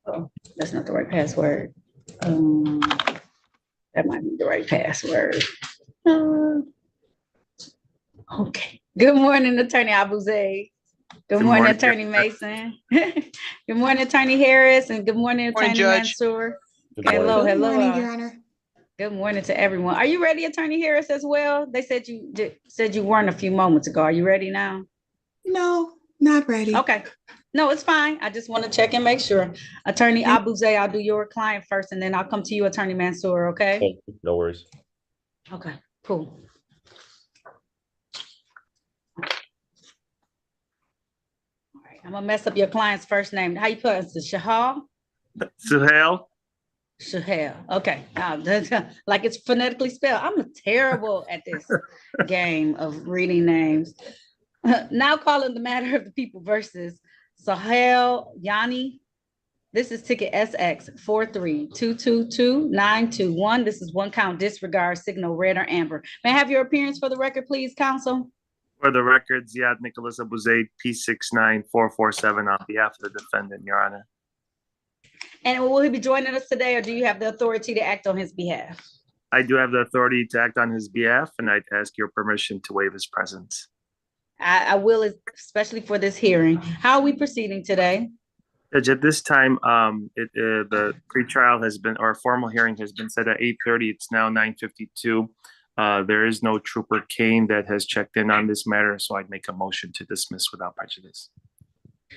Oh, that's not the right password. That might be the right password. Okay. Good morning, Attorney Abuze. Good morning, Attorney Mason. Good morning, Attorney Harris, and good morning, Attorney Mansour. Hello, Good morning, Your Honor. Good morning to everyone. Are you ready, Attorney Harris, as well? They said you weren't a few moments ago. Are you ready now? No, not ready. Okay. No, it's fine. I just want to check and make sure. Attorney Abuze, I'll do your client first, and then I'll come to you, Attorney Mansour, okay? No worries. Okay, cool. All right, I'm gonna mess up your client's first name. How you pronounce it? Shahal? Suhail. Shahal. Okay. Like it's phonetically spelled. I'm terrible at this game of reading names. Now calling the matter of the people versus Sahel Yanni. This is ticket SX 432222921. This is one count disregard signal red or amber. May I have your appearance for the record, please, counsel? For the record, Ziad Nicholas Abuzaid, P69447 on behalf of the defendant, Your Honor. And will he be joining us today, or do you have the authority to act on his behalf? I do have the authority to act on his behalf, and I'd ask your permission to waive his presence. I will, especially for this hearing. How are we proceeding today? Judge, at this time, the pretrial has been, or formal hearing has been set at 8:30. It's now 9:52. There is no Trooper Kane that has checked in on this matter, so I'd make a motion to dismiss without prejudice.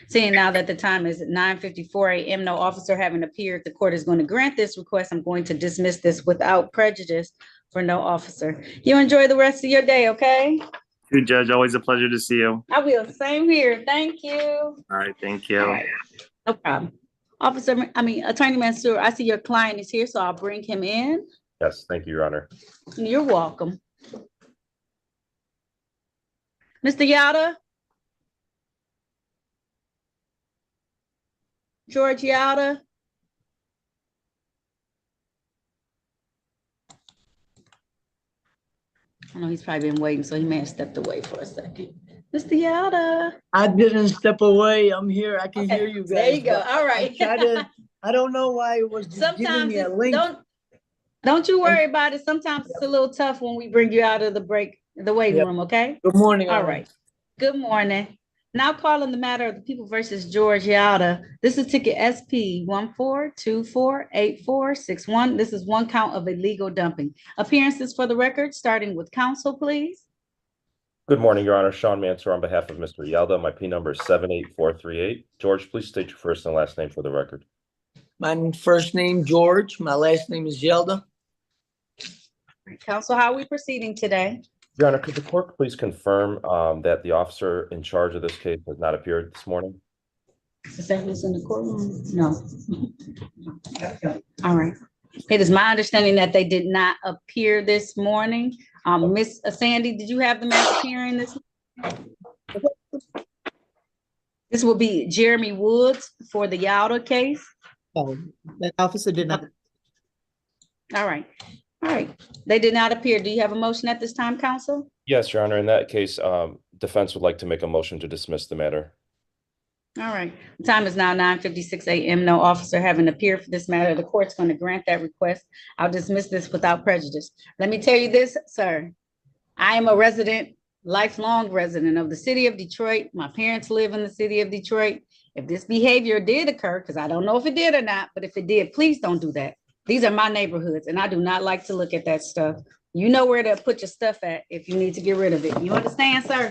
Seeing now that the time is 9:54 a.m., no officer having appeared, the court is going to grant this request. I'm going to dismiss this without prejudice for no officer. You enjoy the rest of your day, okay? You, Judge, always a pleasure to see you. I will. Same here. Thank you. All right, thank you. All right. No problem. Attorney Mansour, I see your client is here, so I'll bring him in. Yes, thank you, Your Honor. You're welcome. Mr. Yada? George Yada? I know he's probably been waiting, so he may have stepped away for a second. Mr. Yada. I didn't step away. I'm here. I can hear you guys. There you go. All right. I don't know why it was just giving me a link. Don't you worry about it. Sometimes it's a little tough when we bring you out of the waiting room, okay? Good morning. All right. Good morning. Now calling the matter of the people versus George Yada. This is ticket SP 14248461. This is one count of illegal dumping. Appearances for the record, starting with counsel, please. Good morning, Your Honor. Sean Mansour on behalf of Mr. Yelda. My P number is 78438. George, please state your first and last name for the record. My first name, George. My last name is Yelda. Counsel, how are we proceeding today? Your Honor, could the court please confirm that the officer in charge of this case has not appeared this morning? Is that who's in the courtroom? No. All right. It is my understanding that they did not appear this morning. Miss Sandy, did you have them at the hearing this? This will be Jeremy Woods for the Yalda case. Oh, that officer did not. All right. All right. They did not appear. Do you have a motion at this time, counsel? Yes, Your Honor. In that case, defense would like to make a motion to dismiss the matter. All right. The time is now 9:56 a.m. No officer having appeared for this matter. The court's going to grant that request. I'll dismiss this without prejudice. Let me tell you this, sir. I am a resident, lifelong resident of the city of Detroit. My parents live in the city of Detroit. If this behavior did occur, because I don't know if it did or not, but if it did, please don't do that. These are my neighborhoods, and I do not like to look at that stuff. You know where to put your stuff at if you need to get rid of it. You understand, sir?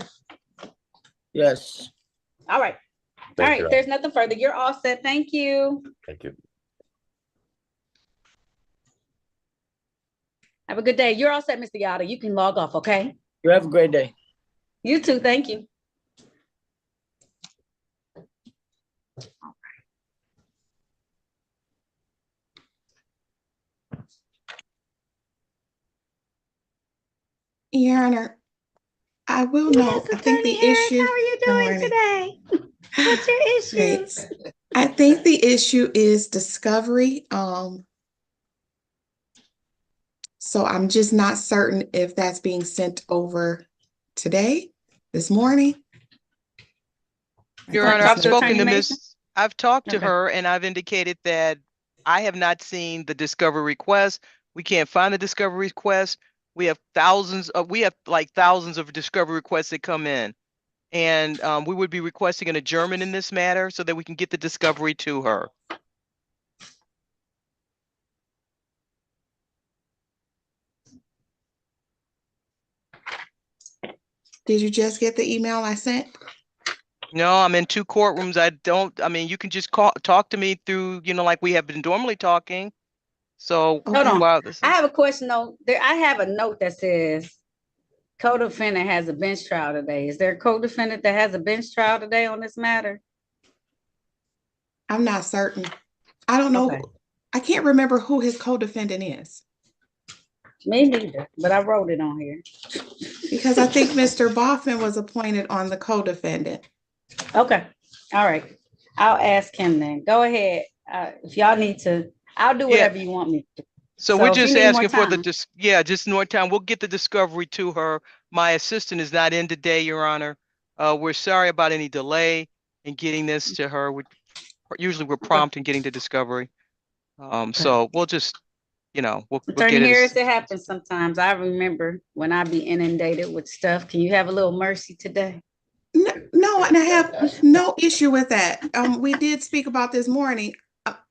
Yes. All right. All right, if there's nothing further, you're all set. Thank you. Thank you. Have a good day. You're all set, Mr. Yada. You can log off, okay? You have a great day. You too. Thank you. Your Honor, I will note, I think the issue. How are you doing today? What's your issue? Great. I think the issue is discovery. So So I'm just not certain if that's being sent over today, this morning. Your Talk Honor, to I've spoken Attorney to Mason? I've talked to Okay. her and I've indicated that I have not seen the discovery request. We can't find the discovery request. We have thousands of discovery requests that come in. And we would be requesting an adjournment in this matter so that we can get the discovery to her. Did you just get the email I sent? No, I'm in two courtrooms. I mean, you can just talk to me through, like we have been normally talking. So, Okay. Hold on. wow, I have a question though. I have a note that says co-defendant has a bench trial today. Is there a co-defendant that has a bench trial today on this matter? I'm not certain. I don't know. Okay. I can't remember who his co-defendant is Me neither, but I wrote it on here. because I think Mr. Boffin was appointed on the co-defendant. Okay, all right. I'll ask him then. Go ahead. If y'all need to, I'll do whatever you want me to. So we're if you just need more asking for time- just more time. We'll get the discovery to her. My assistant is not in today, Your Honor. We're sorry about any delay in getting this to her. Usually we're prompt in getting the discovery. So we'll just, we'll Attorney get Harris, it. it happens sometimes. I remember when I be inundated with stuff. Can you have a little mercy today? No, and I have no issue with that. We did speak about this morning.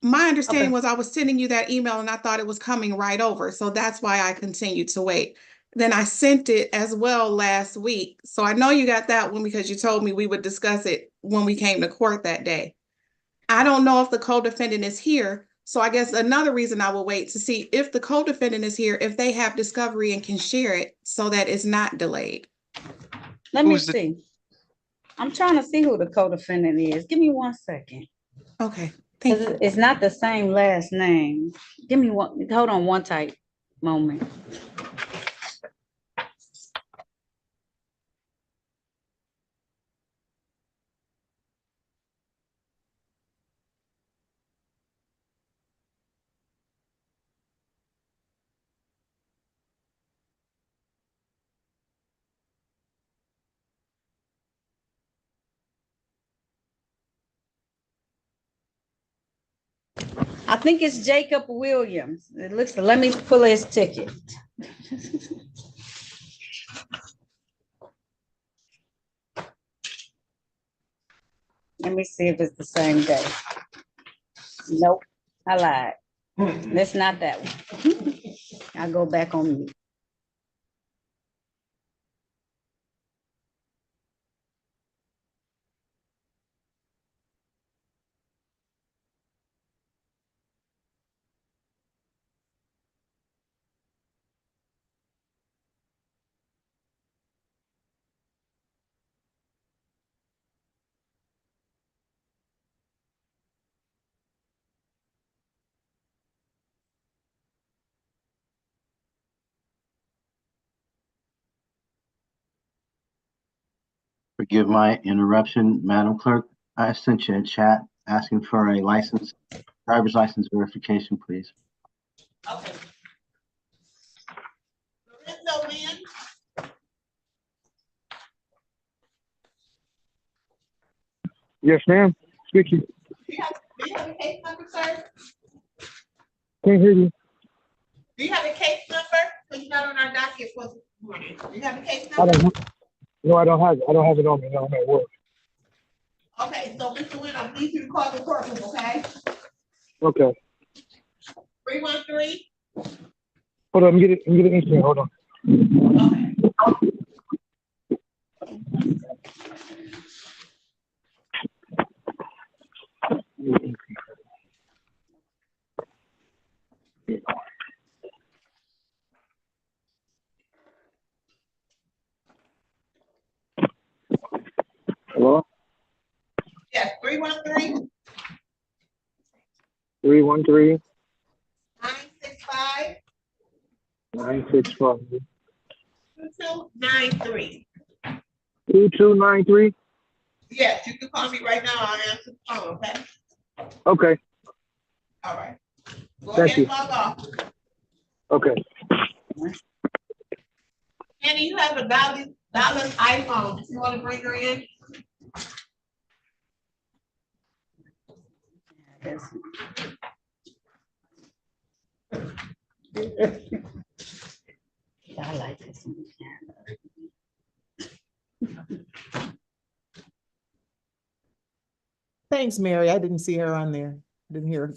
My understanding Okay. was I was sending you that email and I thought it was coming right over. So that's why I continued to wait. Then I sent it as well last week. So I know you got that one because you told me we would discuss it when we came to court that day. I don't know if the co-defendant is here. So I guess another reason I will wait to see if the co-defendant is here, if they have discovery and can share it so that it's not delayed. Let me Who's the- see. I'm trying to see who the co-defendant is. Give me 1 second. Okay, thank 'Cause you. it's not the same last name. Give me one, hold on one tight moment. I think it's Jacob Williams. It looks, let me pull his ticket. Let me see if it's the same day. Nope, I lied. That's not that one. I'll go back on mute. Forgive my interruption, Madam Clerk. I sent you a chat asking for a driver's license verification, please. Okay. Yes, ma'am. Speaking. Do you have a case number, sir? Can't hear you. Do you have a case number? Because you're not on our docket for this morning. Do you have a case I number? don't. No, I don't have it. I don't have it on me. No, I'm at work. Okay, so Mr. Wynn, I'm pleased to call the courtroom, okay? Okay. 313. Hold on. I'm getting instrument. Hold on. Okay. Hello. Yes, 313. 313 965. 965 2293. 2293. Yes, you can call me right now. I'll answer the phone, okay? Okay. All right. Go Thank ahead you. and log off. Okay. Marlena, you have a Dolly's iPhone. If you want to bring her in. I like this one. Thanks, Mary. I didn't see her on there. Didn't hear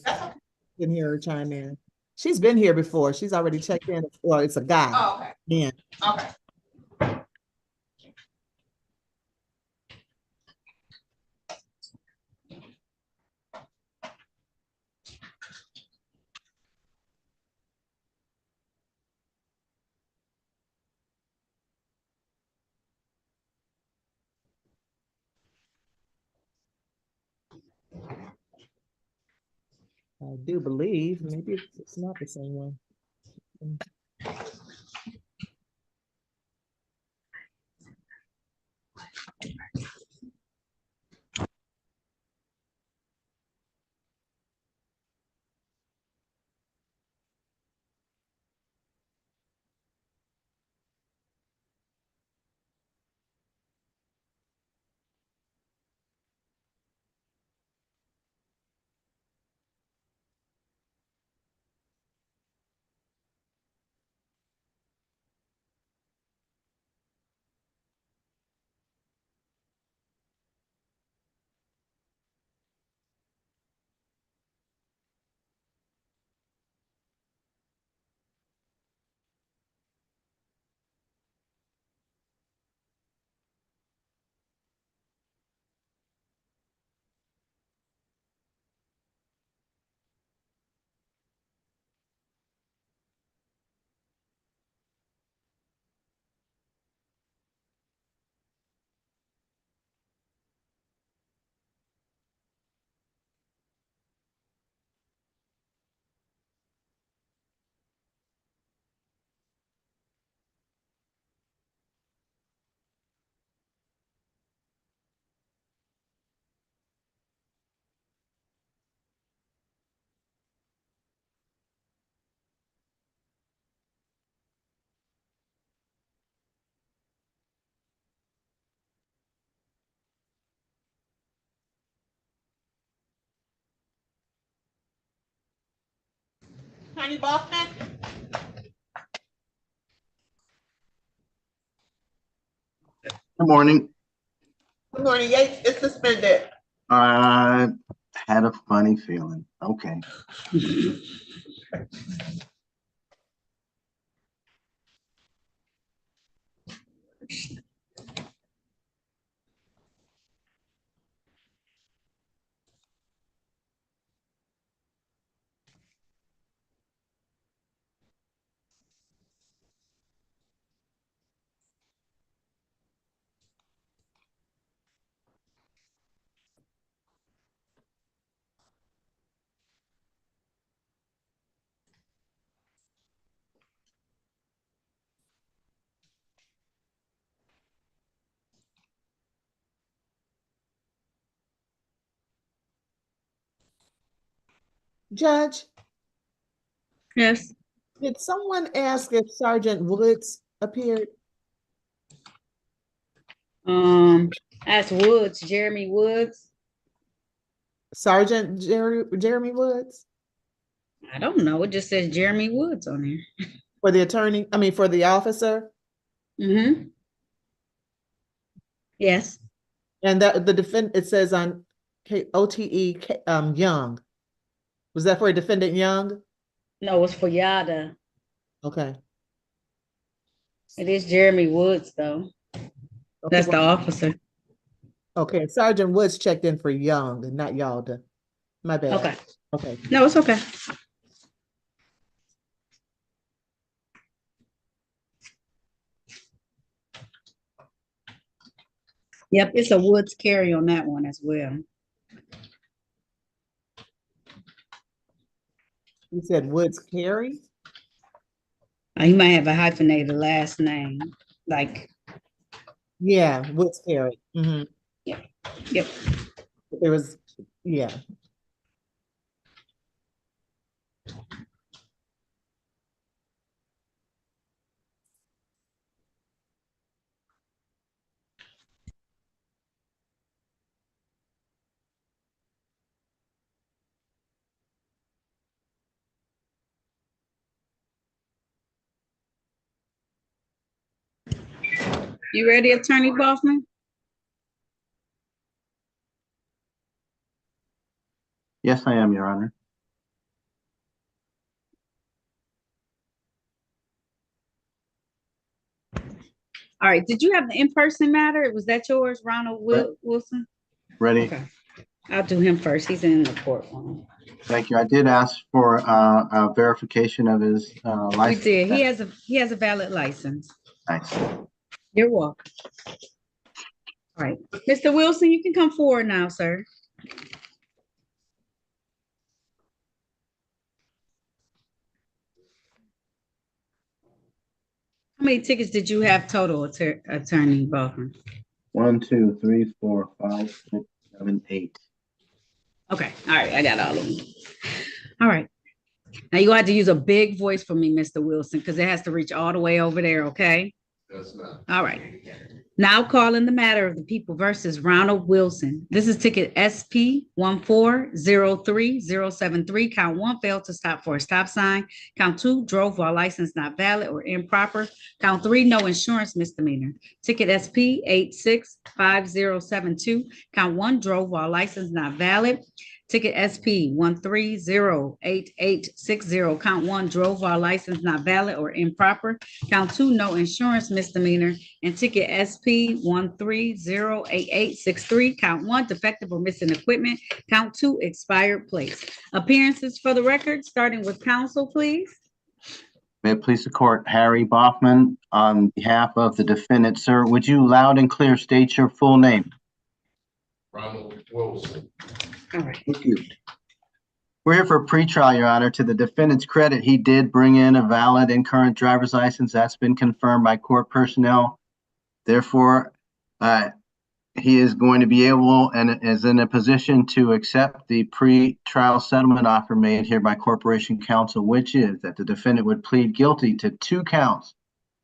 her chime in. She's been here before. She's already checked in. Well, it's a guy. Oh, okay. Yeah. Okay. I do believe, maybe it's not the same one. Honey Boston. Good morning. Good morning. Yates, it's suspended. I had a funny feeling. Okay. Judge, Yes. did someone ask if Sergeant Woods appeared? That's Woods, Jeremy Woods. Sergeant Jeremy Woods? I don't know. It just says Jeremy Woods on there. For the attorney, I mean, for the officer? Mm-hmm. Yes. And that the defendant, it says on OTE Young. Was that for a defendant Young? No, it's for Yada. Okay. It is Jeremy Woods, though. Okay, That's the officer. okay. Sergeant Woods checked in for Young and not Yalda. My bad. Okay. Okay. No, it's okay. Yep, it's a Woods carry on that one as well. You said Woods Carey? He might have a hyphenated last name, like. Yeah, Woods Carey. Mm-hmm. Yep. Yep. There was, yeah. You ready, Attorney Boffman? Yes, I am, Your Honor. All right, did you have the in-person matter? Was that yours, Ronald Wilson? Ready? Okay, I'll do him first. He's in the courtroom. Thank you. I did ask for a verification of his We license. did. He has a valid license. Nice. You're welcome. All right, Mr. Wilson, you can come forward now, sir. How many tickets did you have total, Attorney Boffman? 1, 2, 3, 4, 5, 6, 7, 8. Okay, all right, I got all of them. All right. Now you have to use a big voice for me, Mr. Wilson, because it has to reach all the way over there, okay? That's not. All right. Now calling the matter of the people versus Ronald Wilson. This is ticket SP 1403073. Count 1, failed to stop for a stop sign. Count 2, drove while license not valid or improper. Count 3, no insurance misdemeanor. Ticket SP 865072. Count 1, drove while license not valid. Ticket SP 1308860. Count 1, drove while license not valid or improper. Count 2, no insurance misdemeanor. And ticket SP 1308863. Count 1, defective or missing equipment. Count 2, expired plates. Appearances for the record, starting with counsel, please. May it please the court, Harry Boffman, on behalf of the defendant. Sir, would you loud and clear state your full name? Ronald Wilson. All right. Thank you. We're here for a pretrial, Your Honor. To the defendant's credit, he did bring in a valid and current driver's license. That's been confirmed by court personnel. Therefore, he is going to be able and is in a position to accept the pre-trial settlement offer made here by Corporation Counsel, which is that the defendant would plead guilty to 2 counts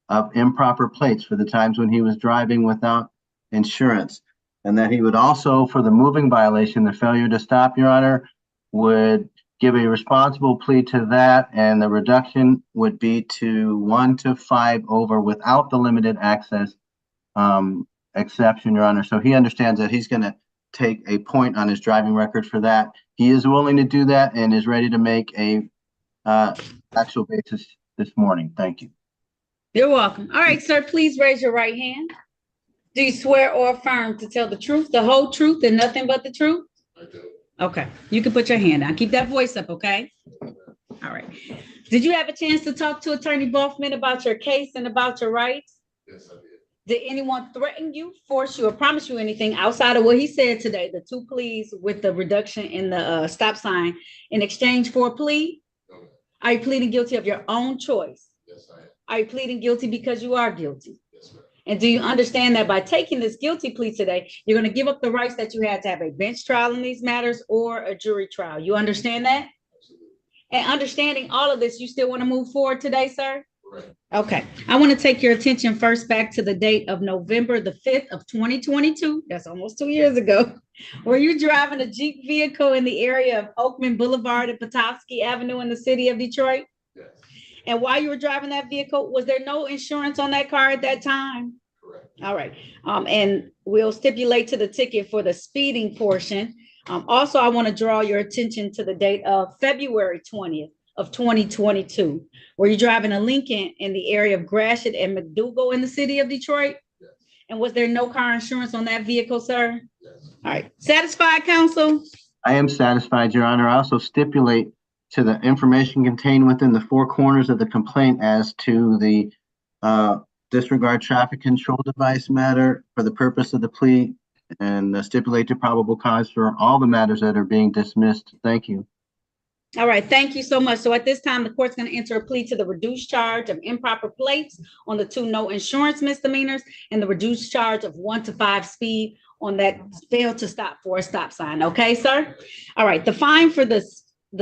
of improper plates for the times when he was driving without insurance, and that he would also, for the moving violation, the failure to stop, Your Honor, would give a responsible plea to that, and the reduction would be to 1 to 5 over without the limited access exception, Your Honor. So he understands that he's going to take a point on his driving record for that. He is willing to do that and is ready to make a actual basis this morning. Thank you. You're welcome. All right, sir, please raise your right hand. Do you swear or affirm to tell the truth, the whole truth, and nothing but the truth? I do. Okay, you can put your hand down. Keep that voice up, okay? All right. Did you have a chance to talk to Attorney Boffman about your case and about your rights? Yes, I did. Did anyone threaten you, force you, or promise you anything outside of what he said today, the 2 pleas with the reduction in the stop sign in exchange for a plea? No, ma'am. Are you pleading guilty of your own choice? Yes, I am. Are you pleading guilty because you are guilty? Yes, ma'am. And do you understand that by taking this guilty plea today, you're going to give up the rights that you had to have a bench trial in these matters or a jury trial? You understand that? Absolutely. And understanding all of this, you still want to move forward today, sir? Correct. Okay. I want to take your attention first back to the date of November the 5th of 2022. That's almost 2 years ago. Were you driving a Jeep vehicle in the area of Oakman Boulevard and Petoskey Avenue in the city of Detroit? Yes. And while you were driving that vehicle, was there no insurance on that car at that time? Correct. All right. And we'll stipulate to the ticket for the speeding portion. Also, I want to draw your attention to the date of February 20th of 2022. Were you driving a Lincoln in the area of Gratiot and McDougal in the city of Detroit? Yes. And was there no car insurance on that vehicle, sir? Yes. All right. Satisfied, counsel? I am satisfied, Your Honor. I also stipulate to the information contained within the 4 corners of the complaint as to the disregard traffic control device matter for the purpose of the plea, and stipulate to probable cause for all the matters that are being dismissed. Thank you. All right, thank you so much. So at this time, the court's going to enter a plea to the reduced charge of improper plates on the 2 no insurance misdemeanors and the reduced charge of 1 to 5 speed on that fail to stop for a stop sign. Okay, sir? All right, the fine for the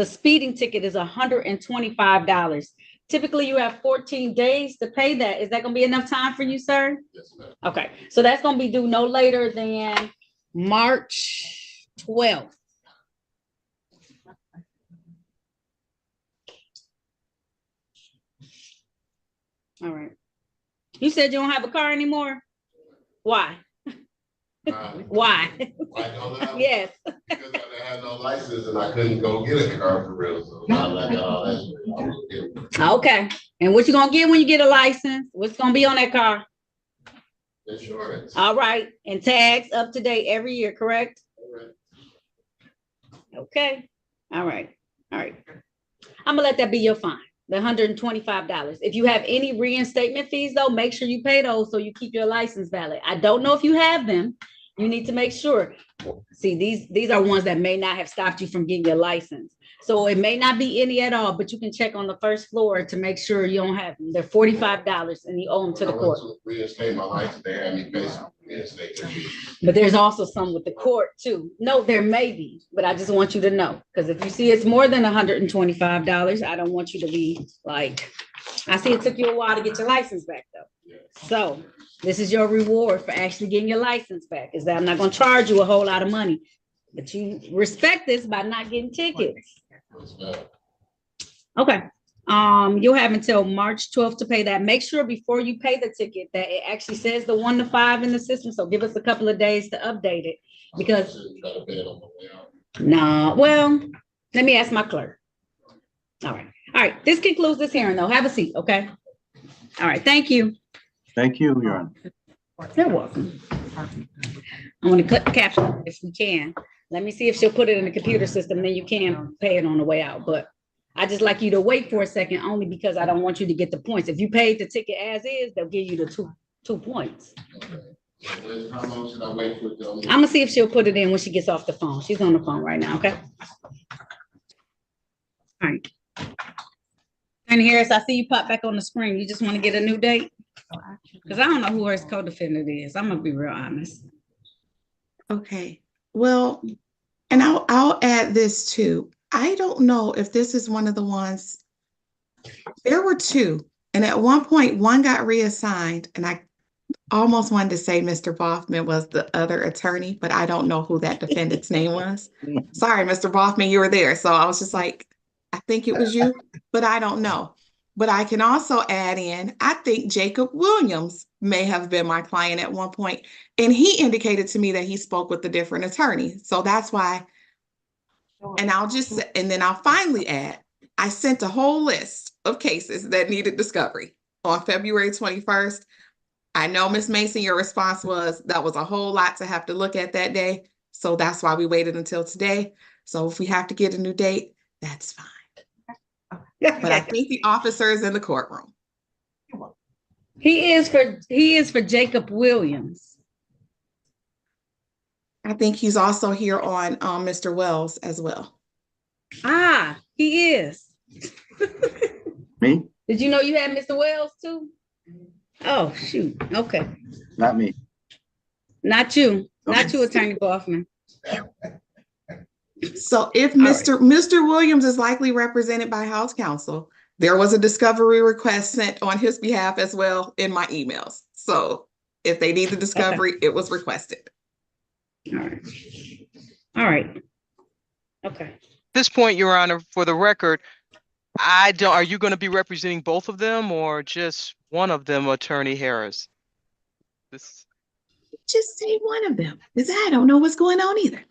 speeding ticket is $125. Typically, you have 14 days to pay that. Is that going to be enough time for you, sir? Yes, ma'am. Okay, so that's going to be due no later than March 12th. All right. You said you don't have a car anymore? Why? Uh, Why? Why don't I? Yes. Because I had no license and I couldn't go get a car for real, so now that I got all that, I was getting Okay. And what you gonna get when you get a license? What's gonna be on that car? insurance. All right. And tags up to date every year, correct? Okay. All right. All right. I'm gonna let that be your fine, the $125. If you have any reinstatement fees though, make sure you pay those so you keep your license valid. I don't know if you have them. You need to make sure. See, these are ones that may not have stopped you from getting your license. So it may not be any at all, but you can check on the first floor to make sure you don't have them. They're $45 and you owe them to the court. Reinstate my license, they had me basically reinstate that. But there's also some with the court too. No, there may be, but I just want you to know, because if you see it's more than $125, I don't want you to be like, I see it took you a while to get your license back though. So this is your reward for actually getting your license back, is that I'm not gonna charge you a whole lot of money, but you respect this by not getting tickets. Okay. You'll have until March 12th to pay that. Make sure before you pay the ticket that it actually says the 1 to 5 in the system. So give us a couple of days to update it, because no, well, let me ask my clerk. All right. All right. This concludes this hearing though. Have a seat. Okay. All right. Thank you. Thank you, Your Honor. You're welcome. I want to cut the caption if we can. Let me see if she'll put it in the computer system, then you can pay it on the way out. But I just like you to wait for a second, only because I don't want you to get the points. If you paid the ticket as is, they'll give you the two points. How long should I wait for it to? I'm gonna see if she'll put it in when she gets off the phone. She's on the phone right now, okay? All right. And Harris, I see you pop back on the screen. You just want to get a new date? Because I don't know who her co-defendant is. I'm gonna be real honest. Okay, well, and I'll add this too. I don't know if this is one of the ones. There were two, and at one point, one got reassigned, and I almost wanted to say Mr. Boffman was the other attorney, but I don't know who that defendant's name was. Sorry, Mr. Boffman, you were there. So I was just like, I think it was you, but I don't know. But I can also add in, I think Jacob Williams may have been my client at one point, and he indicated to me that he spoke with a different attorney. So that's why. And then I'll finally add, I sent a whole list of cases that needed discovery on February 21st. I know, Ms. Mason, your response was that was a whole lot to have to look at that day. So that's why we waited until today. So if we have to get a new date, that's fine. But I think the officer is in the courtroom. He is for Jacob Williams. I think he's also here on Mr. Wells as well. Ah, he is. Me? Did you know you had Mr. Wells too? Oh, shoot. Okay. Not me. Not you. Not you, Attorney Boffman. So if Mr. Williams is likely represented by House Counsel, there was a discovery request sent on his behalf as well in my emails. So if they need the discovery, it was requested. All right. All right. Okay. At this point, Your Honor, for the record, are you going to be representing both of them or just one of them, Attorney Harris? Just say one of them, because I don't know what's going on either.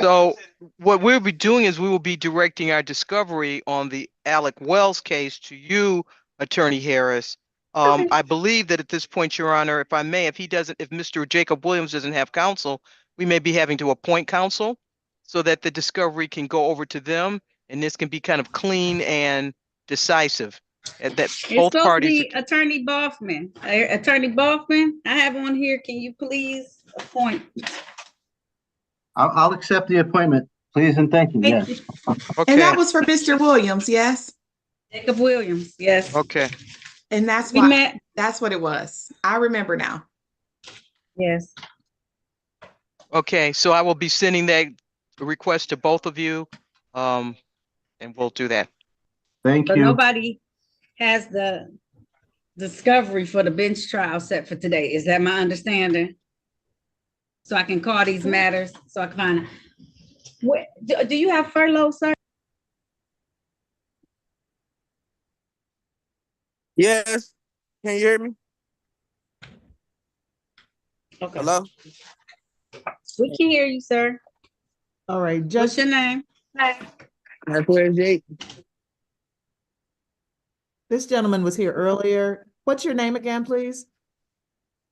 So what we'll be doing is we will be directing our discovery on the Alec Wells case to you, Attorney Harris. Okay. I believe that at this point, Your Honor, if I may, if Mr. Jacob Williams doesn't have counsel, we may be having to appoint counsel so that the discovery can go over to them and this can be kind of clean and decisive. That It's both supposed parties. to be Attorney Boffman. Attorney Boffman, I have one here. Can you please appoint? I'll accept the appointment, please and thank you. Yes. Okay. And that was for Mr. Williams, yes? Jacob Williams, yes. Okay. And that's We why met. that's what it was. I remember now. Yes. Okay, so I will be sending that request to both of you, and we'll do that. Thank But you. nobody has the discovery for the bench trial set for today. Is that my understanding? So I can call these matters, so I can find out. Do you have furlough, sir? Yes. Can you hear me? Okay. Hello? We can hear you, sir. All right, What's just your name? Marquez Yates. this gentleman was here earlier. What's your name again, please?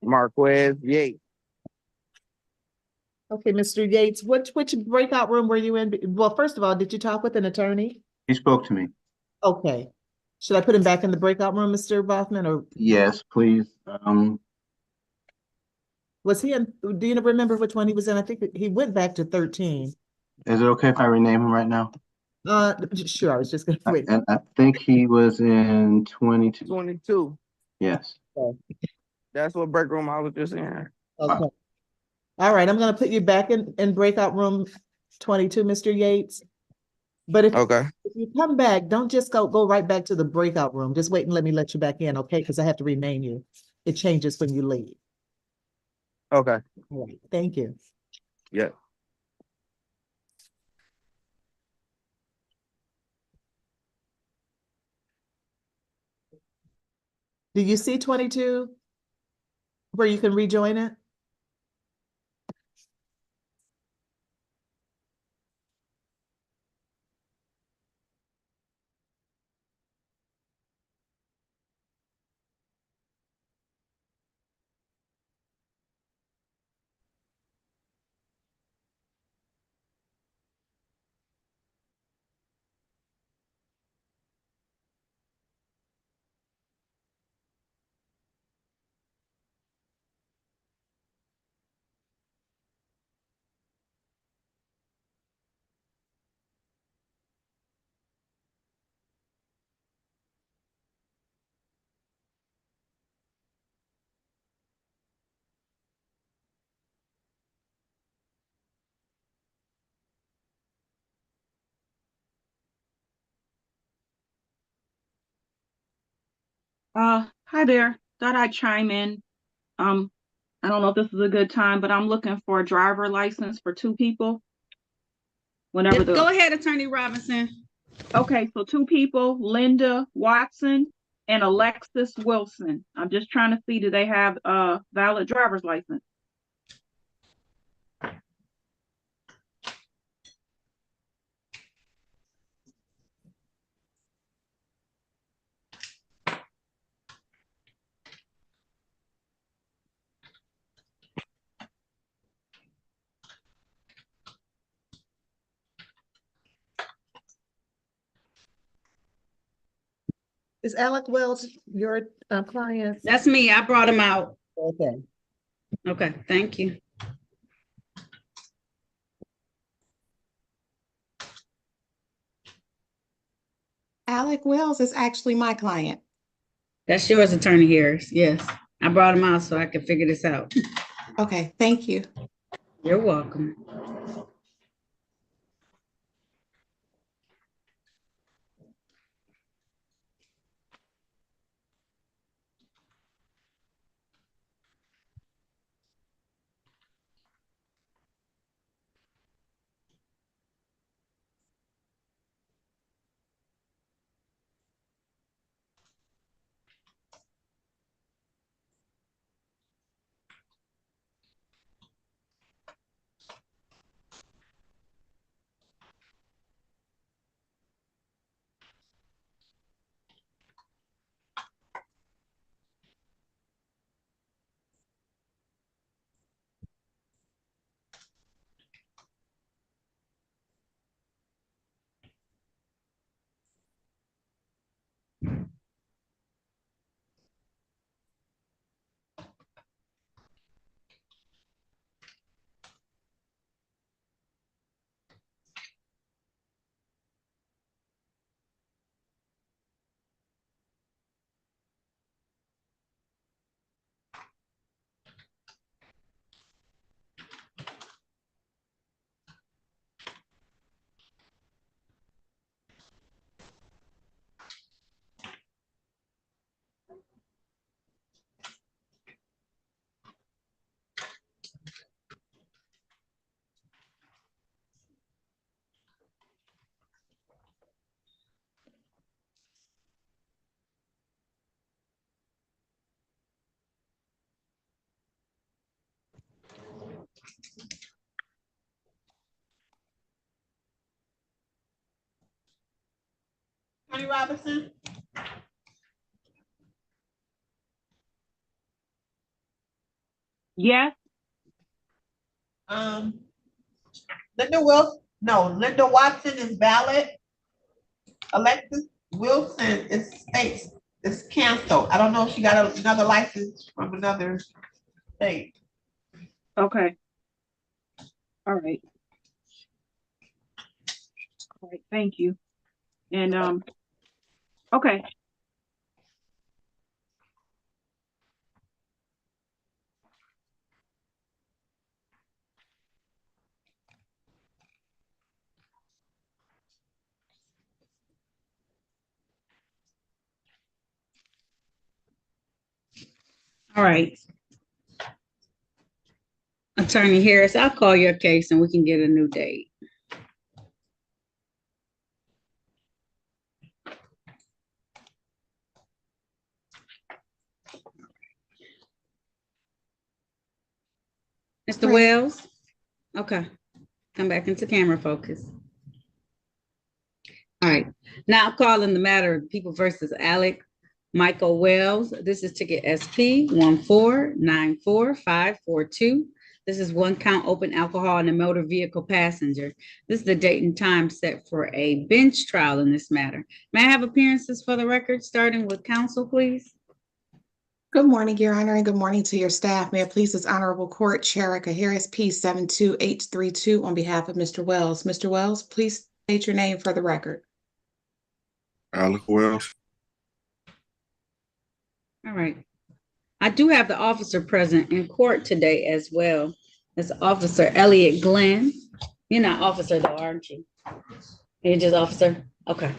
Marquez Yates. Okay, Mr. Yates, which breakout room were you in? Well, first of all, did you talk with an attorney? He spoke to me. Okay. Should I put him back in the breakout room, Mr. Boffman, or Yes, please. was he in, do you remember which one he was in? I think he went back to 13. Is it okay if I rename him right now? Sure, I was just gonna wait. And I think he was in 22. 22. Yes. That's what break room I was just in. Okay. All right, I'm gonna put you back in breakout room 22, Mr. Yates. But Okay. if you come back, don't just go right back to the breakout room. Just wait and let me let you back in, okay? Because I have to rename you. It changes when you leave. Okay. All right, thank you. Yeah. Do you see 22 where you can rejoin it? Hi there. Thought I'd chime in. Um, I don't know if this is a good time, but I'm looking for a driver license for two people. Whenever Go ahead, Attorney Robinson. Okay, so two people, Linda Watson and Alexis Wilson. I'm just trying to see, do they have a valid driver's license? Is Alec Wells your client? That's me. I brought him out. Okay. Okay, thank you. Alec Wells is actually my client. That's yours, Attorney Harris. Yes. I brought him out so I could figure this out. Okay, thank you. You're welcome. Attorney Robinson? Yes. Linda Watson is valid. Alexis Wilson is states is canceled. I don't know if she got another license from another state. Okay. All right. All right, thank you. And okay. All right. Attorney Harris, I'll call your case and we can get a new date. Mr. Right. Wells? Okay. Come back into camera focus. All right. Now calling the matter of People versus Alec Michael Wells. This is ticket SP 1494542. This is one count open alcohol in a motor vehicle passenger. This is the date and time set for a bench trial in this matter. May I have appearances for the record, starting with counsel, please? Good morning, Your Honor, and good morning to your staff. May it please this honorable court, Sherika Harris, P 72832, on behalf of Mr. Wells. Mr. Wells, please state your name for the record. Alec Wells. All right. I do have the officer present in court today as well. It's Officer Elliott Glenn. You're not officer though, aren't you? You're just officer? Okay.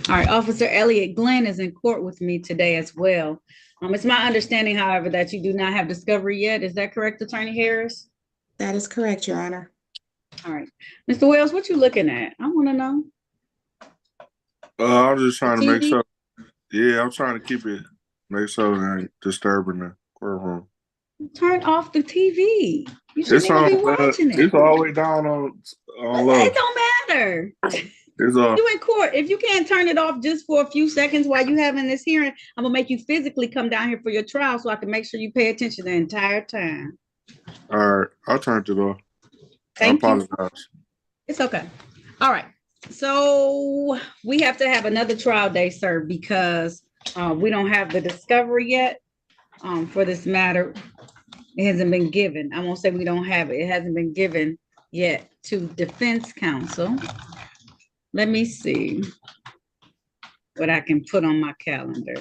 All right. Officer Elliott Glenn is in court with me today as well. It's my understanding, however, that you do not have discovery yet. Is that correct, Attorney Harris? That is correct, Your Honor. All right. Mr. Wells, what you looking at? I want to know. I'm just trying to make TV? sure. Yeah, I'm trying to keep it, make sure it ain't disturbing the courtroom. Turn off the TV. You shouldn't It's even on. be watching it. It's all the way down on low. It don't matter. It's on. You in court. If you can't turn it off just for a few seconds while you having this hearing, I'm gonna make you physically come down here for your trial so I can make sure you pay attention the entire time. All right, I'll turn it off. Thank I you. apologize. It's okay. All right. So we have to have another trial day, sir, because we don't have the discovery yet for this matter. It hasn't been given. I won't say we don't have it. It hasn't been given yet to defense counsel. Let me see what I can put on my calendar.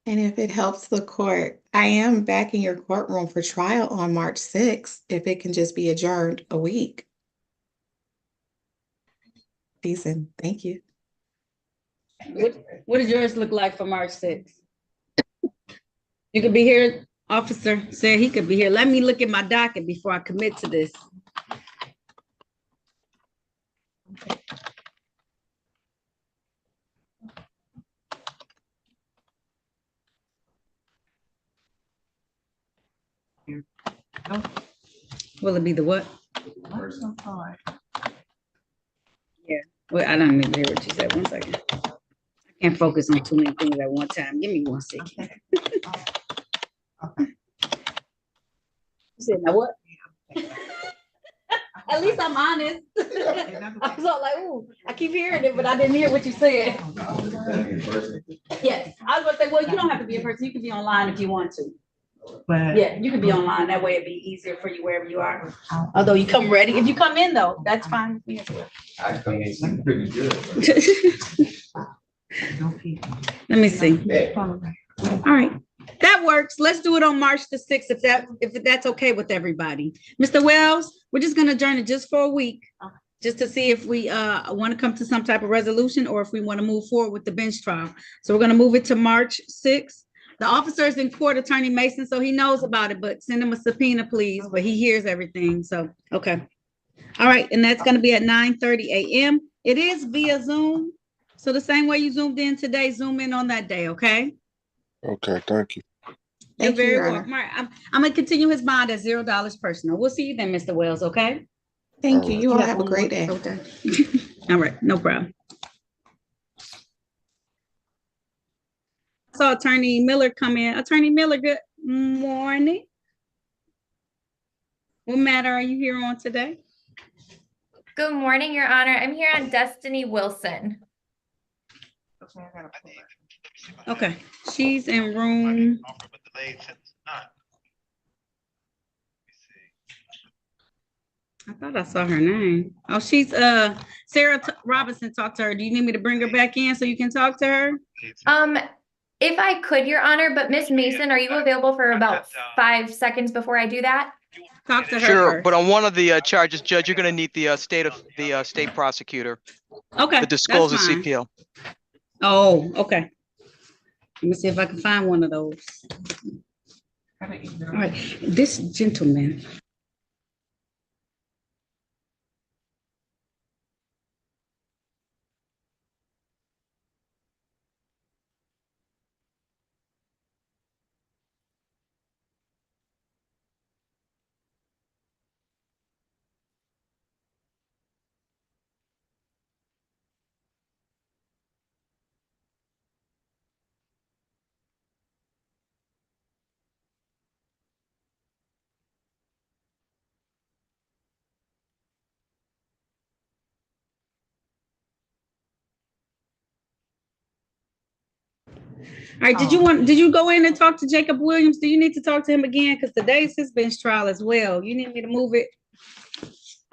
And if it helps the court, I am back in your courtroom for trial on March 6th, if it can just be adjourned a week. Decent, thank you. What does yours look like for March 6th? You could be here, officer said he could be here. Let me look at my docket before I commit to this. Will it be the what? Yeah, well, I don't even hear what you said. 1 second. I can't focus on too many things at one time. Give me 1 second. You said, now what? At least I'm honest. I was all like, ooh, I keep hearing it, but I didn't hear what you said. Yes, I was gonna say, well, you don't have to be in person. You can be online if you want to. But Yeah, you can be online. That way it'd be easier for you wherever you are. Although you come ready. If you come in though, that's fine with me as well. I think pretty good. Let me see. All right, that works. Let's do it on March the 6th, if that's okay with everybody. Mr. Wells, we're just gonna adjourn it just for a week, just to see if we want to come to some type of resolution or if we want to move forward with the bench trial. So we're gonna move it to March 6th. The officer is in court, Attorney Mason, so he knows about it, but send him a subpoena, please, but he hears everything, so, okay. All right, and that's gonna be at 9:30 a.m. It is via Zoom, so the same way you zoomed in today, zoom in on that day, okay? Okay, thank you. You're Thank you, very Your Honor. welcome. All right, I'm gonna continue his bond at $0 personal. We'll see you then, Mr. Wells, okay? Thank you. You all got have a one great more? day. Okay. All right, no problem. saw Attorney Miller come in. Attorney Miller, good morning. What matter are you here on today? Good morning, Your Honor. I'm here on Destiny Wilson. Okay, she's in room. I thought I saw her name. Oh, she's Sarah Robinson talked to her. Do you need me to bring her back in so you can talk to her? If I could, Your Honor, but Miss Mason, are you available for about 5 seconds before I do that? Talk to her Sure, first. but on one of the charges, Judge, you're gonna need the state prosecutor Okay, to disclose the that's fine. CPL. Oh, okay. Let me see if I can find one of those. All right, this gentleman. All right, did you go in and talk to Jacob Williams? Do you need to talk to him again? Because today's his bench trial as well. You need me to move it?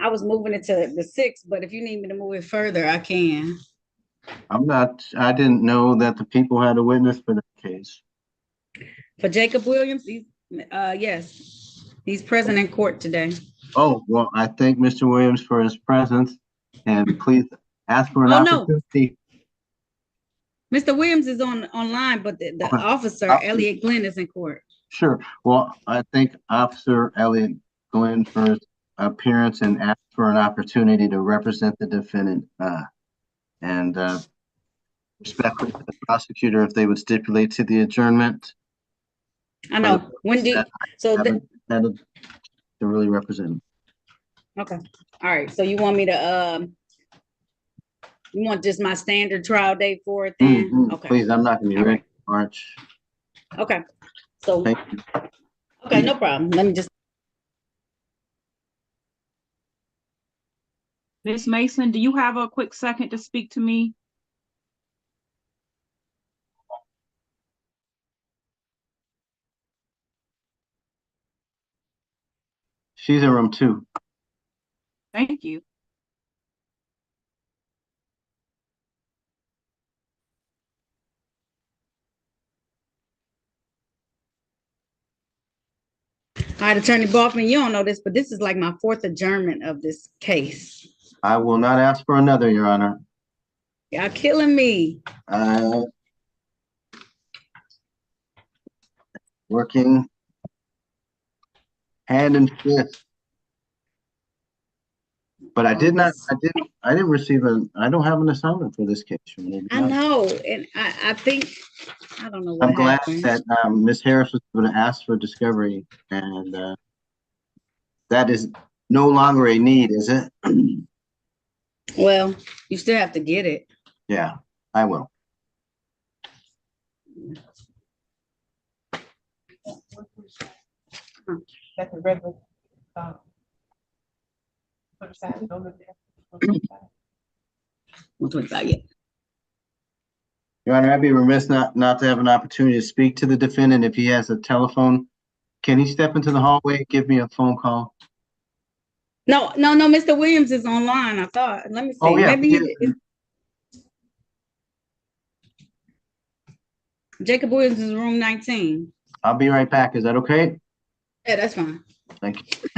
I was moving it to the 6th, but if you need me to move it further, I can. I didn't know that the people had a witness for that case. For Jacob Williams, yes, he's present in court today. Oh, well, I thank Mr. Williams for his presence, and please ask for an opportunity. Mr. Williams is online, but the officer, Elliot Glenn, is in court. Sure. Well, I thank Officer Elliot Glenn for his appearance and ask for an opportunity to represent the defendant. And respectfully to the prosecutor, if they would stipulate to the adjournment. I know. When do to really represent him. Okay. All right. So you want me to you want just my standard trial date for it then? Okay. Please, I'm not gonna be ready in March. Okay. So Thank you. okay, no problem. Let me just Miss Mason, do you have a quick second to speak to me? She's in room 2. Thank you. all right, Attorney Boffman, you don't know this, but this is like my 4th adjournment of this case. I will not ask for another, Your Honor. Y'all killing me. Working hand in fist. But I didn't receive I don't have an assignment for this case. I know, and I think, I don't know what I'm glad happened. that Ms. Harris was going to ask for discovery, and that is no longer a need, is it? Well, you still have to get it. Yeah, I will. That's a regular. Put aside, don't look there. 125, yeah. Your Honor, I'd be remiss not to have an opportunity to speak to the defendant if he has a telephone. Can he step into the hallway and give me a phone call? No, Mr. Williams is online, I thought. Let me see. Oh, yeah. Maybe Jacob Williams is room 19. I'll be right back. Is that okay? Yeah, that's fine. Thank you.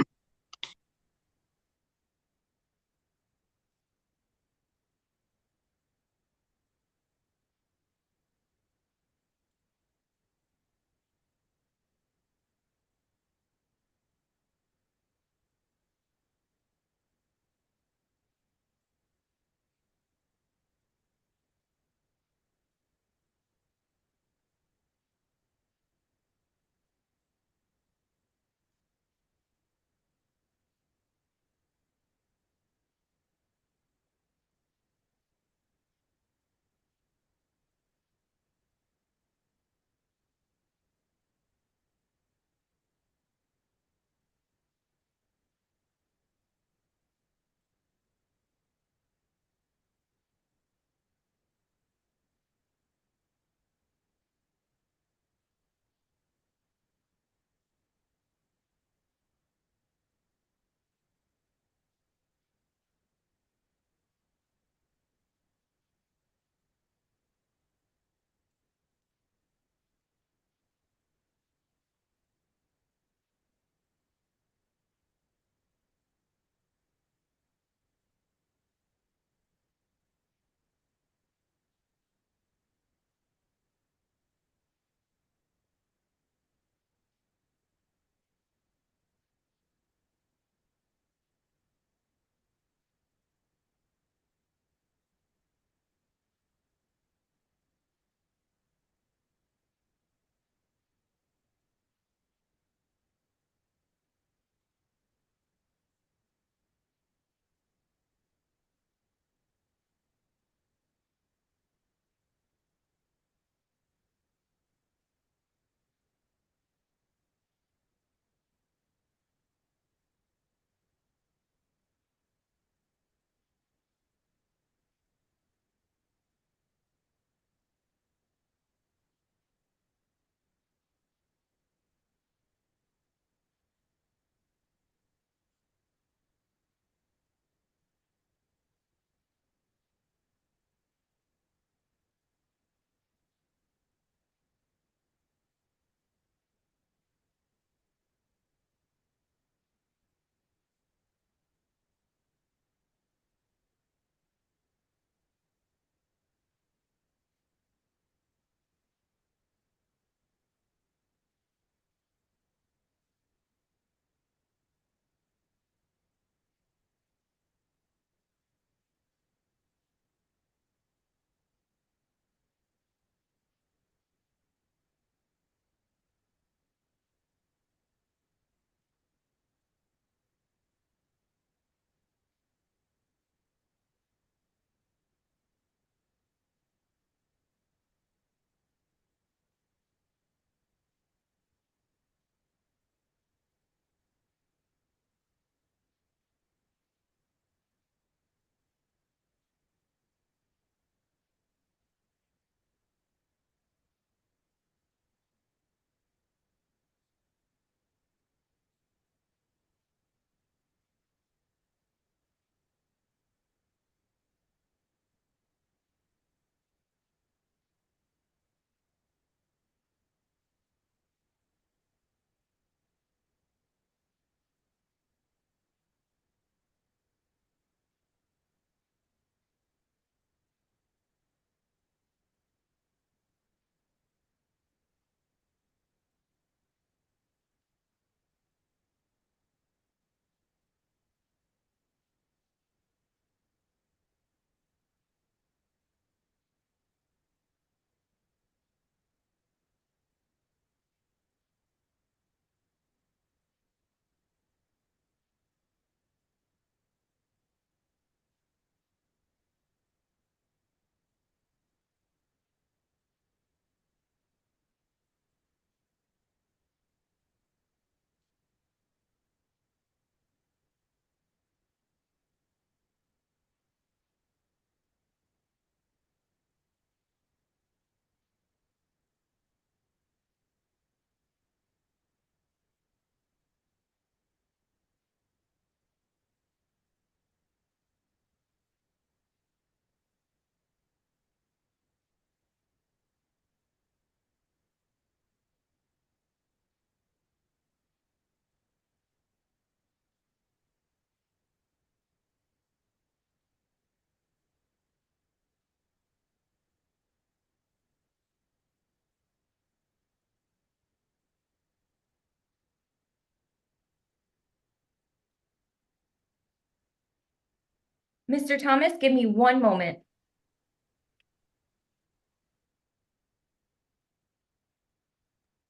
Mr. Thomas, give me one moment.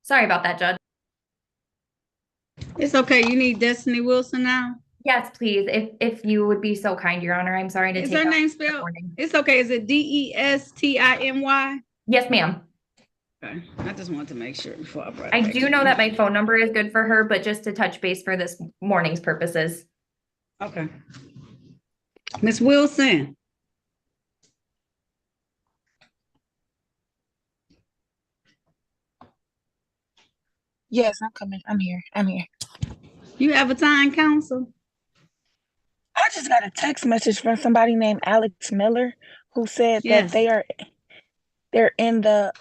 Sorry about that, Judge. It's okay. You need Destiny Wilson now? Yes, please, if you would be so kind, Your Honor. I'm sorry to Is take her up name the spelled? morning. It's okay. Is it Destiny? Yes, ma'am. Okay. I just wanted to make sure before I brought it I back do to know you. that my phone number is good for her, but just to touch base for this morning's purposes. Okay. Miss Wilson. Yes, I'm coming. I'm here. I'm here. You have a time, counsel? I just got a text message from somebody named Alex Miller who said that Yes. they're in the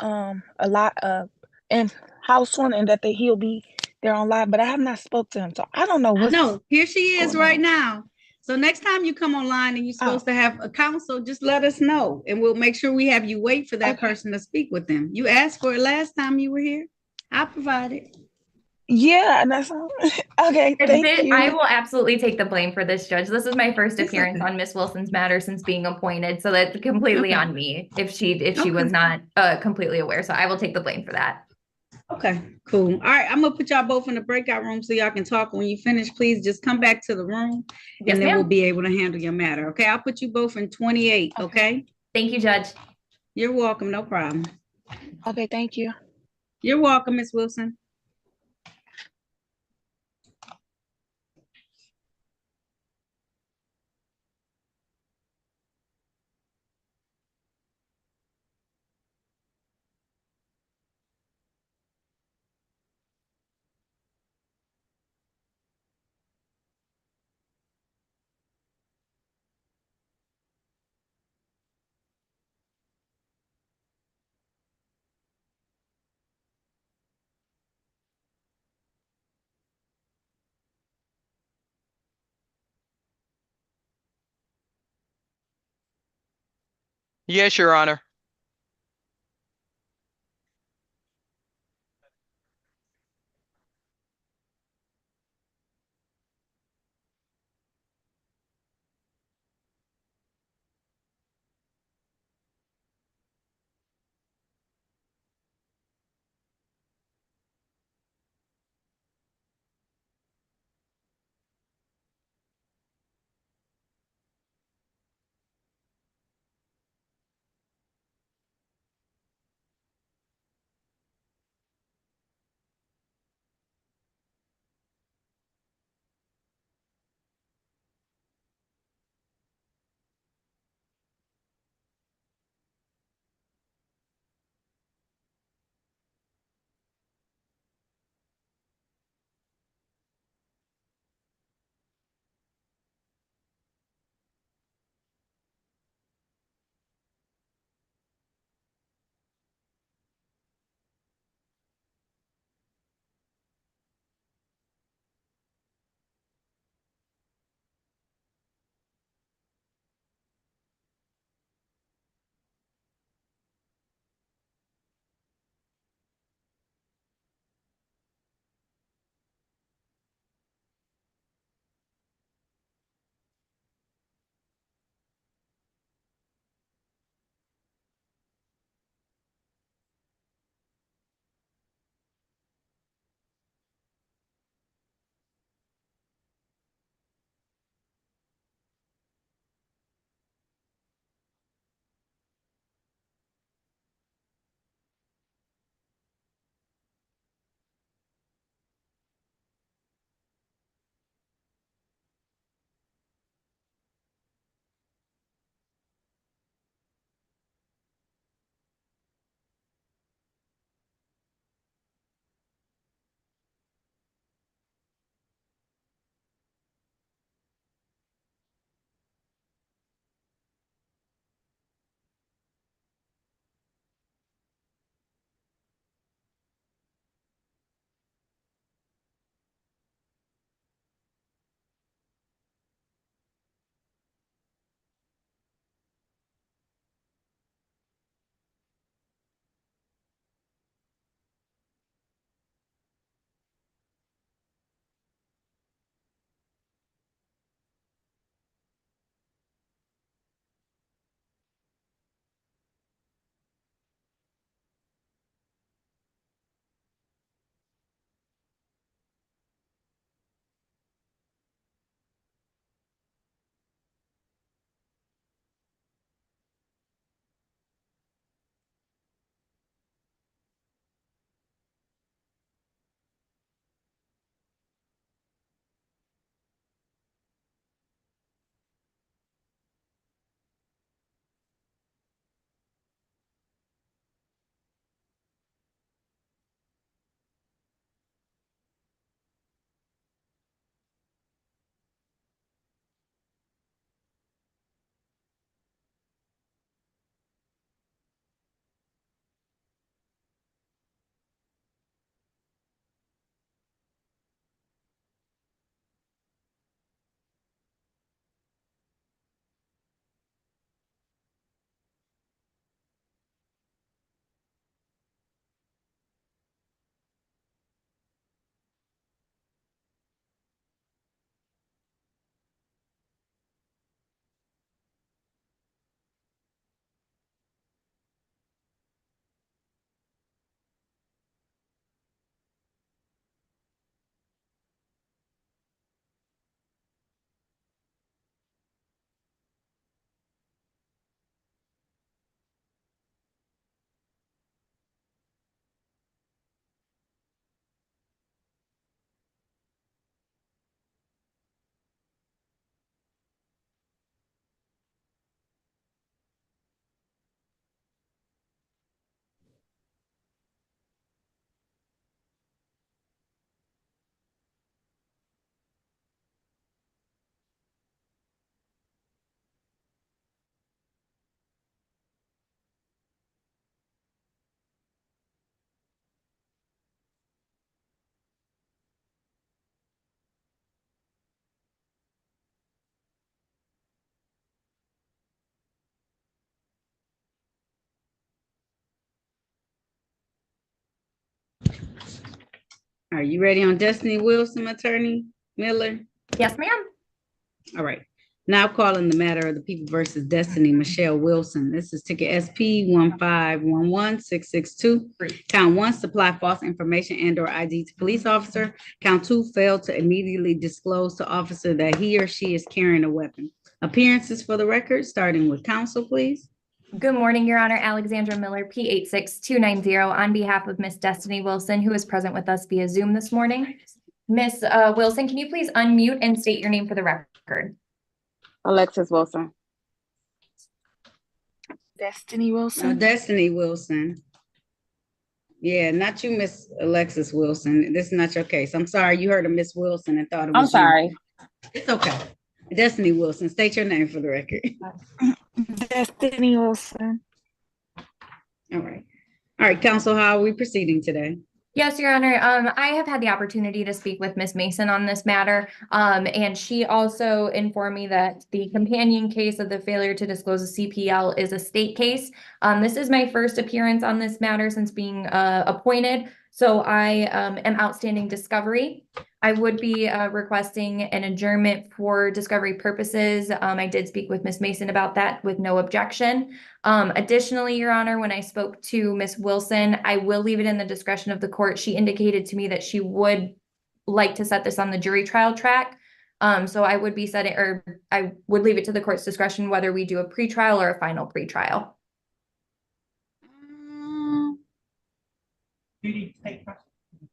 a lot of in house one and that he'll be there on live, but I have not spoke to him, so I don't know what's No, here she is going right on. now. So next time you come online and you're Oh, supposed to have a counsel, just let us know and we'll make sure we have you wait for that okay. person to speak with them. You asked for it last time you were here. I provided. Yeah, and that's okay. Thank I you. will absolutely take the blame for this, Judge. This is my first It's appearance okay. on Miss Wilson's matter since being appointed, so that's completely Okay. on me if she Okay. was not completely aware. So I will take the blame for that. Okay, cool. All right, I'm gonna put y'all both in the breakout room so y'all can talk. When you finish, please just come back to the room Yes, and then we'll ma'am. be able to handle your matter. Okay, I'll put you both in 28, okay? Thank you, Judge. You're welcome, no problem. Okay, thank you. You're welcome, Miss Wilson. Yes, Your Honor. Are you ready on Destiny Wilson, Attorney Miller? Yes, ma'am. All right. Now calling the matter of the people versus Destiny Michelle Wilson. This is ticket SP 1511662. Count 1, supply false information and or ID to police officer. Count 2, fail to immediately disclose to officer that he or she is carrying a weapon. Appearances for the record, starting with counsel, please. Good morning, Your Honor. Alexandra Miller, P86290, on behalf of Miss Destiny Wilson, who is present with us via Zoom this morning. Miss Wilson, can you please unmute and state your name for the record? Alexis Wilson. Destiny Wilson. Destiny Wilson. Yeah, not you, Miss Alexis Wilson. This is not your case. I'm sorry. You heard of Miss Wilson and thought it was I'm sorry. you. It's okay. Destiny Wilson. State your name for the record. Destiny Wilson. All right. All right, counsel, how are we proceeding today? Yes, Your Honor. I have had the opportunity to speak with Miss Mason on this matter, and she also informed me that the companion case of the failure to disclose a CPL is a state case. This is my first appearance on this matter since being appointed, so I am outstanding discovery. I would be requesting an adjournment for discovery purposes. I did speak with Miss Mason about that with no objection. Additionally, Your Honor, when I spoke to Miss Wilson, I will leave it in the discretion of the court. She indicated to me that she would like to set this on the jury trial track. So I would be setting, or I would leave it to the court's discretion whether we do a pretrial or a final pretrial.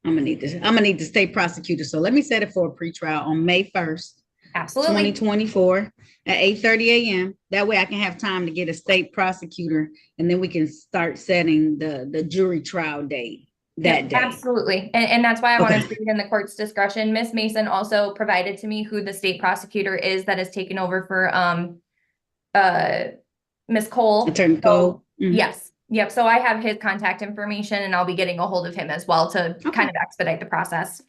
I'm gonna need the state prosecutor. So let me set it for a pretrial on May 1st. Absolutely. 2024 at 8:30 a.m. That way I can have time to get a state prosecutor and then we can start setting the jury trial date that day. Absolutely. And that's why I wanted to leave it in the court's discretion. Miss Mason also provided to me who the state prosecutor is that has taken over for Miss Cole. Attorney Cole. Yes. Yep. So I have his contact information and I'll be getting a hold of him as well to kind of expedite the process.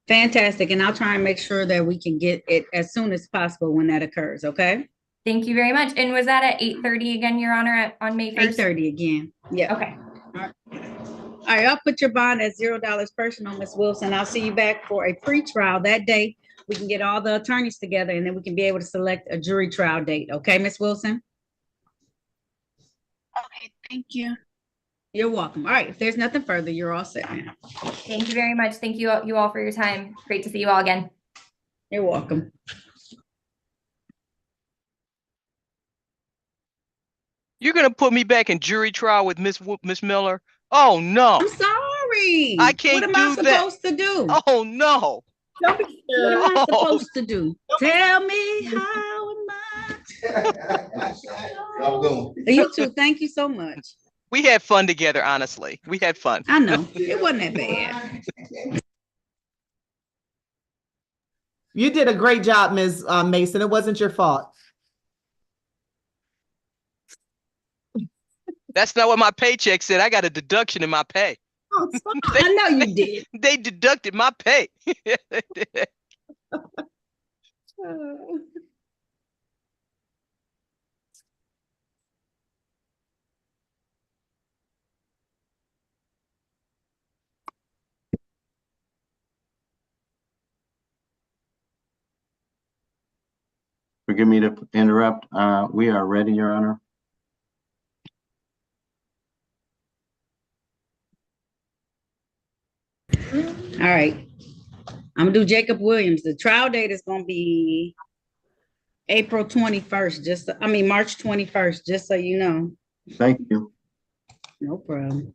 Fantastic. And I'll try and make sure that we can get it as soon as possible when that occurs. Okay. Thank you very much. And was that at 8:30 again, Your Honor, on May 1st? 8:30 again. Yeah. Okay. All right. I'll put your bond at $0 personal, Miss Wilson. I'll see you back for a pretrial that day. We can get all the attorneys together and then we can be able to select a jury trial date. Okay, Miss Wilson? Okay, thank you. You're welcome. All right. If there's nothing further, you're all set now. Thank you very much. Thank you all for your time. Great to see you all again. You're welcome. You're gonna put me back in jury trial with Miss Miller? Oh no! I'm sorry. I can't What am I do that. supposed to do? Oh no! What am I supposed to do? Tell me how am I? You too. Thank you so much. We had fun together, honestly. We had fun. I know. It wasn't that bad. You did a great job, Ms. Mason. It wasn't your fault. That's not what my paycheck said. I got a deduction in my pay. Oh, I know you did. They deducted my pay. Forgive me to interrupt. We are ready, Your Honor. All right. I'm gonna do Jacob Williams. The trial date is gonna be April 21st, March 21st, just so you know. Thank you. No problem.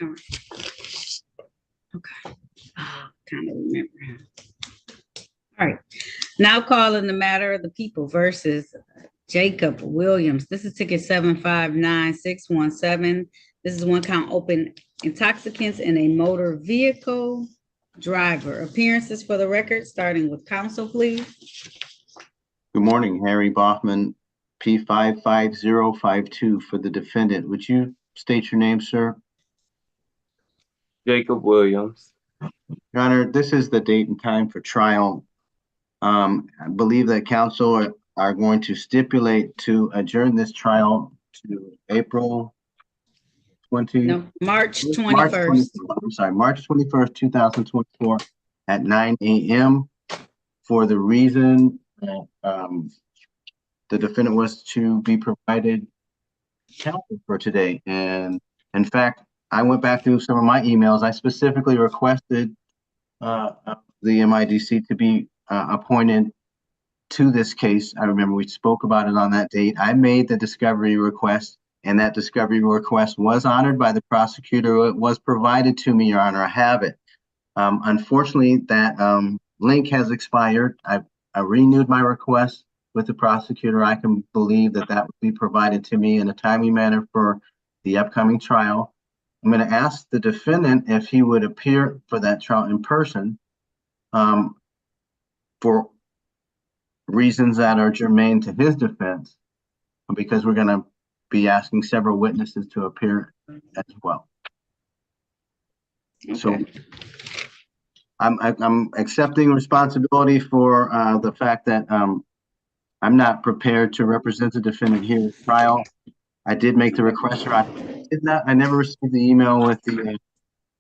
All right. Okay. Kind of remember. All right. Now calling the matter of the people versus Jacob Williams. This is ticket 759-617. This is one count open intoxicants in a motor vehicle driver. Appearances for the record, starting with counsel, please. Good morning, Harry Baughman, P55052 for the defendant. Would you state your name, sir. Jacob Williams. Your Honor, this is the date and time for trial. I believe that counsel are going to stipulate to adjourn this trial to April 20. No, March March 21st. 24th, I'm sorry, March 21st, 2024 at 9 a.m. for the reason that the defendant was to be provided counsel for today. And in fact, I went back through some of my emails. I specifically requested the MIDC to be appointed to this case. I remember we spoke about it on that date. I made the discovery request, and that discovery request was honored by the prosecutor. It was provided to me, Your Honor. I have it. Unfortunately, that link has expired. I renewed my request with the prosecutor. I can believe that that would be provided to me in a timely manner for the upcoming trial. I'm going to ask the defendant if he would appear for that trial in person for reasons that are germane to his defense, because we're going to be asking several witnesses to appear as well. Okay. So I'm accepting responsibility for the fact that I'm not prepared to represent the defendant here at trial. I did make the request, or I never received the email with the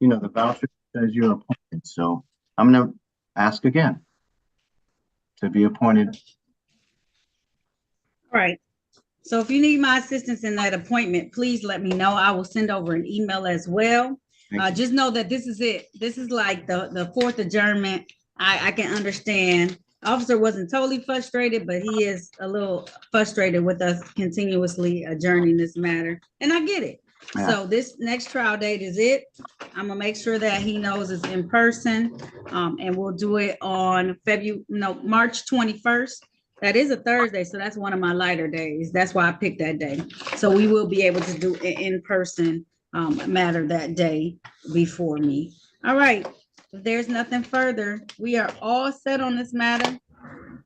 the voucher that says you're appointed. So I'm going to ask again to be appointed. All right. So if you need my assistance in that appointment, please let me know. I will send over an email as well. Just know that this is it. This is like the fourth adjournment. I can understand. Officer wasn't totally frustrated, but he is a little frustrated with us continuously adjourning this matter. And I get it. Yeah. So this next trial date is it. I'm gonna make sure that he knows it's in person. And we'll do it on March 21st. That is a Thursday, so that's one of my lighter days. That's why I picked that day. So we will be able to do an in-person matter that day before me. All right, if there's nothing further, we are all set on this matter.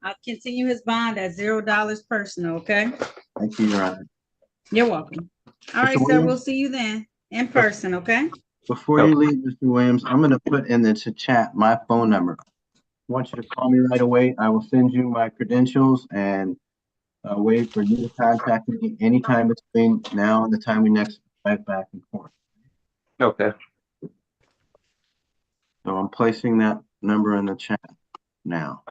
I'll continue his bond at $0 personal, okay? Thank you, Your Honor. You're welcome. All right, sir, we'll see you then in person, okay? Before you leave, Mr. Williams, I'm going to put in the chat my phone number. I want you to call me right away. I will send you my credentials and wait for you to contact me anytime between now and the time we next drive back and forth. Okay. So I'm placing that number in the chat now.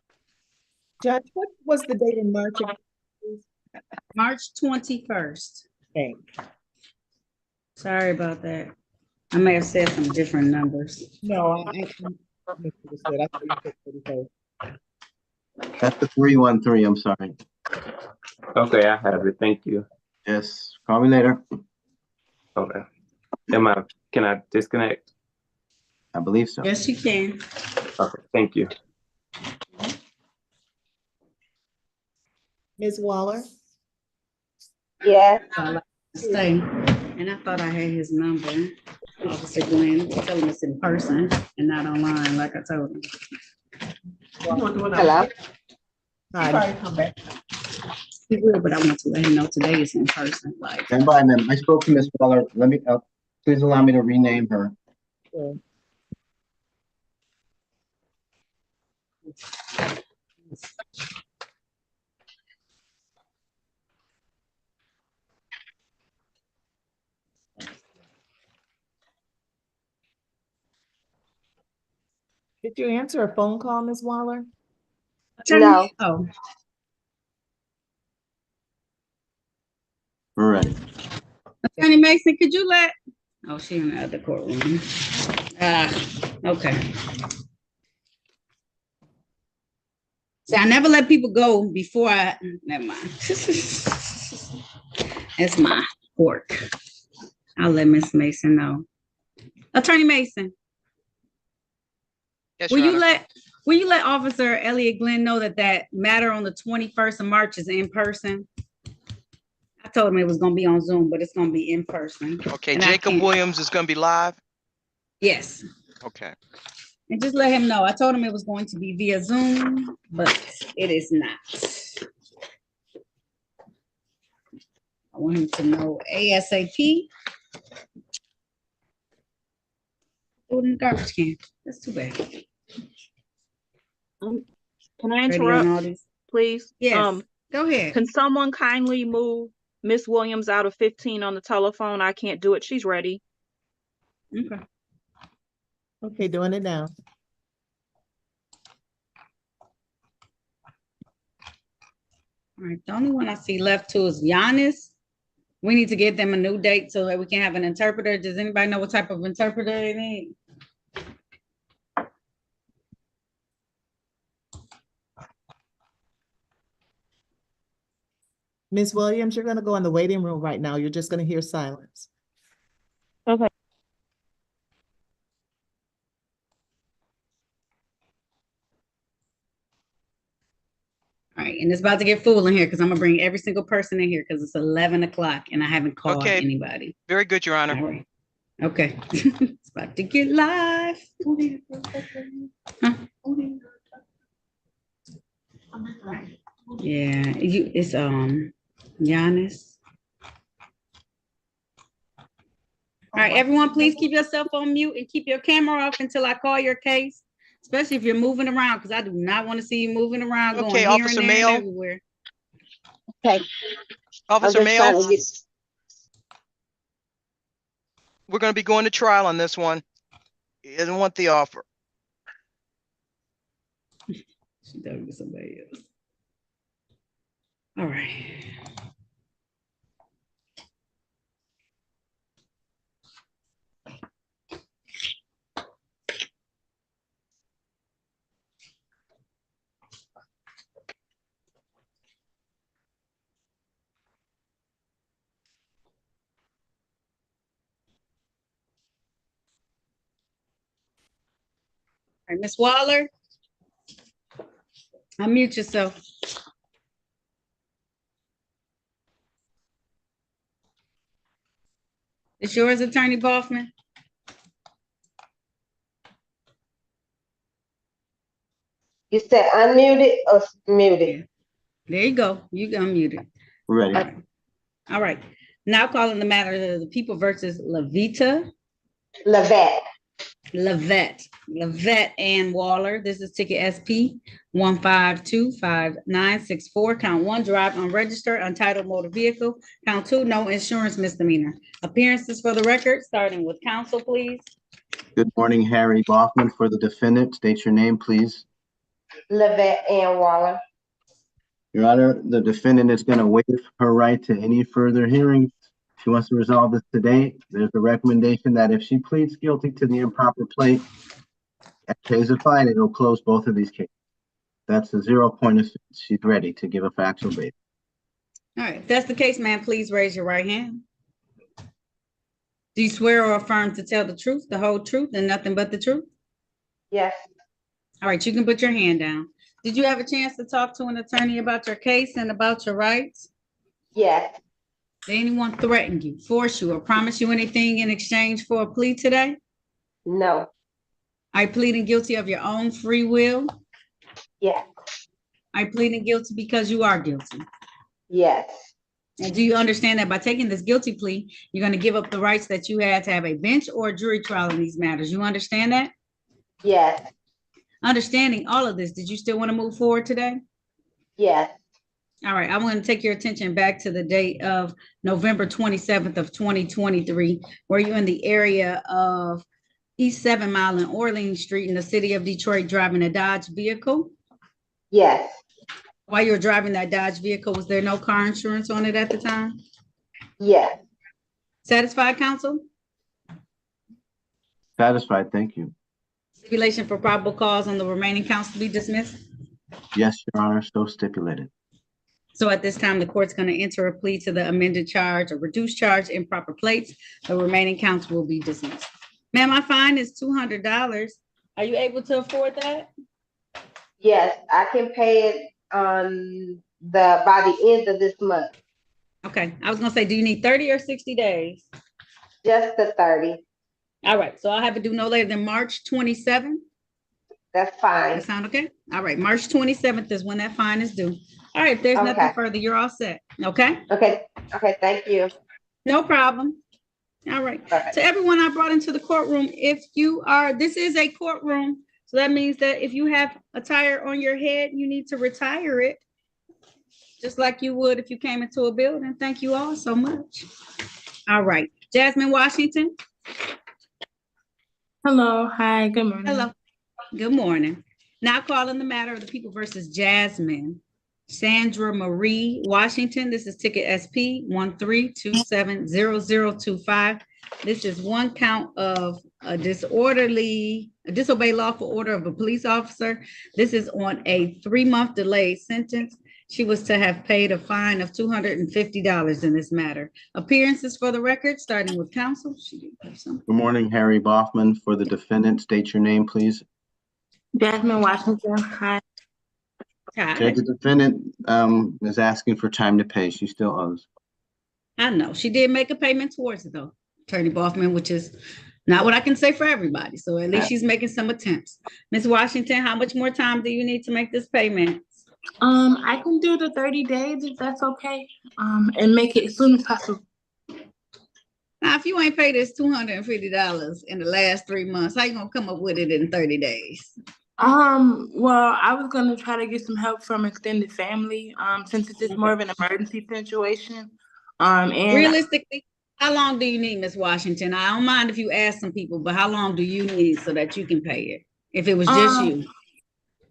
Judge, what was the date in March? March 21st. Okay. Sorry about that. I may have said some different numbers. No, I misunderstood. I thought you said 31st. That's the 313. I'm sorry. Okay, I have it. Thank you. Yes. Call me later. Okay. Can I disconnect? I believe so. Yes, you can. Okay, thank you. Ms. Waller? Yeah. Stay. And I thought I had his number. Officer Glenn, tell him it's in person and not online, like I told him. Hello. Hi. Come back. He will, but I want to let him know today is in person. Like, Stand by, ma'am. I spoke to Ms. Waller. Let me, please allow me to rename her. Sure. Did you answer a phone call, Ms. Waller? No. Oh, We're ready. Attorney Mason, could you let? Oh, she in the other courtroom. Okay. See, I never let people go before never mind. It's my work. I'll let Miss Mason know. Attorney Mason. Yes, Will Your you Honor. let Officer Elliot Glenn know that matter on the 21st of March is in person? I told him it was gonna be on Zoom, but it's gonna be in person. Okay, And Jacob Williams is gonna be live? Yes. Okay. And just let him know. I told him it was going to be via Zoom, but it is not. I want him to know ASAP. food in the garbage can. That's too bad. Can I Ready on all interrupt, these? please? Yes, go ahead. Can someone kindly move Miss Williams out of 15 on the telephone? I can't do it. She's ready. Okay. Okay, doing it now. All right, the only one I see left too is Giannis. We need to get them a new date so that we can have an interpreter. Does anybody know what type of interpreter they need? Ms. Williams, you're gonna go in the waiting room right now. You're just gonna hear silence. Okay. All right, and it's about to get full in here because I'm gonna bring every single person in here because it's 11 o'clock and I haven't called Okay. anybody. Very good, Your Honor. All right. Okay. It's about to get live. Huh? Yeah, it's Giannis. All right, everyone, please keep yourself on mute and keep your camera off until I call your case, especially if you're moving around, because I do not want to see you moving around, Okay, going here Officer and there Mayo. and everywhere. Okay. Officer Mayo, Get... we're going to be going to trial on this one. He doesn't want the offer. She done with somebody else. All right. All right, Ms. Waller, unmute yourself. It's yours, Attorney Boffman. You said unmuted or muted? There you go. You got muted. Ready. All right. Now calling the matter of the people versus Levette and Waller. This is ticket SP 1525964. Count 1, drive unregistered, untitled motor vehicle. Count 2, no insurance misdemeanor. Appearances for the record, starting with counsel, please. Good morning, Harry Boffman for the defendant. State your name, please. Levette Ann Waller. Your Honor, the defendant is going to waive her right to any further hearings. She wants to resolve this today. There's a recommendation that if she pleads guilty to the improper plate and pays a fine, it'll close both of these cases. That's the 0 point of she's ready to give a factual base. All right, if that's the case, ma'am, please raise your right hand. Do you swear or affirm to tell the truth, the whole truth, and nothing but the truth? Yes. All right, you can put your hand down. Did you have a chance to talk to an attorney about your case and about your rights? Yes. Did anyone threaten you, force you, or promise you anything in exchange for a plea today? No. Are you pleading guilty of your own free will? Yes. Are you pleading guilty because you are guilty? Yes. And do you understand that by taking this guilty plea, you're going to give up the rights that you had to have a bench or a jury trial in these matters? You understand that? Yes. Understanding all of this, did you still want to move forward today? Yes. All right, I want to take your attention back to the date of November 27th of 2023. Were you in the area of East 7 Mile and Orleans Street in the city of Detroit driving a Dodge vehicle? Yes. While you were driving that Dodge vehicle, was there no car insurance on it at the time? Yes. Satisfied, counsel? Satisfied, thank you. Stipulation for probable cause on the remaining counts to be dismissed? Yes, Your Honor, so stipulated. So at this time, the court's going to enter a plea to the amended charge or reduced charge, improper plates. The remaining counts will be dismissed. Ma'am, my fine is $200. Are you able to afford that? Yes, I can pay it by the end of this month. Okay, I was gonna say, do you need 30 or 60 days? Just the 30. All right, so I'll have it due no later than March 27th. That's fine. That sound okay? All right, March 27th is when that fine is due. All right, if there's nothing further, you're all set, okay? Okay, thank you. No problem. All right. To everyone I brought into the courtroom, if you are, this is a courtroom. So that means that if you have a tire on your head, you need to retire it. Just like you would if you came into a building. Thank you all so much. All right. Jasmine Washington. Hello. Hi. Good morning. Hello. Good morning. Now calling the matter of the people versus Jasmine. Sandra Marie Washington. This is ticket SP 13270025. This is one count of a disobey lawful order of a police officer. This is on a 3-month delayed sentence. She was to have paid a fine of $250 in this matter. Appearances for the record, starting with counsel. Good morning, Harry Boffman for the defendant. State your name, please. Jasmine Washington. Hi. Okay, the defendant is asking for time to pay. She still owes. I know. She did make a payment towards it though, Attorney Boffman, which is not what I can say for everybody. So at least she's making some attempts. Ms. Washington, how much more time do you need to make this payment? I can do the 30 days if that's okay. And make it as soon as possible. Now, if you ain't paid this $250 in the last 3 months, how you gonna come up with it in 30 days? Well, I was gonna try to get some help from extended family, since it's just more of an emergency situation. And realistically, how long do you need, Ms. Washington? I don't mind if you ask some people, but how long do you need so that you can pay it? If it was just you.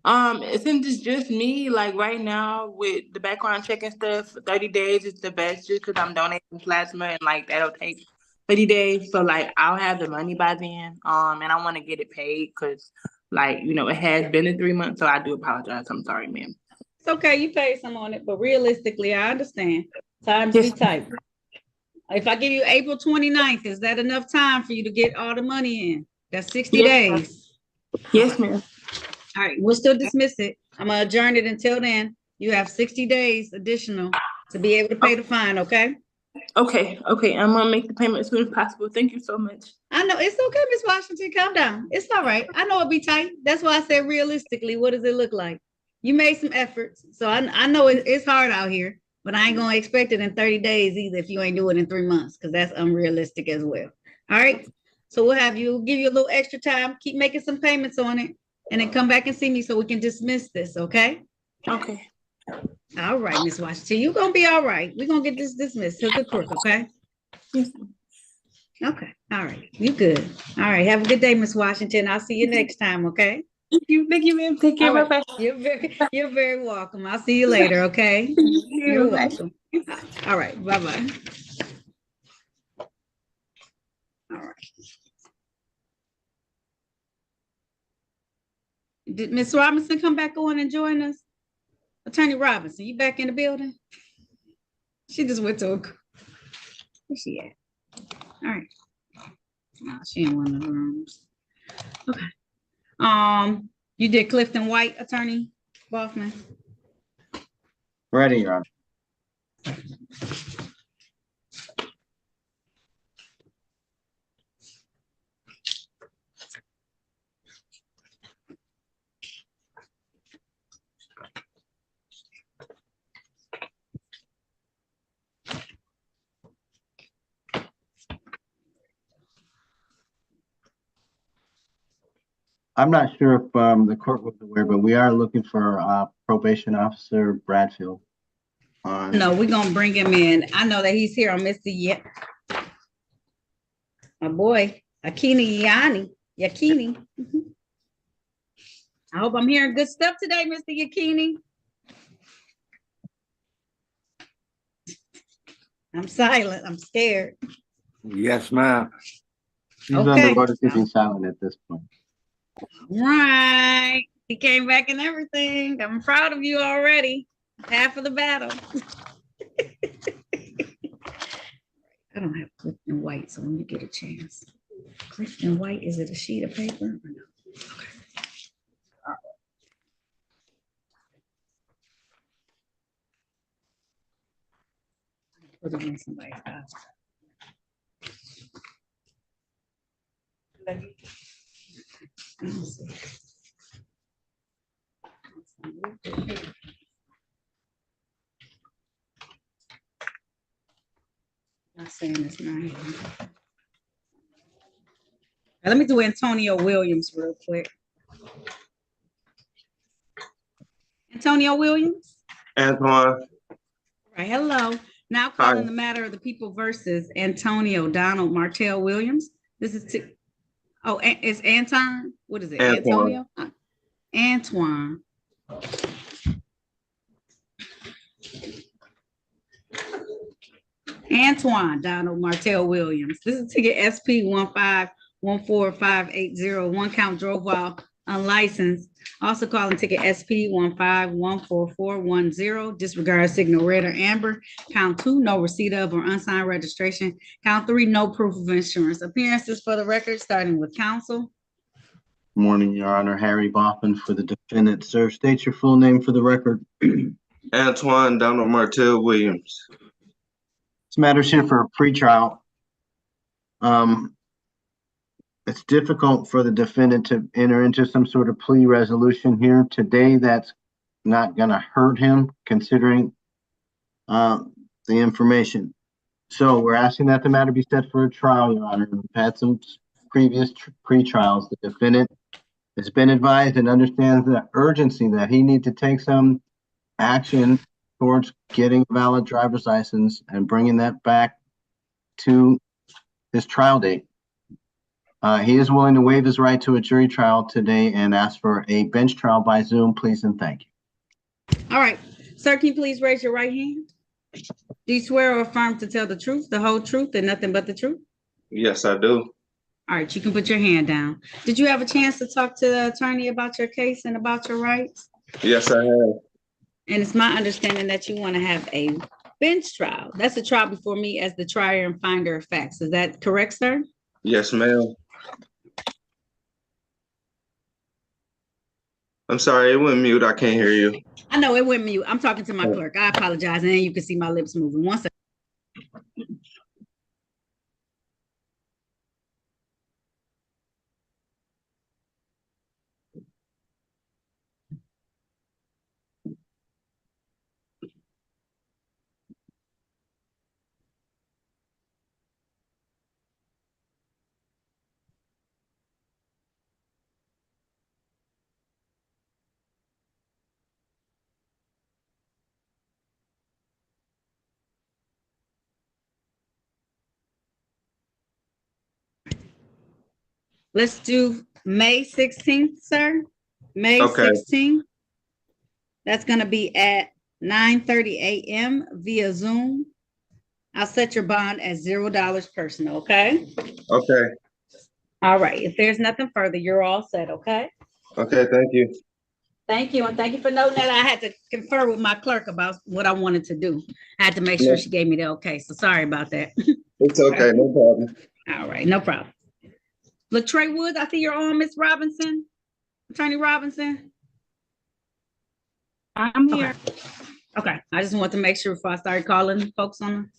Since it's just me, like right now with the background check and stuff, 30 days is the best just because I'm donating plasma and like that'll take 30 days. So like I'll have the money by then. And I want to get it paid because like, you know, it has been in 3 months. So I do apologize. I'm sorry, ma'am. It's okay, you paid some on it, but realistically, I understand. Times be tight. If I give you April 29th, is that enough time for you to get all the money in? That's 60 days. Yes, ma'am. All right, we'll still dismiss it. I'm gonna adjourn it until then. You have 60 days additional to be able to pay the fine, okay? Okay, I'm gonna make the payment as soon as possible. Thank you so much. I know, it's okay, Ms. Washington, calm down. It's all right. I know it'll be tight. That's why I said realistically, what does it look like? You made some efforts. So I know it's hard out here, but I ain't gonna expect it in 30 days either if you ain't doing it in 3 months, because that's unrealistic as well. All right, so we'll give you a little extra time, keep making some payments on it, and then come back and see me so we can dismiss this, okay? Okay. All right, Ms. Washington, you're gonna be all right. We're gonna get this dismissed to the court, okay? Yes. Okay, all right, you good. All right, have a good day, Ms. Washington. I'll see you next time, okay? Thank you, ma'am. Take care. Right. Bye-bye. You're very welcome. I'll see you later, okay? You're welcome. All right, bye-bye. All right. Did Ms. Robinson come back on and join us? Attorney Robinson, you back in the building? She just went to where's she at? All right. No, she in one of the rooms. Okay. You did Clifton White, Attorney Boffman? Ready, Your Honor. I'm not sure if the court was aware, but we are looking for probation officer Bradfield. No, we're gonna bring him in. I know that he's here on Mr. My boy, Yakini. I hope I'm hearing good stuff today, Mr. Yakini. I'm silent. I'm scared. Yes, ma'am. He's on the road to keeping silent at this point. Right. He came back and everything. I'm proud of you already. Half of the battle. I don't have Clifton White, so when you get a chance. Clifton White, is it a sheet of paper or no? Okay. Put it in somebody's house. Let me see. Not saying it's not. Let me do Antonio Williams real quick. Antonio Williams? Antoine. All right, hello. Now calling the matter of the people versus Antonio Donald Martell Williams. This is, it's Anton? What is it? Antoine. Antoine. Antoine Donald Martell Williams. This is ticket SP 1514580. One count drove while unlicensed. Also calling ticket SP 1514410. Disregard signal red or amber. Count 2, no receipt of or unsigned registration. Count 3, no proof of insurance. Appearances for the record, starting with counsel. Morning, Your Honor. Harry Boffin for the defendant. Sir, state your full name for the record. Antoine Donald Martell Williams. This matter's here for a pretrial. It's difficult for the defendant to enter into some sort of plea resolution here today. That's not going to hurt him, considering the information. So we're asking that the matter be set for a trial, Your Honor. We've had some previous pretrials. The defendant has been advised and understands the urgency that he needs to take some action towards getting a valid driver's license and bringing that back to his trial date. He is willing to waive his right to a jury trial today and ask for a bench trial by Zoom, please and thank you. All right, sir, can you please raise your right hand? Do you swear or affirm to tell the truth, the whole truth, and nothing but the truth? Yes, I do. All right, you can put your hand down. Did you have a chance to talk to the attorney about your case and about your rights? Yes, I have. And it's my understanding that you want to have a bench trial. That's a trial before me as the trier and finder of facts. Is that correct, sir? Yes, ma'am. I'm sorry, it went mute. I can't hear you. I know it went mute. I'm talking to my clerk. I apologize. And then you can see my lips moving. One second. Let's do May 16th, sir. May 16th. That's going to be at 9:30 a.m. via Zoom. I'll set your bond at $0 personal, okay? Okay. All right. If there's nothing further, you're all set, okay? Okay, thank you. Thank you. And thank you for noting that. I had to confer with my clerk about what I wanted to do. I had to make sure she gave me the okay. So sorry about that. It's okay, no problem. All right, no problem. LaTrey Woods, I see you're on, Miss Robinson. Attorney Robinson. I'm here. Okay, I just want to make sure before I start calling folks on.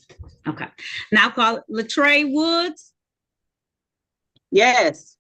Okay, now call LaTrey Woods. Yes.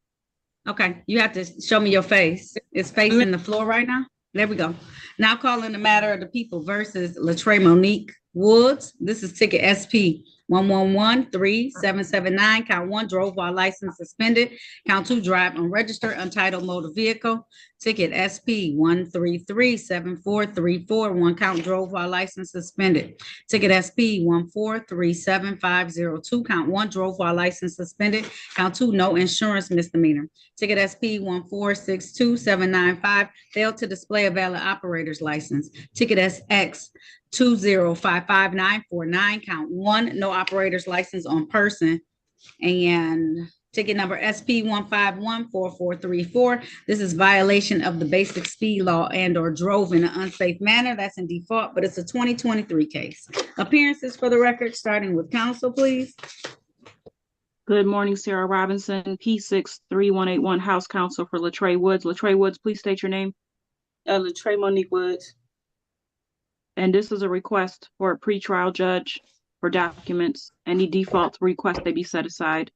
Okay, you have to show me your face. It's facing the floor right now. There we go. Now calling the matter of the people versus LaTrey Monique Woods. This is ticket SP 1113779. Count 1, drove while license suspended. Count 2, drive unregistered, untitled motor vehicle. Ticket SP 1337434. 1 count, drove while license suspended. Ticket SP 1437502. Count 1, drove while license suspended. Count 2, no insurance misdemeanor. Ticket SP 1462795. Failed to display a valid operator's license. Ticket SX 2055949. Count 1, no operator's license on person. And ticket number SP 1514434. This is violation of the basic speed law and or drove in an unsafe manner. That's in default, but it's a 2023 case. Appearances for the record, starting with counsel, please. Good morning, Sarah Robinson, P63181, House Counsel for LaTrey Woods. LaTrey Woods, please state your name. LaTrey Monique Woods. And this is a request for a pretrial judge for documents. Any default request they be set aside.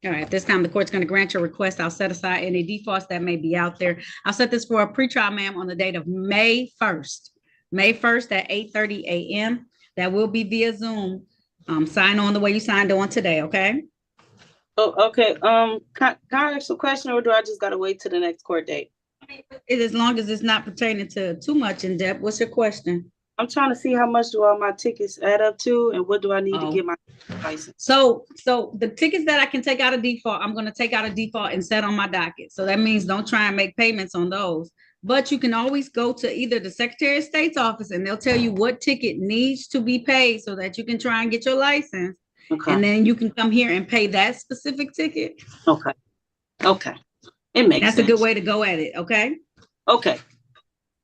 All right, this time the court's going to grant your request. I'll set aside any defaults that may be out there. I'll set this for a pretrial, ma'am, on the date of May 1st. May 1st at 8:30 a.m. That will be via Zoom. Sign on the way you signed on today, okay? Oh, okay. Can I ask a question, or do I just gotta wait till the next court date? As long as it's not pertaining to too much in depth, what's your question? I'm trying to see how much do all my tickets add up to, and what do I need to Oh. get my license? So the tickets that I can take out of default, I'm gonna take out of default and set on my docket. So that means don't try and make payments on those. But you can always go to either the Secretary of State's office and they'll tell you what ticket needs to be paid so that you can try and get your license. Okay. And then you can come here and pay that specific ticket. Okay. Okay. It makes That's sense. a good way to go at it, okay? Okay.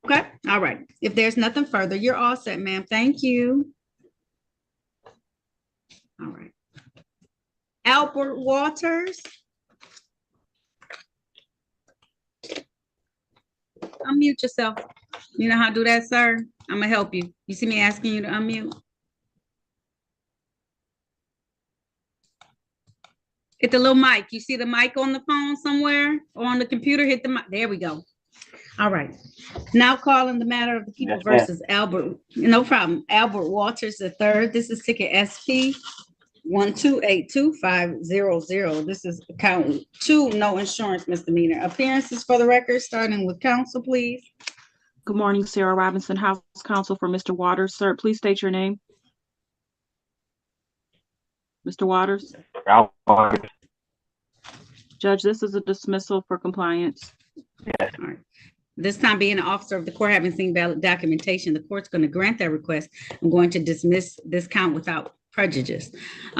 Okay, all right. If there's nothing further, you're all set, ma'am. Thank you. All right. Albert Waters. Unmute yourself. You know how to do that, sir? I'm gonna help you. You see me asking you to unmute? Hit the little mic. You see the mic on the phone somewhere or on the computer? Hit the mic. There we go. All right. Now calling the matter of the people Yes, ma'am. versus Albert. No problem. Albert Waters III. This is ticket SP 1282500. This is count 2, no insurance misdemeanor. Appearances for the record, starting with counsel, please. Good morning, Sarah Robinson, House Counsel for Mr. Waters. Sir, please state your name. Mr. Waters? Judge, this is a dismissal for compliance. All right. This time being an officer of the court having seen valid documentation, the court's going to grant that request. I'm going to dismiss this count without prejudice.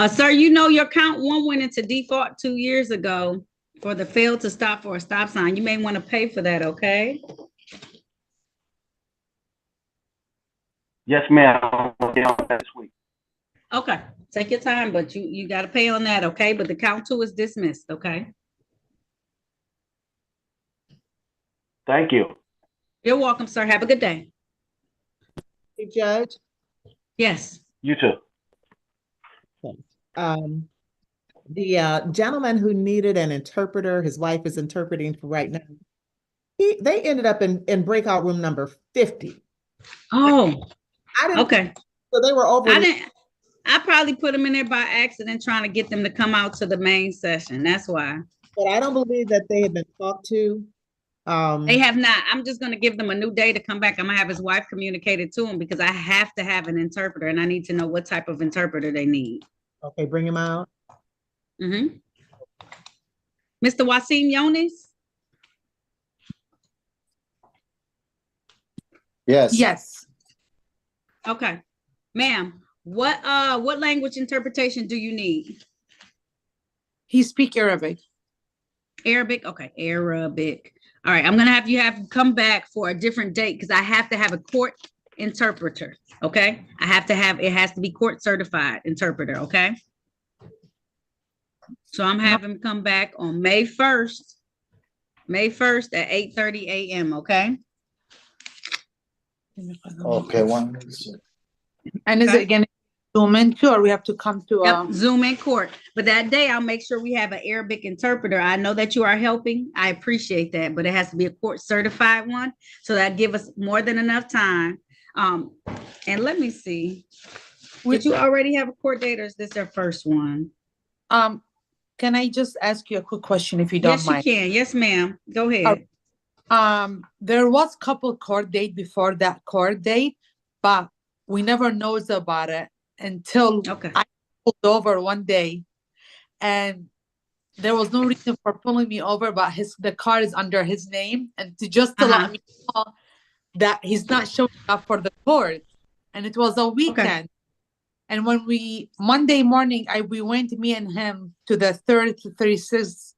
Sir, you know your count 1 went into default 2 years ago for the fail to stop for a stop sign. You may want to pay for that, okay? Yes, ma'am. I'll get on that this week. Okay, take your time, but you got to pay on that, okay? But the count 2 is dismissed, okay? Thank you. You're welcome, sir. Have a good day. Hey, Judge. You Yes. too. The gentleman who needed an interpreter, his wife is interpreting for right now. They ended up in breakout room number 50. Oh, I didn't. okay. So they were over. I probably put them in there by accident, trying to get them to come out to the main session. That's why. But I don't believe that they had been talked to. They have not. I'm just going to give them a new day to come back. I'm going to have his wife communicate it to him because I have to have an interpreter and I need to know what type of interpreter they need. Okay, bring him out. Mm-hmm. Mr. Wasim Yonis? Yes. Yes. Okay. Ma'am, what language interpretation do you need? He speak Arabic. Arabic? Okay, Arabic. All right, I'm gonna have you come back for a different date because I have to have a court interpreter, okay? It has to be court certified interpreter, okay? So I'm having him come back on May 1st at 8:30 a.m., okay? Okay, one. And is it again Zoom in too, or we have to come to Yep, Zoom in court. But that day, I'll make sure we have an Arabic interpreter. I know that you are helping. I appreciate that, but it has to be a court certified one. So that give us more than enough time. And let me see. Did you already have a court date or is this their first one? Can I just ask you a quick question if you don't Yes, mind? you can. Yes, ma'am. Go ahead. There was couple court date before that court date, but we never knows about it until I pulled over one day, and there was no reason for pulling me over, but the car is under his name, and to let me know that he's not showing up for the court, and it was a weekend. And when Monday morning, we went, me and him, to the 36th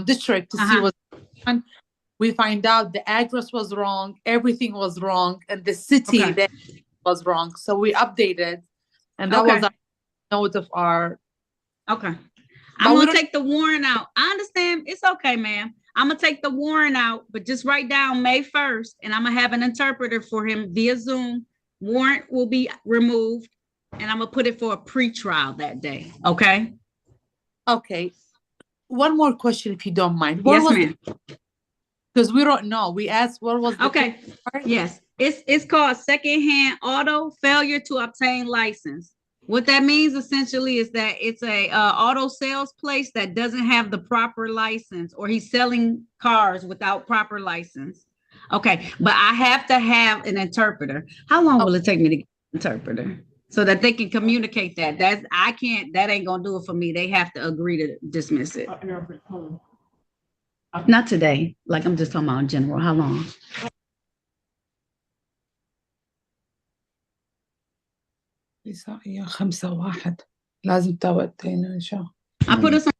district to see what's going on. We find out the address was wrong, everything was wrong, and the city that was wrong. So we updated, and that was a note of our. Okay. I'm going to take the warrant out. I understand. It's okay, ma'am. I'm going to take the warrant out, but just write down May 1st, and I'm going to have an interpreter for him via Zoom. Warrant will be removed, and I'm going to put it for a pre-trial that day. Okay? Okay. One more question, if you don't mind. Yes, ma'am. Because we don't know. We asked what was the yes. It's called secondhand auto failure to obtain license. What that means essentially is that it's a auto sales place that doesn't have the proper license, or he's selling cars without proper license. Okay, but I have to have an interpreter. How long will it take me to get an interpreter so that they can communicate that? I can't, that ain't gonna do it for me. They have to agree to dismiss it. Not today. Like, I'm just talking about in general. How long? هي 5:01 لازم توقتين إن شاء الله. I put us on.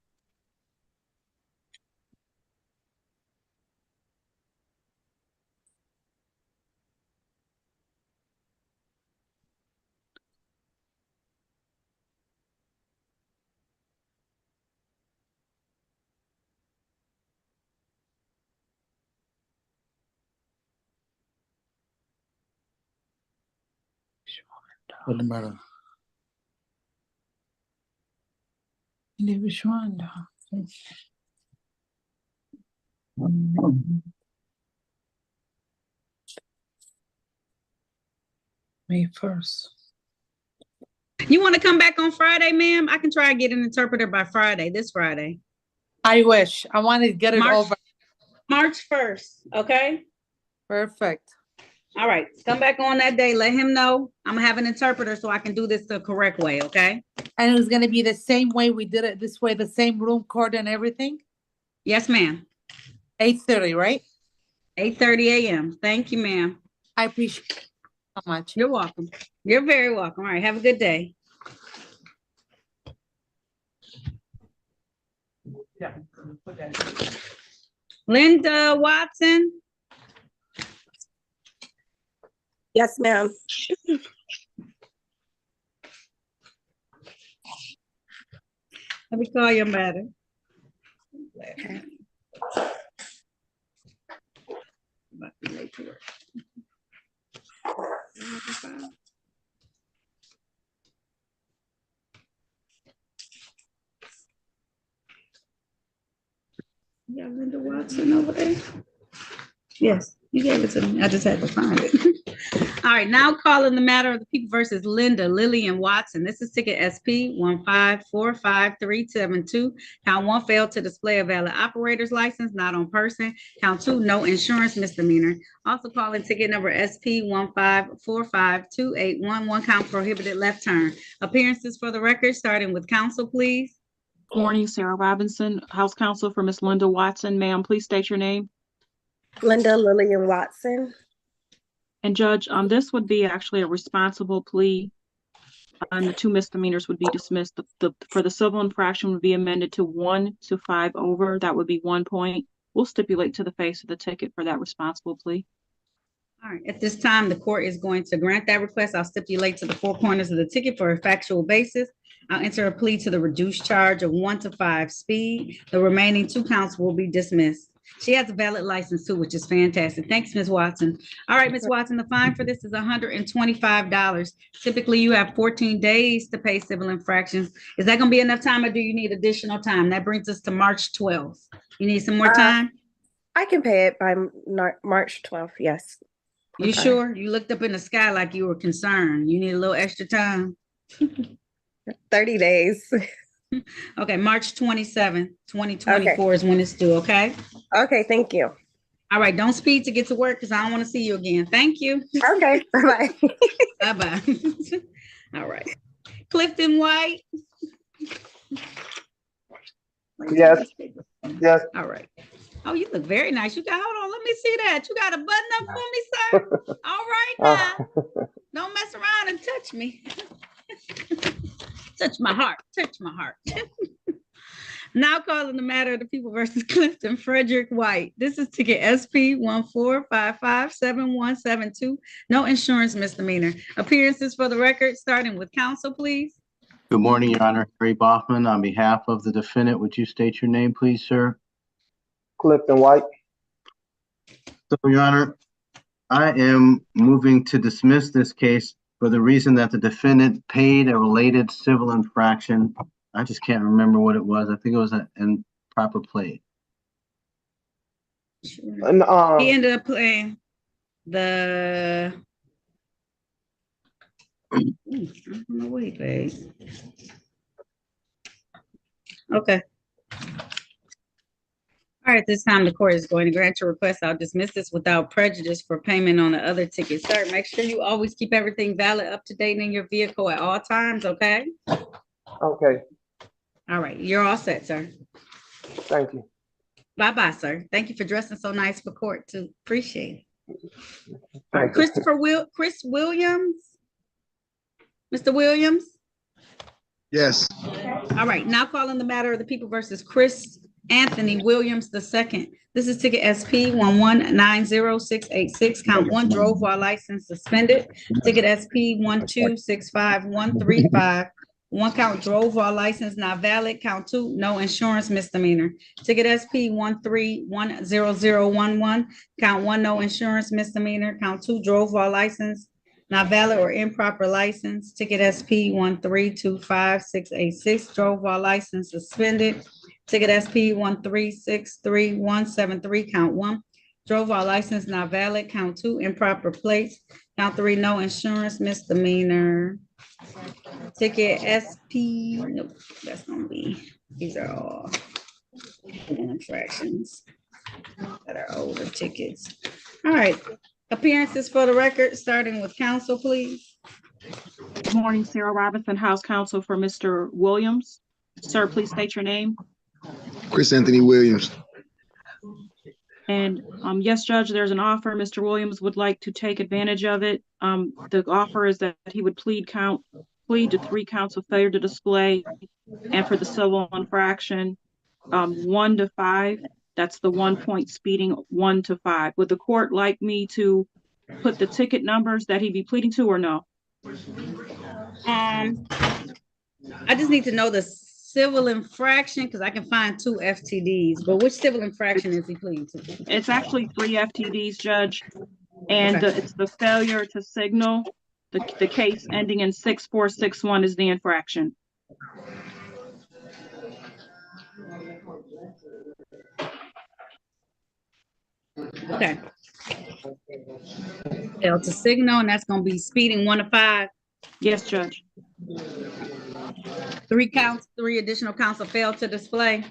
What the matter? اللي بشو عندها. May 1st. You want to come back on Friday, ma'am? I can try and get an interpreter by Friday, this Friday. I wish. I wanted to get it over. March 1st, okay? Perfect. All right, come back on that day. Let him know I'm gonna have an interpreter so I can do this the correct way, okay? And it was gonna be the same way we did it this way, the same room code and everything? Yes, ma'am. 8:30, right? 8:30 a.m. Thank you, ma'am. I appreciate it so much. You're welcome. You're very welcome. All right, have a good day. Linda Watson. Yes, ma'am. Let me call your matter. About to be late to work. You got Linda Watson over there? Yes, you gave it to me. I just had to find it. All right, now calling the matter of the people versus Linda Lillian Watson. This is ticket SP 1545372. Count 1, failed to display a valid operator's license, not on person. Count 2, no insurance misdemeanor. Also calling ticket number SP 1545281. 1 count prohibited left turn. Appearances for the record, starting with counsel, please. Morning, Sarah Robinson, House Counsel for Miss Linda Watson. Ma'am, please state your name. Linda Lillian Watson. And Judge, this would be actually a responsible plea, and the 2 misdemeanors would be dismissed. For the civil infraction would be amended to 1 to 5 over. That would be 1 point. We'll stipulate to the face of the ticket for that responsible plea. All right, at this time, the court is going to grant that request. I'll stipulate to the 4 corners of the ticket for a factual basis. I'll enter a plea to the reduced charge of 1 to 5 speed. The remaining 2 counts will be dismissed. She has a valid license too, which is fantastic. Thanks, Ms. Watson. All right, Ms. Watson, the fine for this is $125. Typically, you have 14 days to pay civil infractions. Is that gonna be enough time, or do you need additional time? That brings us to March 12th. You need some more time? I can pay it by March 12th, yes. You sure? You looked up in the sky like you were concerned. You need a little extra time? 30 days. Okay, March 27th, 2024 is when it's due, okay? Okay, thank you. All right, don't speed to get to work because I don't want to see you again. Thank you. Okay, bye-bye. Bye-bye. All right. Clifton White. Yes. Yes. All right. Oh, you look very nice. You got, hold on, let me see that. You got a button up for me, sir? All right now. Don't mess around and touch me. Touch my heart. Touch my heart. Now calling the matter of the people versus Clifton Frederick White. This is ticket SP 145577172. No insurance misdemeanor. Appearances for the record, starting with counsel, please. Good morning, Your Honor. Harry Boffman, on behalf of the defendant, would you state your name, please, sir? Clifton White. So, Your Honor, I am moving to dismiss this case for the reason that the defendant paid a related civil infraction. I just can't remember what it was. I think it was an improper play. And, He ended up playing the I don't know what he pays. Okay. All right, this time the court is going to grant your request. I'll dismiss this without prejudice for payment on the other ticket. Sir, make sure you always keep everything valid, up to date in your vehicle at all times, okay? Okay, All right, you're all set, sir. thank you. Bye-bye, sir. Thank you for dressing so nice for court too. Appreciate it. All right, Thank you. Chris Williams? Mr. Williams? Yes. All right, now calling the matter of the people versus Chris Anthony Williams II. This is ticket SP 1190686. Count one, drove while license suspended. Ticket SP 1265135. One count, drove while license not valid. Count two, no insurance misdemeanor. Ticket SP 1310011. Count one, no insurance misdemeanor. Count two, drove while license not valid or improper license. Ticket SP 1325686. Drove while license suspended. Ticket SP 1363173. Count one, drove while license not valid. Count two, improper plates. Count three, no insurance misdemeanor. Ticket SP, nope, that's gonna be, these are all infractions that are older tickets. All right, appearances for the record, starting with counsel, please. Good morning, Sarah Robinson, House Counsel for Mr. Williams. Sir, please state your name. Chris Anthony Williams. And yes, Judge, there's an offer. Mr. Williams would like to take advantage of it. The offer is that he would plead to 3 counts of failure to display, and for the civil infraction, 1 to 5. That's the 1 point speeding, 1 to 5. Would the court like me to put the ticket numbers that he'd be pleading to, or no? I just need to know the civil infraction because I can find 2 FTDs, but which civil infraction is he pleading to? It's actually 3 FTDs, Judge, and it's the failure to signal. The case ending in 6461 is the infraction. Okay. Fail to signal, and that's going to be speeding 1 to 5. Yes, Judge. 3 counts, 3 additional counts of fail to display.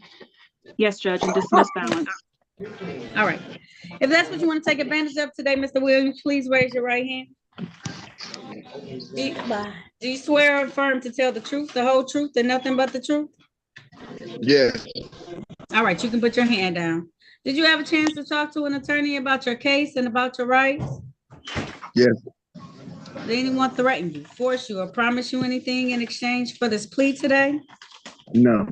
Yes, Judge, and dismiss balance. All right. If that's what you want to take advantage of today, Mr. Williams, please raise your right hand. Do you swear or affirm to tell the truth, the whole truth, and nothing but the truth? Yes. All right, you can put your hand down. Did you have a chance to talk to an attorney about your case and about your rights? Yes. Did anyone threaten you, force you, or promise you anything in exchange for this plea today? No.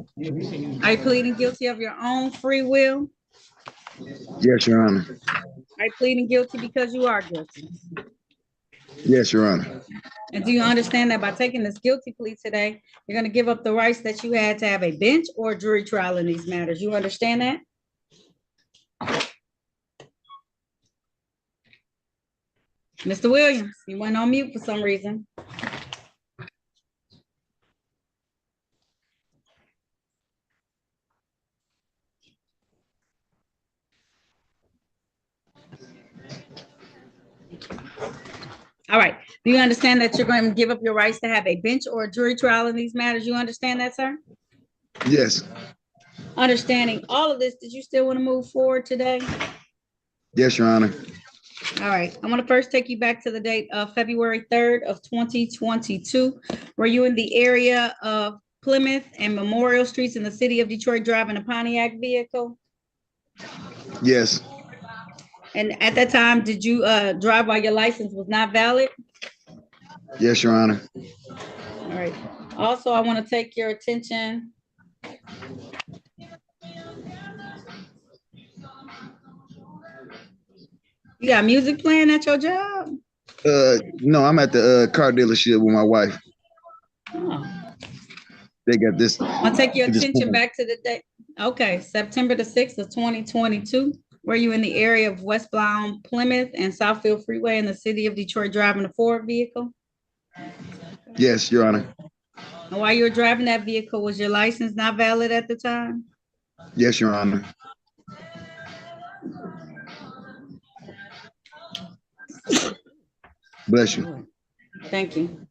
Are you pleading guilty of your own free will? Yes, Your Honor. Are you pleading guilty because you are guilty? Yes, Your Honor. And do you understand that by taking this guilty plea today, you're going to give up the rights that you had to have a bench or jury trial in these matters? You understand that? Mr. Williams, you went on mute for some reason. All right. Do you understand that you're going to give up your rights to have a bench or a jury trial in these matters? You understand that, sir? Yes. Understanding all of this, did you still want to move forward today? Yes, Your Honor. All right. I want to first take you back to the date of February 3rd of 2022. Were you in the area of Plymouth and Memorial Streets in the city of Detroit driving a Pontiac vehicle? Yes. And at that time, did you drive while your license was not valid? Yes, Your Honor. All right. Also, I want to take your attention. You got music playing at your job? No, I'm at the car dealership with my wife. Oh. They got this. I'll take your attention back to the date. Okay, September the 6th of 2022. Were you in the area of westbound Plymouth and Southfield Freeway in the city of Detroit driving a Ford vehicle? Yes, Your Honor. And while you were driving that vehicle, was your license not valid at the time? Yes, Your Honor. Bless you. Thank you.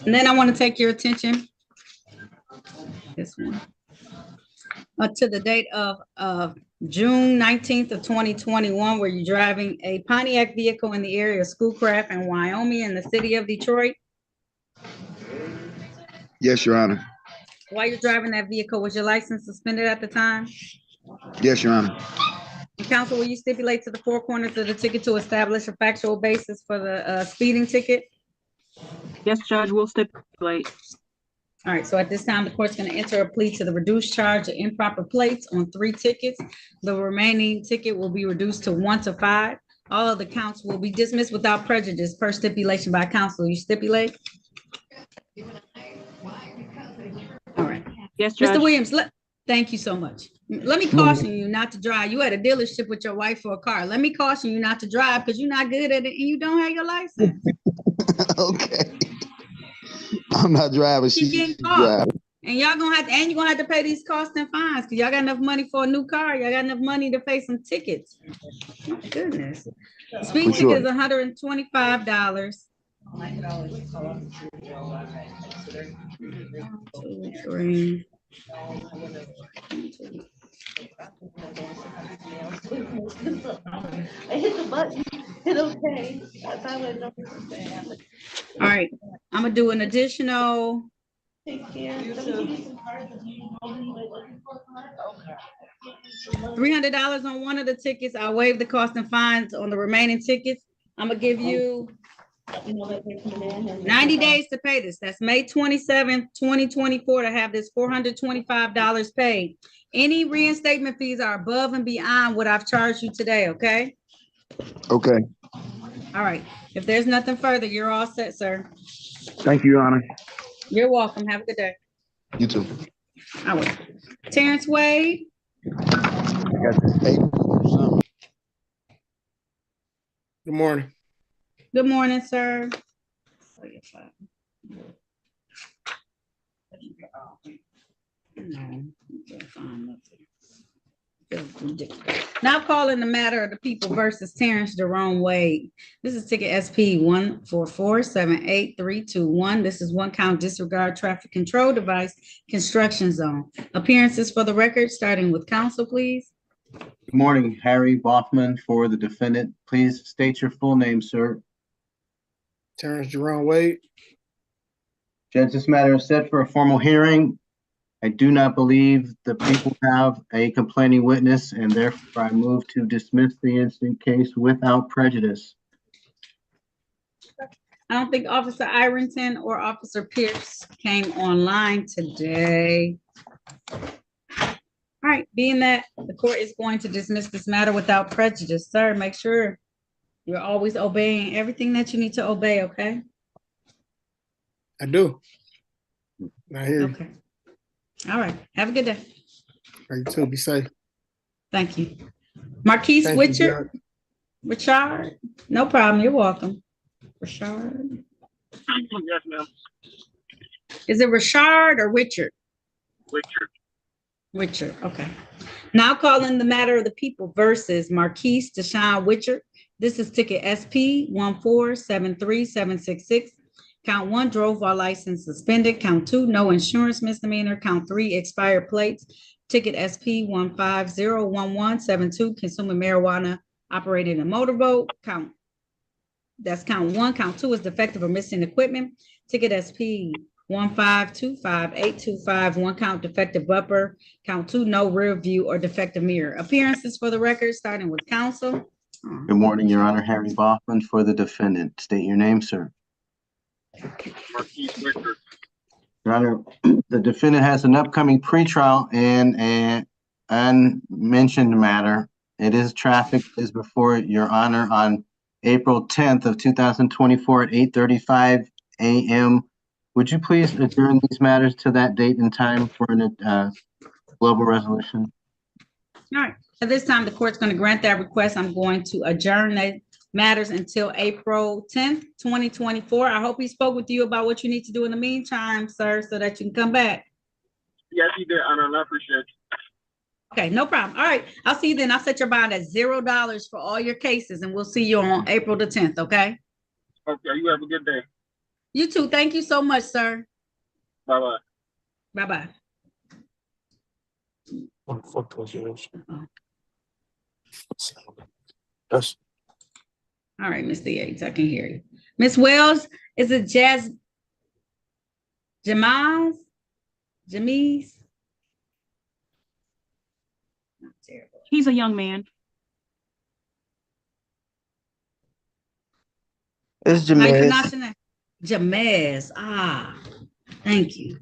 And then I want to take your attention, this one, to the date of June 19th of 2021, where you're driving a Pontiac vehicle in the area of Schoolcraft in Wyoming in the city of Detroit. Yes, Your Honor. While you're driving that vehicle, was your license suspended at the time? Yes, Your Honor. And counsel, will you stipulate to the four corners of the ticket to establish a factual basis for the speeding ticket? Yes, Judge, we'll stipulate. All right, so at this time, the court's going to enter a plea to the reduced charge of improper plates on 3 tickets. The remaining ticket will be reduced to 1 to 5. All of the counts will be dismissed without prejudice per stipulation by counsel. You stipulate? All right. Yes, Judge. Mr. Williams, thank you so much. Let me caution you not to drive. You at a dealership with your wife for a car. Let me caution you not to drive because you're not good at it and you don't have your license. Okay. I'm not driving. Keep She's getting caught. driving. And y'all gonna have to, and you're gonna have to pay these costs and fines because y'all got enough money for a new car. Y'all got enough money to pay some tickets. My goodness. Speeding For sure. ticket is $125. 2, 3. I hit the button. Hit okay. All right, I'm gonna do an additional. Take care. $300 on one of the tickets. I'll waive the cost and fines on the remaining tickets. I'm gonna give you 90 days to pay this. That's May 27th, 2024 to have this $425 paid. Any reinstatement fees are above and beyond what I've charged you today, okay? Okay. All right. If there's nothing further, you're all set, sir. Thank you, Your Honor. You're welcome. Have a good day. You too. I will. Terrence Wade. Good morning. Good morning, sir. Now calling the matter of the people versus Terrence Jerome Wade. This is ticket SP 144-78321. This is 1 count disregard traffic control device construction zone. Appearances for the record, starting with counsel, please. Good morning, Harry Boffman for the defendant. Please state your full name, sir. Terrence Jerome Wade. Judge, this matter is set for a formal hearing. I do not believe the people have a complaining witness, and therefore I move to dismiss the incident case without prejudice. I don't think Officer Ironton or Officer Pierce came online today. All right, being that the court is going to dismiss this matter without prejudice, sir, make sure you're always obeying everything that you need to obey, okay? I do. I hear you. Okay. All right. Have a good day. You too. Be safe. Thank you. Marquise Thank you, Richard. Richard. No problem. You're welcome. Richard. Yes, ma'am. Is it Richard or Richard? Richard. Richard. Okay. Now calling the matter of the people versus Marquise Deshaun Richard. This is ticket SP 1473766. Count 1, drove while license suspended. Count 2, no insurance misdemeanor. Count 3, expired plates. Ticket SP 1501172, consuming marijuana operated a motorboat. That's count 1. Count 2 is defective or missing equipment. Ticket SP 1525825, 1 count defective bumper. Count 2, no rear view or defective mirror. Appearances for the record, starting with counsel. Good morning, Your Honor. Harry Boffman for the defendant. State your name, sir. Marquise Richard. Your Honor, the defendant has an upcoming pretrial and an unmentioned matter. It is traffic is before Your Honor on April 10th of 2024 at 8:35 a.m. Would you please adjourn these matters to that date and time for an global resolution? All right. At this time, the court's going to grant that request. I'm going to adjourn that matters until April 10th, 2024. I hope he spoke with you about what you need to do in the meantime, sir, so that you can come back. Yes, he did, Honor, and I appreciate it. Okay, no problem. All right. I'll see you then. I'll set your bond at $0 for all your cases, and we'll see you on April the 10th, okay? Okay, you have a good day. You too. Thank you so much, sir. Bye-bye. Bye-bye. What the fuck was yours? Uh-oh. That's All right, Mr. Yates, I can hear you. Miss Wells, is it Jamaz? Not terrible. He's a young man. It's How you Jamez. pronouncing that? Jamez. Ah, thank you.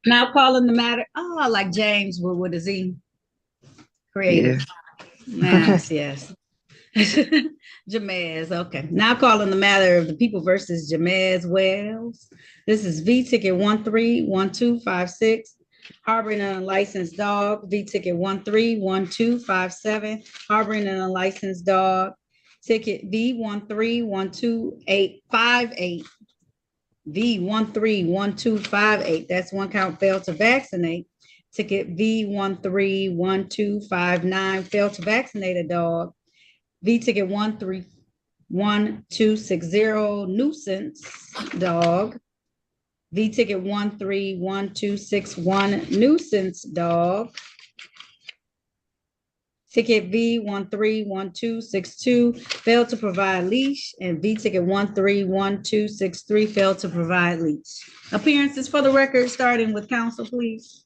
Now calling the matter. Oh, like James with a Z. Creative. Yes, yes. Jamez. Okay. Now calling the matter of the people versus Jamez Wells. This is V ticket 131256. Harboring an unlicensed dog. V ticket 131257. Harboring an unlicensed dog. Ticket V1312858. V1312858. That's one count failed to vaccinate. Ticket V1311259. Failed to vaccinate a dog. V ticket 131260. Nuisance dog. V ticket 131261. Nuisance dog. Ticket V131262 failed to provide leash, and V ticket 131263 failed to provide leash. Appearances for the record, starting with counsel, please.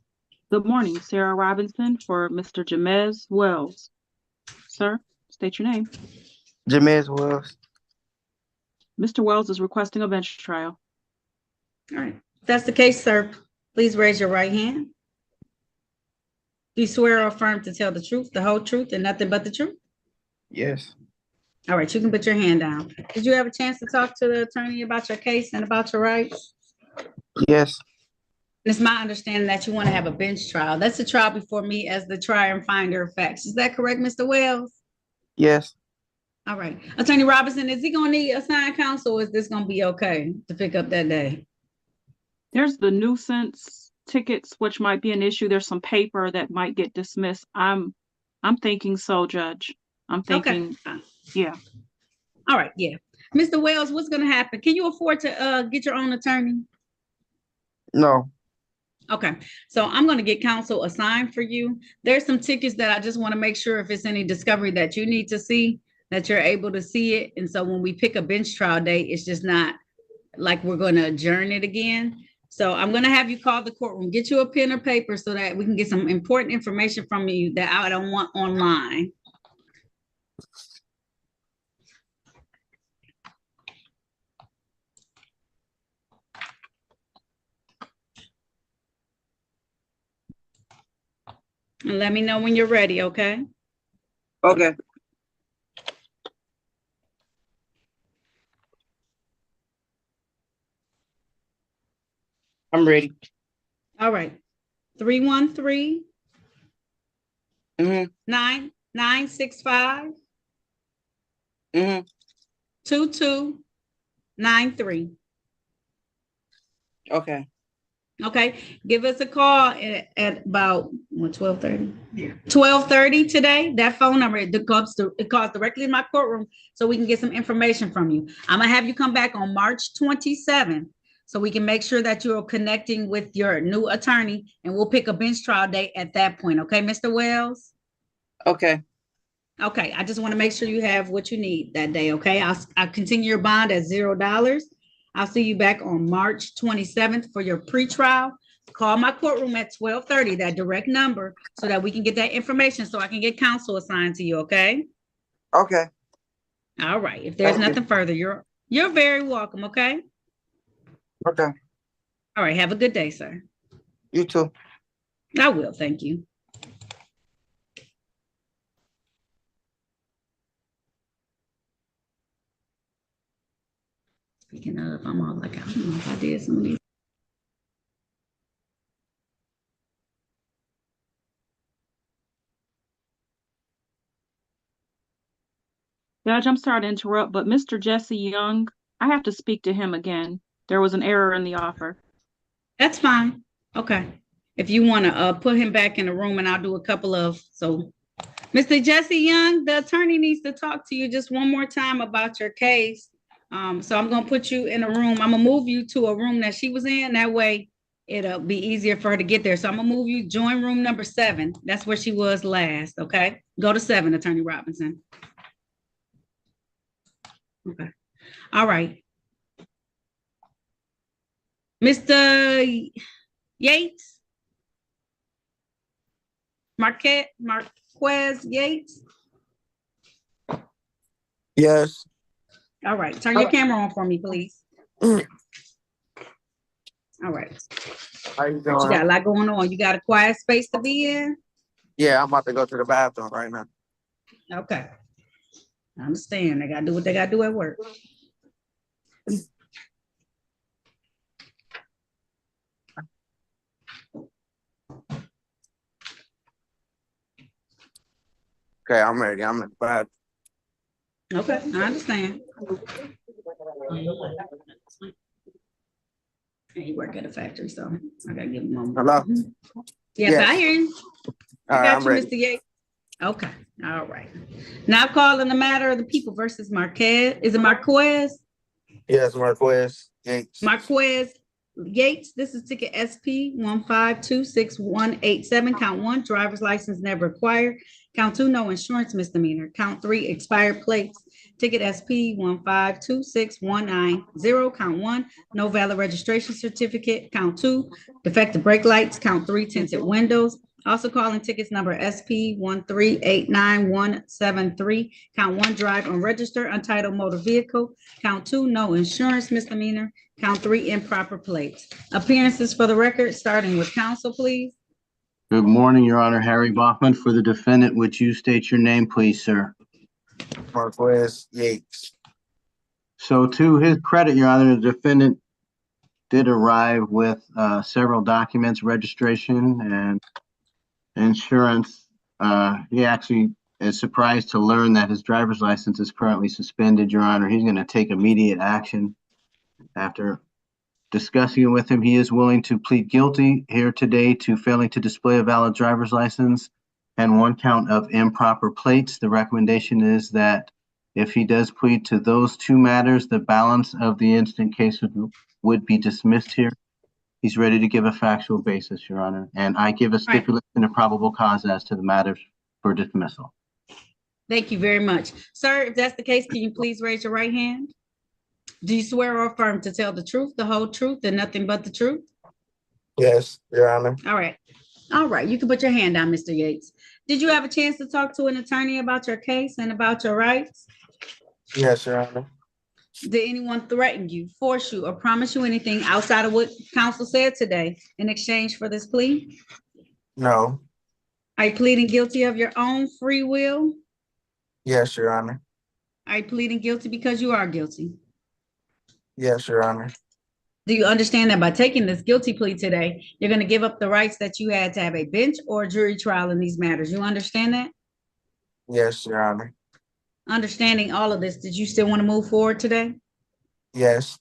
Good morning, Sarah Robinson for Mr. Jamez Wells. Sir, state your name. Jamez Wells. Mr. Wells is requesting a bench trial. All right. If that's the case, sir, please raise your right hand. Do you swear or affirm to tell the truth, the whole truth, and nothing but the truth? Yes. All right, you can put your hand down. Did you have a chance to talk to the attorney about your case and about your rights? Yes. It's my understanding that you want to have a bench trial. That's a trial before me as the trier and finder of facts. Is that correct, Mr. Wells? Yes. All right. Attorney Robinson, is he going to need assigned counsel, or is this going to be okay to pick up that day? There's the nuisance tickets, which might be an issue. There's some paper that might get dismissed. I'm thinking so, Judge. I'm thinking, okay. Yeah. All right, yeah. Mr. Wells, what's going to happen? Can you afford to get your own attorney? No. Okay, so I'm going to get counsel assigned for you. There's some tickets that I just want to make sure if it's any discovery that you need to see, that you're able to see it. And so when we pick a bench trial date, it's just not like we're going to adjourn it again. So I'm going to have you call the courtroom, get you a pen or paper so that we can get some important information from you that I don't want online. And let me know when you're ready, okay? Okay. I'm ready. All right. 313 965 2293. Okay. Okay, give us a call at about 12:30. Yeah. 12:30 today. That phone number, it calls directly in my courtroom so we can get some information from you. I'm gonna have you come back on March 27th so we can make sure that you're connecting with your new attorney, and we'll pick a bench trial date at that point. Okay, Mr. Wells? Okay. Okay, I just want to make sure you have what you need that day. Okay, I'll continue your bond at $0. I'll see you back on March 27th for your pretrial. Call my courtroom at 12:30, that direct number, so that we can get that information so I can get counsel assigned to you, okay? Okay. All right. If there's Thank you. nothing further, you're very welcome, okay? Okay. All right. Have a good day, sir. You too. I will. Thank you. Speaking of, I'm all like, I don't know if I did some of these. Judge, I'm sorry to interrupt, but Mr. Jesse Young, I have to speak to him again. There was an error in the offer. That's fine. Okay. If you want to put him back in the room, and I'll do a couple of, so Mr. Jesse Young, the attorney needs to talk to you just one more time about your case. So I'm gonna put you in a room. I'm gonna move you to a room that she was in. That way it'll be easier for her to get there. So I'm gonna move you, join room number 7. That's where she was last, okay? Go to 7, Attorney Robinson. Okay, all right. Mr. Yates? Marquez Yates? Yes. All right, turn your camera on for me, please. All right. How you You got doing? a lot going on. You got a quiet space to be in? Yeah, I'm about to go to the bathroom right now. Okay. I understand. They gotta do what they gotta do at work. Okay, I'm ready. I'm in the bathroom. Okay, I understand. You work at a factory, so I gotta give him a moment. Hello? Yes, I hear you. All I right, got I'm you, ready. Mr. Yates. Okay, all right. Now calling the matter of the people versus Marquez. Is it Marquez? Yes, Marquez Yates. Marquez Yates. This is ticket SP 1526187. Count 1, driver's license never acquired. Count 2, no insurance misdemeanor. Count 3, expired plates. Ticket SP 1526190. Count 1, no valid registration certificate. Count 2, defective brake lights. Count 3, tinted windows. Also calling tickets number SP 1389173. Count 1, drive unregistered untitled motor vehicle. Count 2, no insurance misdemeanor. Count 3, improper plates. Appearances for the record, starting with counsel, please. Good morning, Your Honor. Harry Bachman for the defendant. Would you state your name, please, sir? Marquez Yates. So to his credit, Your Honor, the defendant did arrive with several documents, registration and insurance. He actually is surprised to learn that his driver's license is currently suspended, Your Honor. He's going to take immediate action. After discussing with him, he is willing to plead guilty here today to failing to display a valid driver's license and 1 count of improper plates. The recommendation is that if he does plead to those 2 matters, the balance of the instant case would be dismissed here. He's ready to give a factual basis, Your Honor, and I give a stipulation of probable cause as to the matters for dismissal. Thank you very much. Sir, if that's the case, can you please raise your right hand? Do you swear or affirm to tell the truth, the whole truth, and nothing but the truth? Yes, Your Honor. All right. All right. You can put your hand down, Mr. Yates. Did you have a chance to talk to an attorney about your case and about your rights? Yes, Your Honor. Did anyone threaten you, force you, or promise you anything outside of what counsel said today in exchange for this plea? No. Are you pleading guilty of your own free will? Yes, Your Honor. Are you pleading guilty because you are guilty? Yes, Your Honor. Do you understand that by taking this guilty plea today, you're going to give up the rights that you had to have a bench or jury trial in these matters? You understand that? Yes, Your Honor. Understanding all of this, did you still want to move forward today? Yes.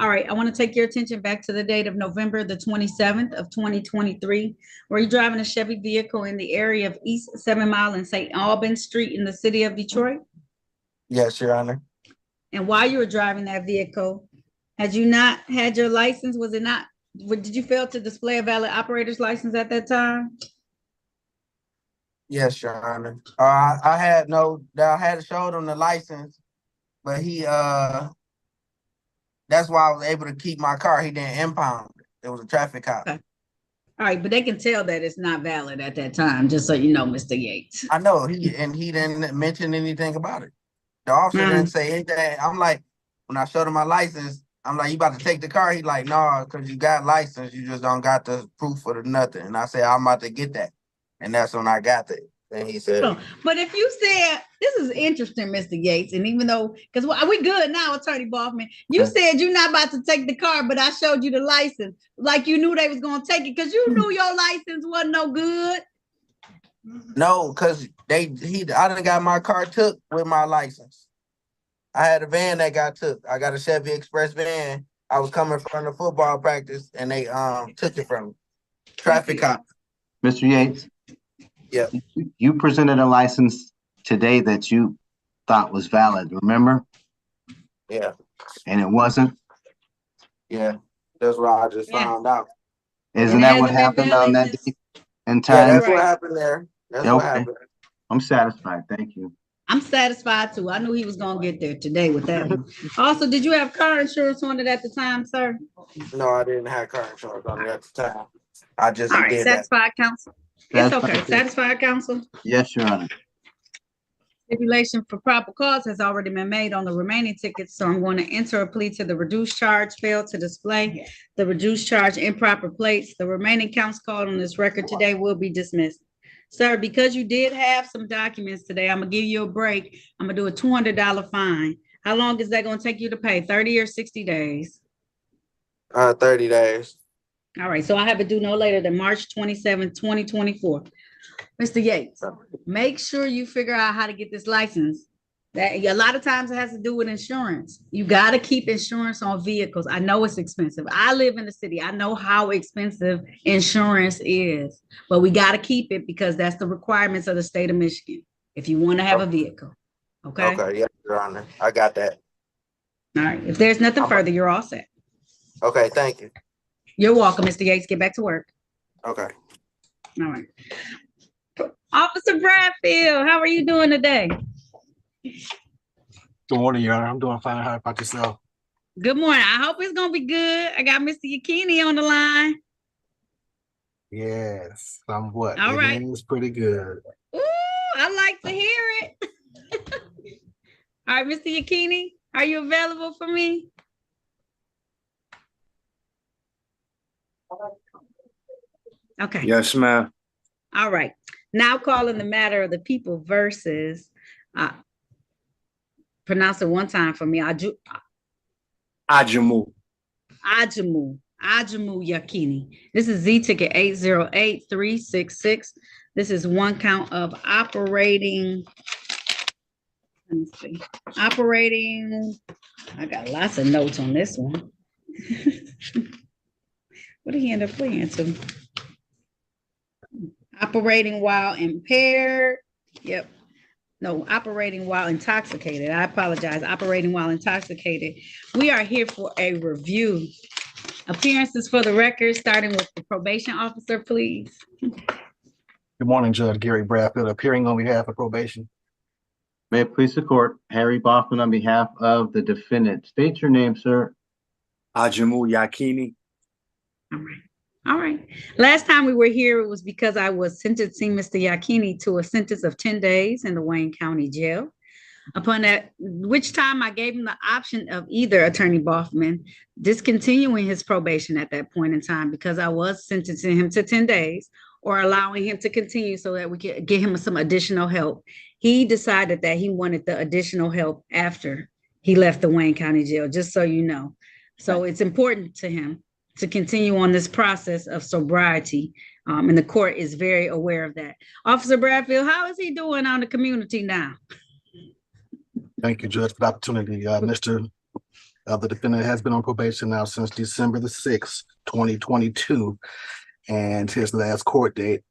All right, I want to take your attention back to the date of November the 27th of 2023. Were you driving a Chevy vehicle in the area of East 7 Mile and St. Albans Street in the city of Detroit? Yes, Your Honor. And while you were driving that vehicle, had you not had your license? Was it not, did you fail to display a valid operator's license at that time? Yes, Your Honor. I had to show them the license, but that's why I was able to keep my car. He didn't impound it. It was a traffic cop. Okay. All right, but they can tell that it's not valid at that time, just so you know, Mr. Yates. I know he didn't mention anything about it. The officer didn't say anything. I'm like, when I showed him my license, I'm like, you about to take the car? He like, no, because you got license, you just don't got the proof for the nothing. And I said, I'm about to get that. And that's when I got it. And he said, but if you said, this is interesting, Mr. Yates, and even though, because we good now, Attorney Boffman, you said you're not about to take the car, but I showed you the license, like you knew they was going to take it, because you knew your license wasn't no good. No, because I done got my car took with my license. I had a van that got took. I got a Chevy Express van. I was coming from the football practice and they took it from me. Traffic cop. Mr. Yates, Yeah. You presented a license today that you thought was valid, remember? Yeah. And it wasn't? Yeah. That's what I just Yeah. found out. Isn't And it that what hasn't been happened on valid that since. date and Yeah, time? that's what Right. happened there. That's what Okay. happened. I'm satisfied. Thank you. I'm satisfied too. I knew he was gonna get there today with that one. Also, did you have car insurance on it at the time, sir? No, I didn't have car insurance on it at the time. I just All right, did that. satisfied, counsel. It's Satisfied, okay. sir. Satisfied, counsel. Yes, Your Honor. Stipulation for proper cause has already been made on the remaining tickets, so I'm going to enter a plea to the reduced charge, fail to display the reduced charge improper plates. The remaining counts called on this record today will be dismissed. Sir, because you did have some documents today, I'm gonna give you a break. I'm gonna do a $200 fine. How long is that gonna take you to pay? 30 or 60 days? 30 days. All right, so I have it due no later than March 27, 2024. Mr. Yates, make sure you figure out how to get this license. That a lot of times it has to do with insurance. You got to keep insurance on vehicles. I know it's expensive. I live in the city. I know how expensive insurance is, but we got to keep it because that's the requirements of the state of Michigan if you want to have a vehicle. Okay. Okay, yeah, Your Honor. I got that. All right. If there's nothing further, you're all set. Okay, thank you. You're welcome, Mr. Yates. Get back to work. Okay. All right. Officer Bradfield, how are you doing today? Good morning, Your Honor. I'm doing fine. How about yourself? Good morning. I hope it's gonna be good. I got Mr. Yakini on the line. Yes, somewhat. All right. It is pretty good. Ooh, I like to hear it. All right, Mr. Yakini, are you available for me? Okay. Yes, ma'am. All right. Now calling the matter of the people versus pronounce it one time for me. Ajamu. Ajamu Yakini. This is Z ticket 808366. This is one count of operating. Let me see. Operating. I got lots of notes on this one. What did he end up playing to? Operating while impaired. Yep. No, operating while intoxicated. I apologize. Operating while intoxicated. We are here for a review. Appearances for the record, starting with the probation officer, please. Good morning, Judge Gary Bradfield, appearing on behalf of probation. May it please the court, Harry Boffman on behalf of the defendant. State your name, sir. Ajamu Yakini. All right. All right. Last time we were here, it was because I was sentencing Mr. Yakini to a sentence of 10 days in the Wayne County Jail. Upon that, which time I gave him the option of either Attorney Boffman discontinuing his probation at that point in time because I was sentencing him to 10 days or allowing him to continue so that we could get him some additional help. He decided that he wanted the additional help after he left the Wayne County Jail, just so you know. So it's important to him to continue on this process of sobriety. And the court is very aware of that. Officer Bradfield, how is he doing on the community now? Thank you, Judge, for the opportunity. The defendant has been on probation now since December the 6th, 2022. And his last court date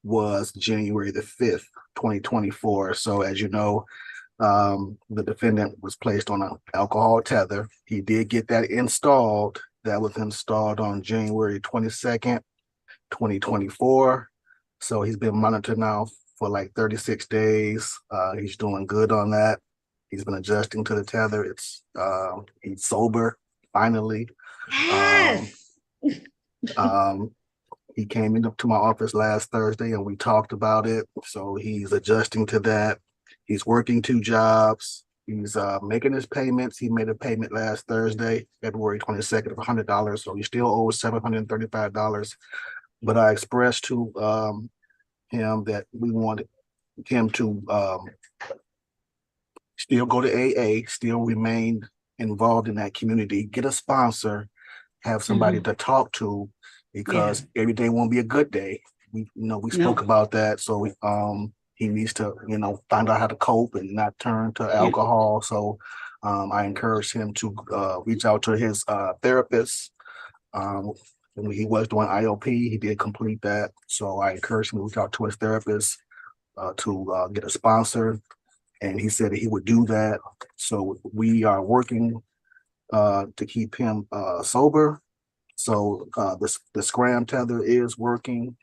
was January the 5th, 2024. So as you know, the defendant was placed on an alcohol tether. He did get that installed. That was installed on January 22nd, 2024. So he's been monitored now for like 36 days. He's doing good on that. He's been adjusting to the tether. He's sober, finally. Yes. He came into my office last Thursday and we talked about it. So he's adjusting to that. He's working 2 jobs. He's making his payments. He made a payment last Thursday, February 22nd of $100. So he still owes $735. But I expressed to him that we wanted him to still go to AA, still remain involved in that community, get a sponsor, have somebody to talk to, because every day won't be a good day. We spoke about that. So he needs to, find out how to cope and not turn to alcohol. So I encouraged him to reach out to his therapist. When he was doing IOP, he did complete that. So I encouraged him to reach out to his therapist. to get a sponsor, and he said that he would do that. So we are working to keep him sober. So the scram tether is working.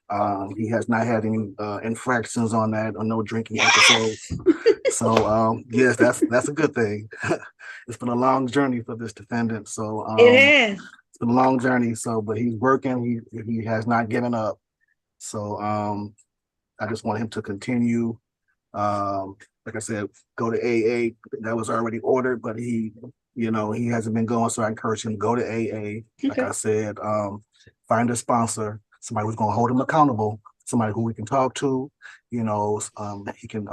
He has not had any infractions on that or no drinking episodes. So yes, that's a good thing. It's been a long journey for this defendant. So It has. it's been a long journey. So, but he's working. He has not given up. So I just want him to continue. Like I said, go to AA. That was already ordered, but he hasn't been going. So I encourage him to go to AA. Like I said, find a sponsor, somebody who's going to hold him accountable, somebody who we can talk to. He can,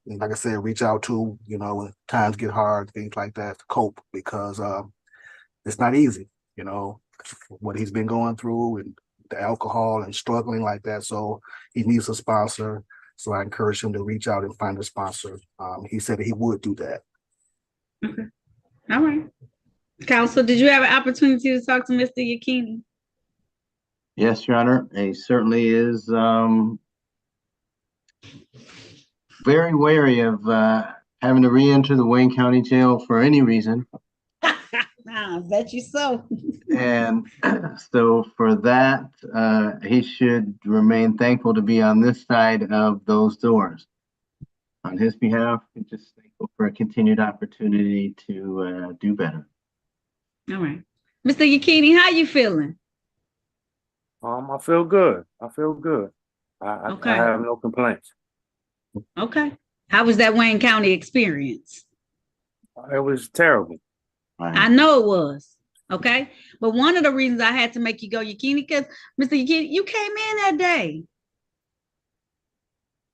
like I said, reach out to. When times get hard, things like that, to cope, because it's not easy. What he's been going through and the alcohol and struggling like that. So he needs a sponsor. So I encourage him to reach out and find a sponsor. He said that he would do that. Okay. All right. Counsel, did you have an opportunity to talk to Mr. Yakini? Yes, Your Honor. He certainly is very wary of having to re-enter the Wayne County Jail for any reason. I bet you so. And so for that, he should remain thankful to be on this side of those doors. On his behalf, I'm just thankful for a continued opportunity to do better. All right. Mr. Yakini, how you feeling? I feel good. I feel good. I have no complaints. Okay. How was that Wayne County experience? It was terrible. I know it was. Okay. But one of the reasons I had to make you go Yakini, because Mr. Yakini, you came in that day.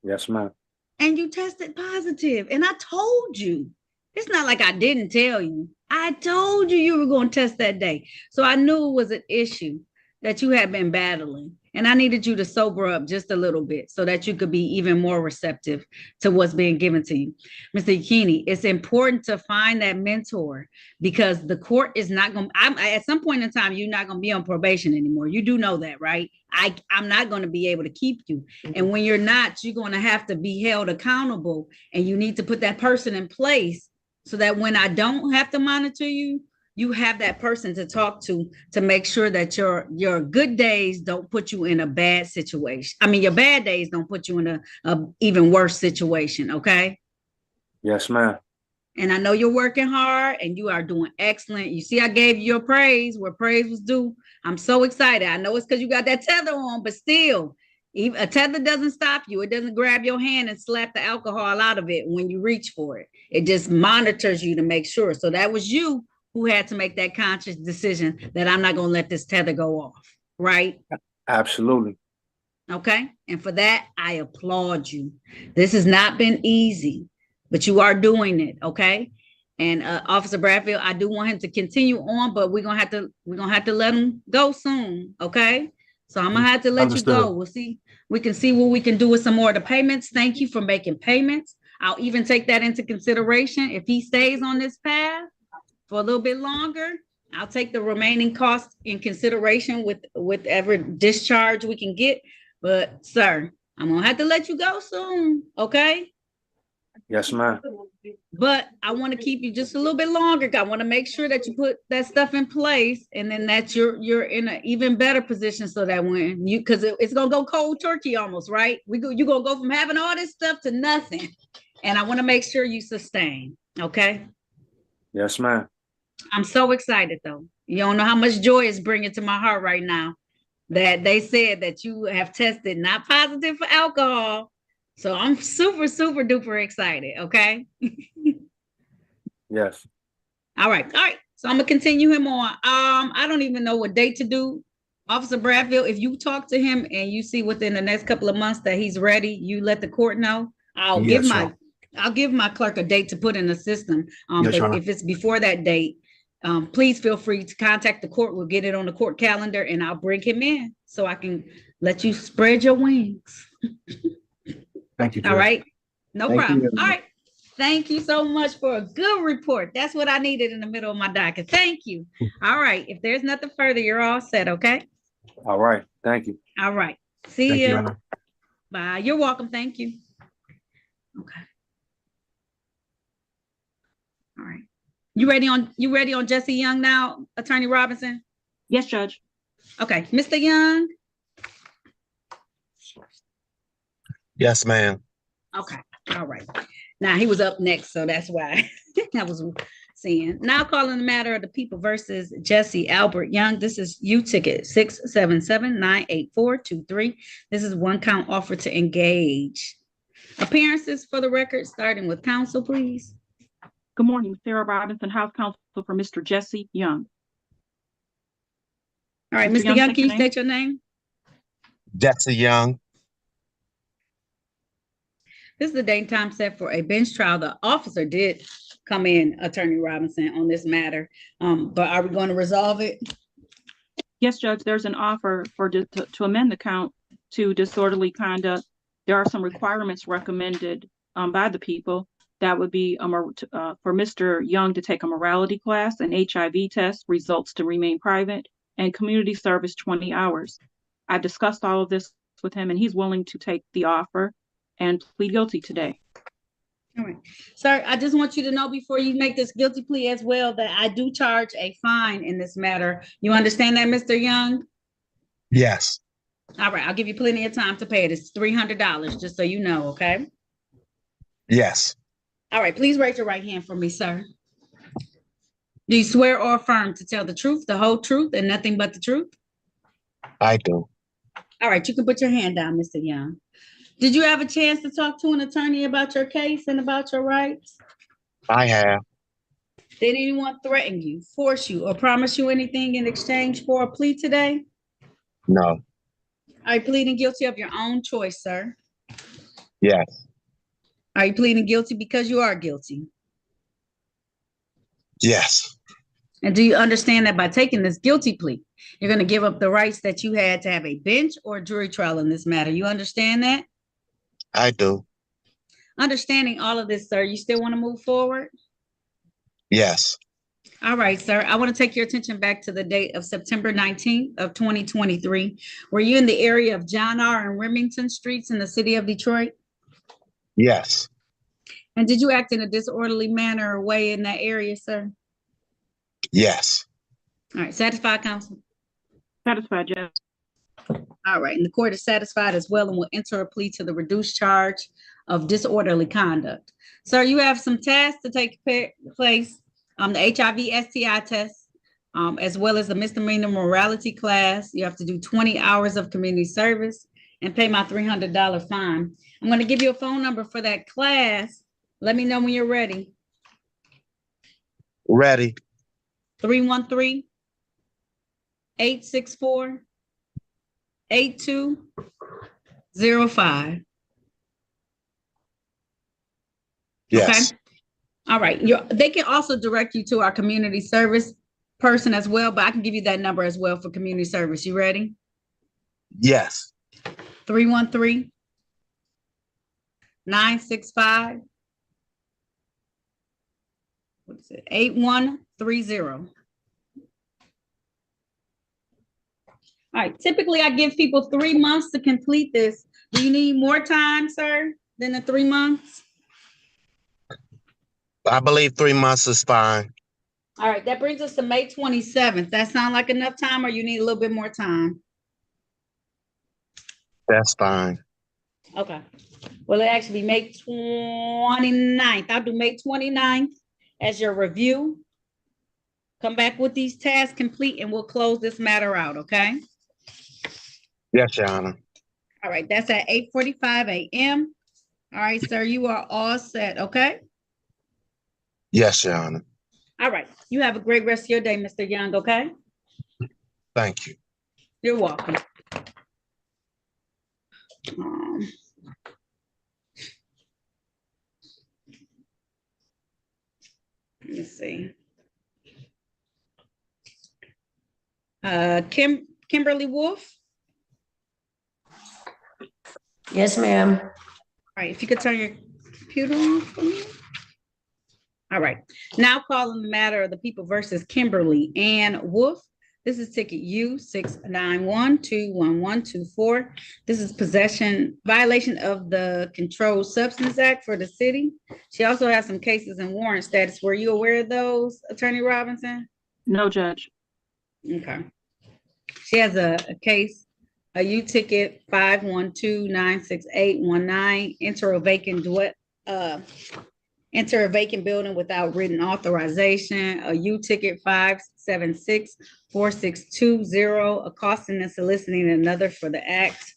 Yes, ma'am. And you tested positive. And I told you. It's not like I didn't tell you. I told you you were going to test that day. So I knew it was an issue that you had been battling. And I needed you to sober up just a little bit so that you could be even more receptive to what's being given to you. Mr. Yakini, it's important to find that mentor, because the court is not going to, at some point in time, you're not going to be on probation anymore. You do know that, right? I'm not going to be able to keep you. And when you're not, you're going to have to be held accountable, and you need to put that person in place so that when I don't have to monitor you, you have that person to talk to make sure that your good days don't put you in a bad situation. I mean, your bad days don't put you in a even worse situation, okay? Yes, ma'am. And I know you're working hard and you are doing excellent. You see, I gave you your praise where praise was due. I'm so excited. I know it's because you got that tether on, but still, even a tether doesn't stop you. It doesn't grab your hand and slap the alcohol out of it when you reach for it. It just monitors you to make sure. So that was you who had to make that conscious decision that I'm not going to let this tether go off, right? Absolutely. Okay. And for that, I applaud you. This has not been easy, but you are doing it. Okay. And Officer Bradfield, I do want him to continue on, but we're gonna have to let him go soon. Okay. So I'm gonna have to let you go. We'll see. We can see what we can do with some more of the payments. Thank you for making payments. I'll even take that into consideration. If he stays on this path for a little bit longer, I'll take the remaining costs in consideration with every discharge we can get. But sir, I'm gonna have to let you go soon. Okay. Yes, ma'am. But I want to keep you just a little bit longer. I want to make sure that you put that stuff in place, and then that you're in an even better position so that when you, because it's gonna go cold turkey almost, right? You're gonna go from having all this stuff to nothing. And I want to make sure you sustain. Okay. Yes, ma'am. I'm so excited though. You don't know how much joy it's bringing to my heart right now that they said that you have tested not positive for alcohol. So I'm super, super duper excited. Okay. Yes. All right. So I'm gonna continue him on. I don't even know what date to do. Officer Bradfield, if you talk to him and you see within the next couple of months that he's ready, you let the court know. I'll give my clerk a date to put in the system. But if it's before that date, please feel free to contact the court. We'll get it on the court calendar and I'll bring him in so I can let you spread your wings. Thank you, Judge. All right. No problem. You. All right. Thank you so much for a good report. That's what I needed in the middle of my docket. Thank you. All right. If there's nothing further, you're all set. Okay. All right. Thank you. All right. See you. Bye. You're welcome. Thank you. Okay. All right. You ready on Jesse Young now, Attorney Robinson? Yes, Judge. Okay, Mr. Young. Yes, ma'am. Okay. All right. Now he was up next, so that's why I was seeing. Now calling the matter of the people versus Jesse Albert Young. This is U ticket 677-98423. This is one count offer to engage. Appearances for the record, starting with counsel, please. Good morning, Sarah Robinson, House Counsel for Mr. Jesse Young. All right, Mr. Young, can you state your name? Jesse Young. This is the date and time set for a bench trial. The officer did come in, Attorney Robinson, on this matter, but are we going to resolve it? Yes, Judge, there's an offer to amend the count to disorderly conduct. There are some requirements recommended by the people. That would be for Mr. Young to take a morality class, an HIV test, results to remain private, and community service 20 hours. I've discussed all of this with him, and he's willing to take the offer and plead guilty today. All right. Sir, I just want you to know before you make this guilty plea as well that I do charge a fine in this matter. You understand that, Mr. Young? Yes. All right. I'll give you plenty of time to pay it. It's $300, just so you know, okay? Yes. All right. Please raise your right hand for me, sir. Do you swear or affirm to tell the truth, the whole truth, and nothing but the truth? I do. All right. You can put your hand down, Mr. Young. Did you have a chance to talk to an attorney about your case and about your rights? I have. Did anyone threaten you, force you, or promise you anything in exchange for a plea today? No. Are you pleading guilty of your own choice, sir? Yes. Are you pleading guilty because you are guilty? Yes. And do you understand that by taking this guilty plea, you're going to give up the rights that you had to have a bench or a jury trial in this matter? You understand that? I do. Understanding all of this, sir, you still want to move forward? Yes. All right, sir. I want to take your attention back to the date of September 19th of 2023. Were you in the area of John R. and Remington Streets in the city of Detroit? Yes. And did you act in a disorderly manner or way in that area, sir? Yes. All right. Satisfied, counsel? Satisfied, Judge. All right. And the court is satisfied as well and will enter a plea to the reduced charge of disorderly conduct. Sir, you have some tasks to take place. The HIV STI test, as well as the misdemeanor morality class. You have to do 20 hours of community service and pay my $300 fine. I'm going to give you a phone number for that class. Let me know when you're ready. Ready. 313-864-8205. Yes. Okay. All right. They can also direct you to our community service person as well, but I can give you that number as well for community service. You ready? Yes. 313-965. What is it? 8130. All right. Typically, I give people 3 months to complete this. Do you need more time, sir, than the 3 months? I believe 3 months is fine. All right. That brings us to May 27th. That sound like enough time, or you need a little bit more time? That's fine. Okay. Well, it actually be May 29th. I'll do May 29th as your review. Come back with these tasks complete and we'll close this matter out, okay? Yes, Your Honor. All right, that's at 8:45 a.m. All right, sir, you are all set, okay? Yes, Your Honor. All right, you have a great rest of your day, Mr. Young, okay? Thank you. You're welcome. Let me see. Kimberly Wolf? Yes, ma'am. All right, if you could turn your computer on for me. All right, now calling the matter of the people versus Kimberly Ann Wolf. This is ticket U691-21124. This is possession, violation of the Controlled Substance Act for the city. She also has some cases in warrant status. Were you aware of those, Attorney Robinson? No, Judge. Okay. She has a case, a U ticket 512-96819, enter a vacant building without written authorization, a U ticket 576-4620, accosting and soliciting another for the act.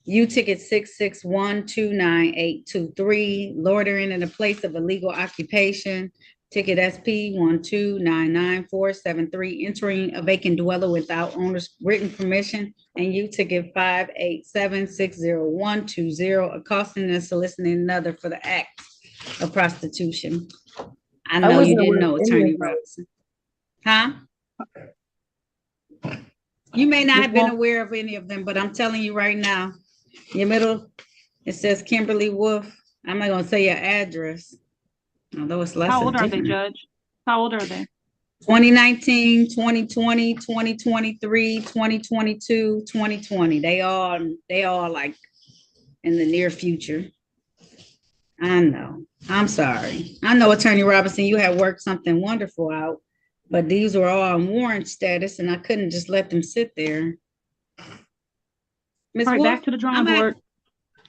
U ticket 661-29823, loitering in a place of illegal occupation. Ticket SP 1299473, entering a vacant dwelling without owner's written permission. And U ticket 587-60120, accosting and soliciting another for the act of prostitution. I know you didn't know, Attorney Robinson. Huh? You may not have been aware of any of them, but I'm telling you right now, your middle, it says Kimberly Wolf. I'm not gonna say your address, although it's less. How old are they, Judge? How old are they? 2019, 2020, 2023, 2022, 2020. They all like in the near future. I know. I'm sorry. I know, Attorney Robinson, you had worked something wonderful out, but these were all on warrant status, and I couldn't just let them sit there. Ms. All right, Wolf, back to the drawing board.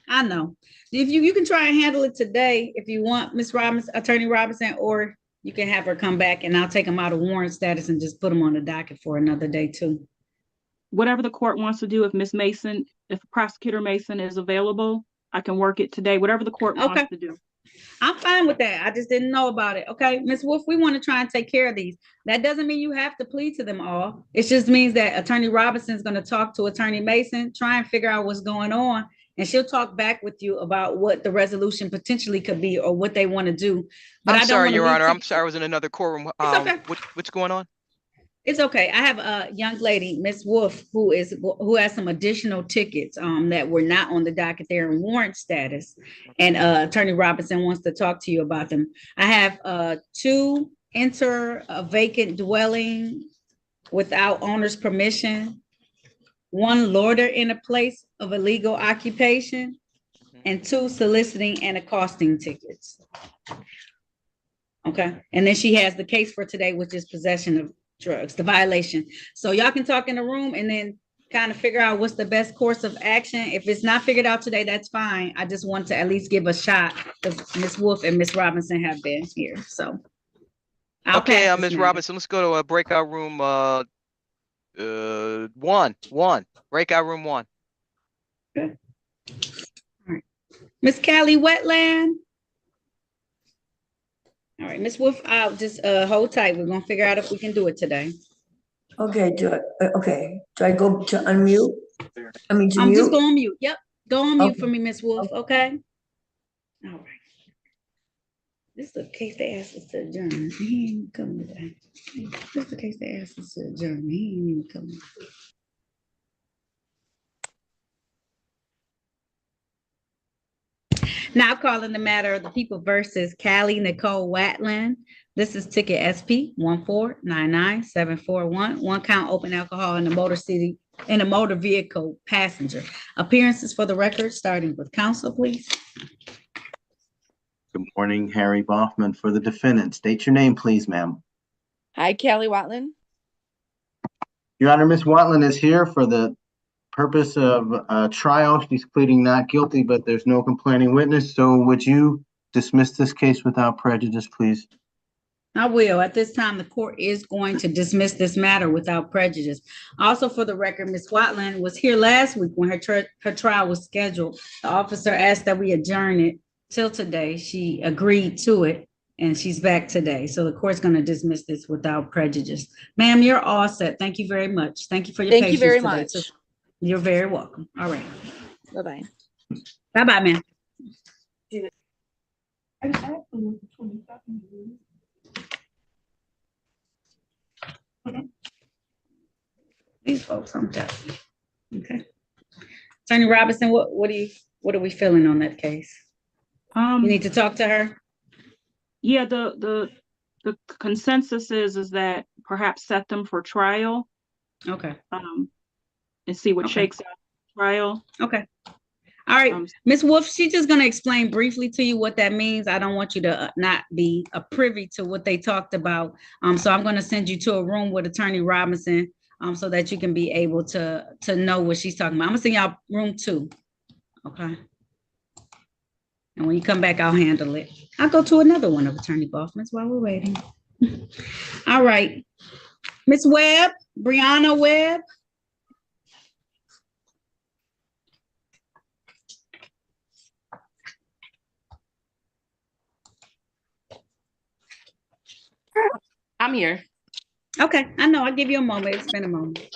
I know. If you can try and handle it today, if you want, Ms. Robinson, Attorney Robinson, or you can have her come back and I'll take them out of warrant status and just put them on the docket for another day too. Whatever the court wants to do, if Ms. Mason, if Prosecutor Mason is available, I can work it today, whatever the court wants to do. I'm fine with that. I just didn't know about it. Okay, Ms. Wolf, we want to try and take care of these. That doesn't mean you have to plead to them all. It just means that Attorney Robinson is going to talk to Attorney Mason, try and figure out what's going on, and she'll talk back with you about what the resolution potentially could be or what they want to do. But I'm sorry, Your Honor. I'm sorry, I was in another courtroom. What's going on? It's okay. I have a young lady, Miss Wolf, who has some additional tickets that were not on the docket. They're in warrant status, and Attorney Robinson wants to talk to you about them. I have 2 enter a vacant dwelling without owner's permission, 1 loiter in a place of illegal occupation, and 2 soliciting and accosting tickets. Okay, and then she has the case for today, which is possession of drugs, the violation. So y'all can talk in the room and then kind of figure out what's the best course of action. If it's not figured out today, that's fine. I just want to at least give a shot because Ms. Wolf and Ms. Robinson have been here. So okay, Ms. Robinson, let's go to a breakout room 1. Breakout room 1. Okay. All right. Miss Callie Wetland. All right, Ms. Wolf, I'll just hold tight. We're gonna figure out if we can do it today. Okay, do I go to unmute? I mean, to I'm mute? just going on mute. Yep, go on mute Okay. for me, Ms. Wolf. Okay. All right. This is the case they asked us to adjourn. He ain't even coming today. This is the case they asked us to adjourn. He ain't even coming. Now calling the matter of the people versus Callie Nicole Watland. This is ticket SP 1499741. 1 count open alcohol in a motor vehicle passenger. Appearances for the record, starting with counsel, please. Good morning, Harry Boffman for the defendant. State your name, please, ma'am. Hi, Callie Watland. Your Honor, Ms. Watland is here for the purpose of trial. She's pleading not guilty, but there's no complaining witness. So would you dismiss this case without prejudice, please? I will. At this time, the court is going to dismiss this matter without prejudice. Also, for the record, Ms. Watland was here last week when her trial was scheduled. The officer asked that we adjourn it till today. She agreed to it, and she's back today. So the court's going to dismiss this without prejudice. Ma'am, you're all set. Thank you very much. Thank you for your patience. Thank you very today. much. So you're very welcome. All right. Bye-bye. Bye-bye, ma'am. These folks, I'm telling you. Okay. Attorney Robinson, what are we feeling on that case? You need to talk to her. Yeah, the consensus is that perhaps set them for trial Okay. And see what shakes out trial. Okay. All right, Ms. Wolf, she's just going to explain briefly to you what that means. I don't want you to not be privy to what they talked about. So I'm going to send you to a room with Attorney Robinson so that you can be able to know what she's talking about. I'm going to send y'all room 2. Okay. And when you come back, I'll handle it. I'll go to another one of Attorney Goffman's while we're waiting. All right. Ms. Webb, Brianna Webb. I'm here. Okay, I know. I'll give you a moment. It's been a moment.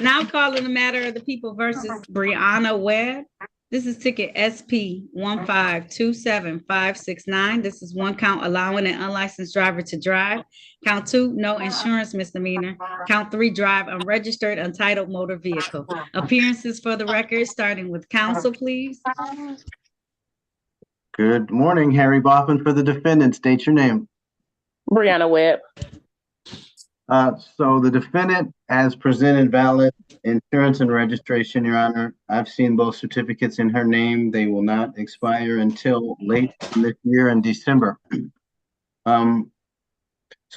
Now calling the matter of the people versus Brianna Webb. This is ticket SP 1527569. This is 1 count allowing an unlicensed driver to drive. Count 2, no insurance misdemeanor. Count 3, drive unregistered, untitled motor vehicle. Appearances for the record, starting with counsel, please. Good morning, Harry Boffin for the defendant. State your name. Brianna Webb. So the defendant has presented valid insurance and registration, Your Honor. I've seen both certificates in her name. They will not expire until late this year in December. So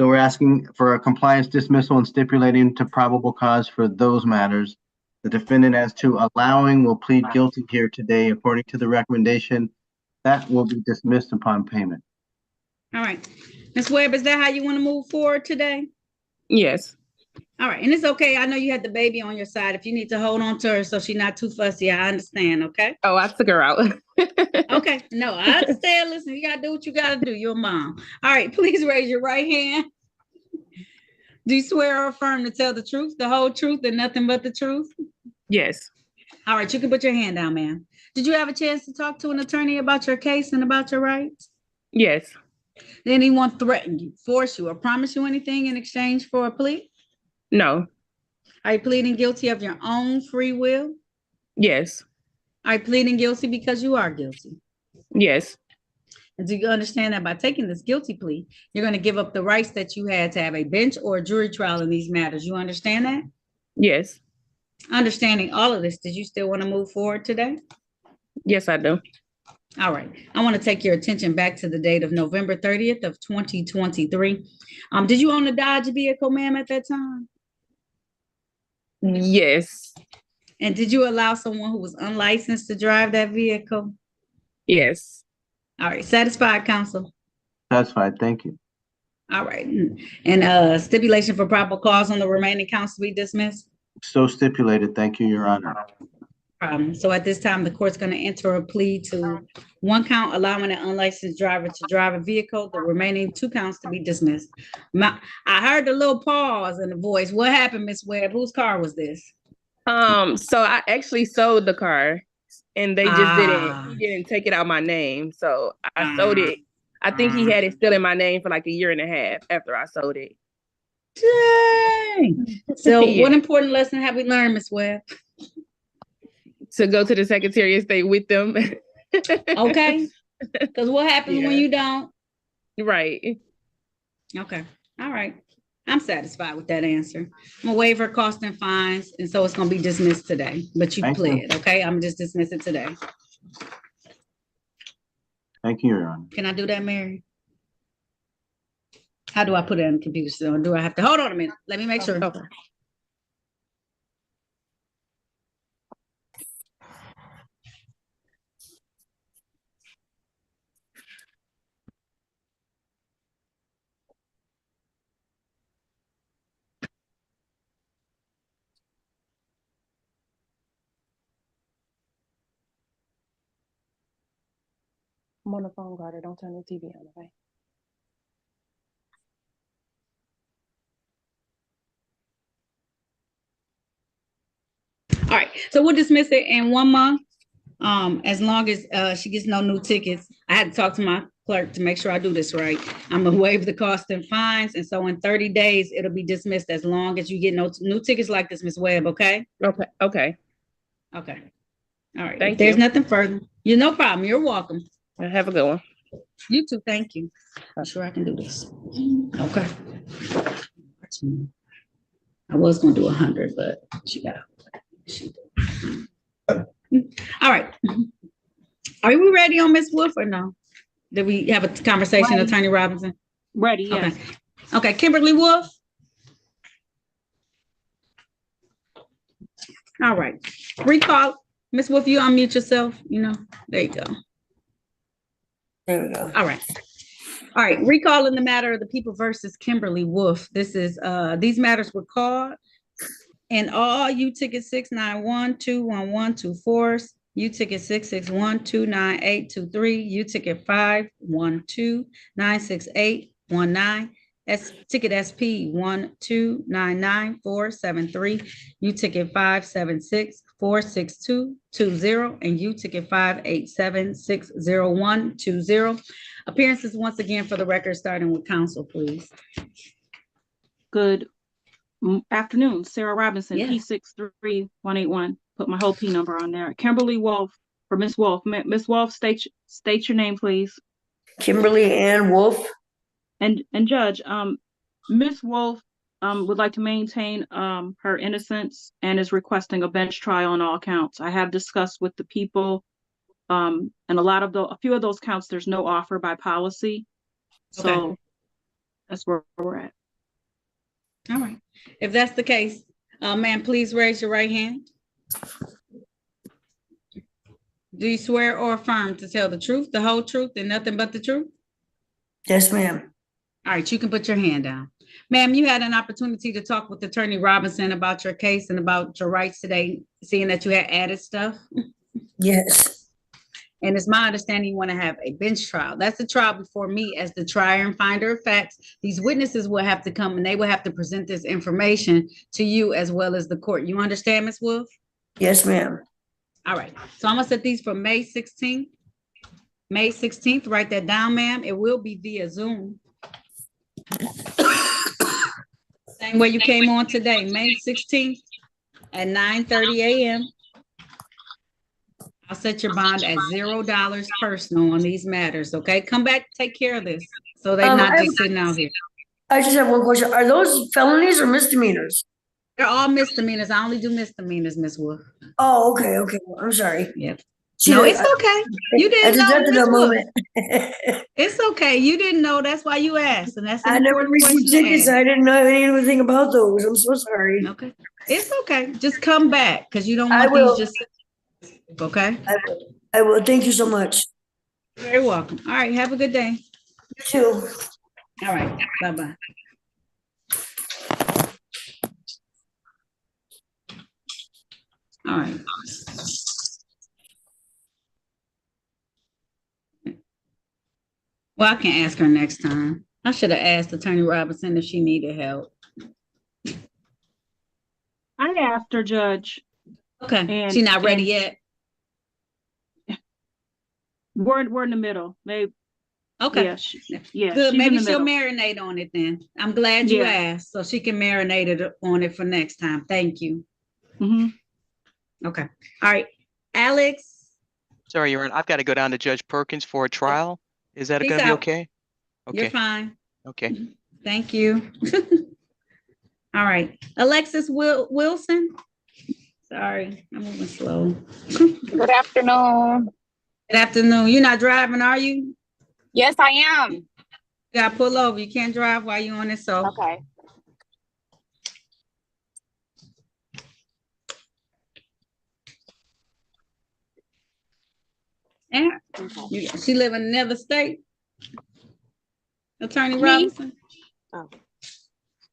we're asking for a compliance dismissal and stipulating to probable cause for those matters. The defendant, as to allowing, will plead guilty here today. According to the recommendation, that will be dismissed upon payment. All right. Ms. Webb, is that how you want to move forward today? Yes. All right. And it's okay. I know you had the baby on your side. If you need to hold on to her so she's not too fussy, I understand. Okay. Oh, I took her out. Okay. No, I understand. Listen, you got to do what you got to do. You're a mom. All right. Please raise your right hand. Do you swear or affirm to tell the truth, the whole truth, and nothing but the truth? Yes. All right. You can put your hand down, ma'am. Did you have a chance to talk to an attorney about your case and about your rights? Yes. Did anyone threaten you, force you, or promise you anything in exchange for a plea? No. Are you pleading guilty of your own free will? Yes. Are you pleading guilty because you are guilty? Yes. And do you understand that by taking this guilty plea, you're going to give up the rights that you had to have a bench or a jury trial in these matters? You understand that? Yes. Understanding all of this, did you still want to move forward today? Yes, I do. All right. I want to take your attention back to the date of November 30th of 2023. Did you own a Dodge vehicle, ma'am, at that time? Yes. And did you allow someone who was unlicensed to drive that vehicle? Yes. All right. Satisfied, counsel? Satisfied. Thank you. All right. And stipulation for probable cause on the remaining counts to be dismissed? So stipulated. Thank you, Your Honor. So at this time, the court's going to enter a plea to 1 count allowing an unlicensed driver to drive a vehicle, the remaining 2 counts to be dismissed. I heard a little pause in the voice. What happened, Ms. Webb? Whose car was this? So I actually sold the car and they just he didn't take it out my name. So I sold it. I think he had it still in my name for like a year and a half after I sold it. Dang. So Yeah. what important lesson have we learned, Ms. Webb? To go to the Secretary of State with them. Okay. Because what happens when you don't? Right. Okay. All right. I'm satisfied with that answer. I'm gonna waive her cost and fines, and so it's gonna be dismissed today. But you Thank pled, you. okay? I'm just dismiss it today. Thank you, Your Honor. Can I do that, Mary? How do I put it on the computer? So do I have to hold on a minute? Let me make sure. Okay. I'm on the phone, Carter. Don't turn the TV on, okay? All right. So we'll dismiss it in 1 month. As long as she gets no new tickets. I had to talk to my clerk to make sure I do this right. I'm gonna waive the cost and fines, and so in 30 days it'll be dismissed as long as you get no new tickets like this, Ms. Webb. Okay. Okay. Okay. Okay. All right. Thank If there's you. nothing further, you're no problem. You're welcome. Have a good one. You too. Thank you. I'm sure I can do this. Okay. I was gonna do 100, but she got. All right. Are we ready on Ms. Wolf or no? Did we have a conversation, Ready. Attorney Robinson? Ready, yes. Okay. Okay, Kimberly Wolf. All right. Recall, Ms. Wolf, you unmute yourself, there you go. There we go. All right. All right, recalling the matter of the people versus Kimberly Wolf. This is, these matters were called in all U-Ticket 691-21124, U-Ticket 661-29823, U-Ticket 512-96819, ticket SP 1299473, U-Ticket 576-46220, and U-Ticket 587-60120. Appearances once again for the record, starting with counsel, please. Good afternoon, Sarah Robinson, Yes. P63181. Put my whole P number on there. Kimberly Wolf for Miss Wolf. Miss Wolf, state your name, please. Kimberly Ann Wolf. And Judge, Miss Wolf would like to maintain her innocence and is requesting a bench trial on all counts. I have discussed with the people, and a few of those counts, there's no offer by policy. So Okay. that's where we're at. All right. If that's the case, ma'am, please raise your right hand. Do you swear or affirm to tell the truth, the whole truth, and nothing but the truth? Yes, ma'am. All right, you can put your hand down. Ma'am, you had an opportunity to talk with Attorney Robinson about your case and about your rights today, seeing that you had added stuff. Yes. And it's my understanding you want to have a bench trial. That's the trial before me as the trier and finder of facts. These witnesses will have to come and they will have to present this information to you as well as the court. You understand, Ms. Wolf? Yes, ma'am. All right. So I'm gonna set these for May 16th. May 16th, write that down, ma'am. It will be via Zoom. Same way you came on today, May 16th at 9:30 a.m. I'll set your bond at $0 personal on these matters, okay? Come back, take care of this, so they're not just sitting out here. I just have one question. Are those felonies or misdemeanors? They're all misdemeanors. I only do misdemeanors, Ms. Wolf. Oh, okay, okay. I'm sorry. Yep. See, No, I- it's okay. You I didn't just know, had to Ms. know a Wolf. moment. It's okay. You didn't know. That's why you asked, and that's an I never important question received to tickets. ask. I didn't know anything about those. I'm so sorry. Okay. It's okay. Just come back because you don't I want will. these just, okay? I will. I will. Thank you so much. You're very welcome. All right. Have a good day. You too. All right. Bye-bye. All right. Well, I can ask her next time. I should have asked Attorney Robinson if she needed help. I asked her, Judge. Okay. And She's not ready yet. We're in the middle. Maybe. Okay. Yeah. Good. She's Maybe in the she'll middle. marinate on it then. I'm glad you asked, so she can marinate it on it for next time. Thank you. Mm-hmm. Okay. All right. Alex. Sorry, Your Honor, I've got to go down to Judge Perkins for a trial. Is that Peace going to be out. okay? Okay. You're fine. Okay. Thank you. All right. Alexis Wilson. Sorry, I'm moving slow. Good afternoon. Good afternoon. You're not driving, are you? Yes, I am. You got to pull over. You can't drive while you're on it. So. Okay. And she live in another state. Attorney Me? Robinson. Oh.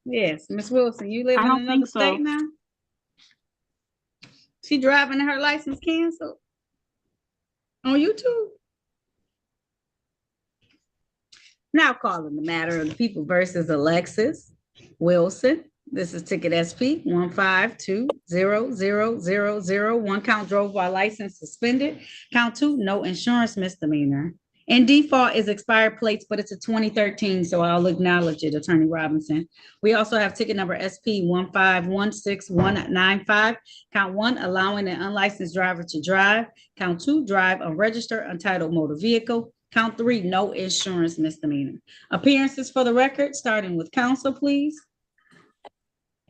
Yes, Miss Wilson. You live I in don't another think so. state now. She driving and her license canceled on YouTube. Now calling the matter of the people versus Alexis Wilson. This is ticket SP 1520000. One count drove while license suspended. Count two, no insurance misdemeanor. In default is expired plates, but it's a 2013, so I'll acknowledge it, Attorney Robinson. We also have ticket number SP 1516195. Count one, allowing an unlicensed driver to drive. Count two, drive a registered untitled motor vehicle. Count three, no insurance misdemeanor. Appearances for the record, starting with counsel, please.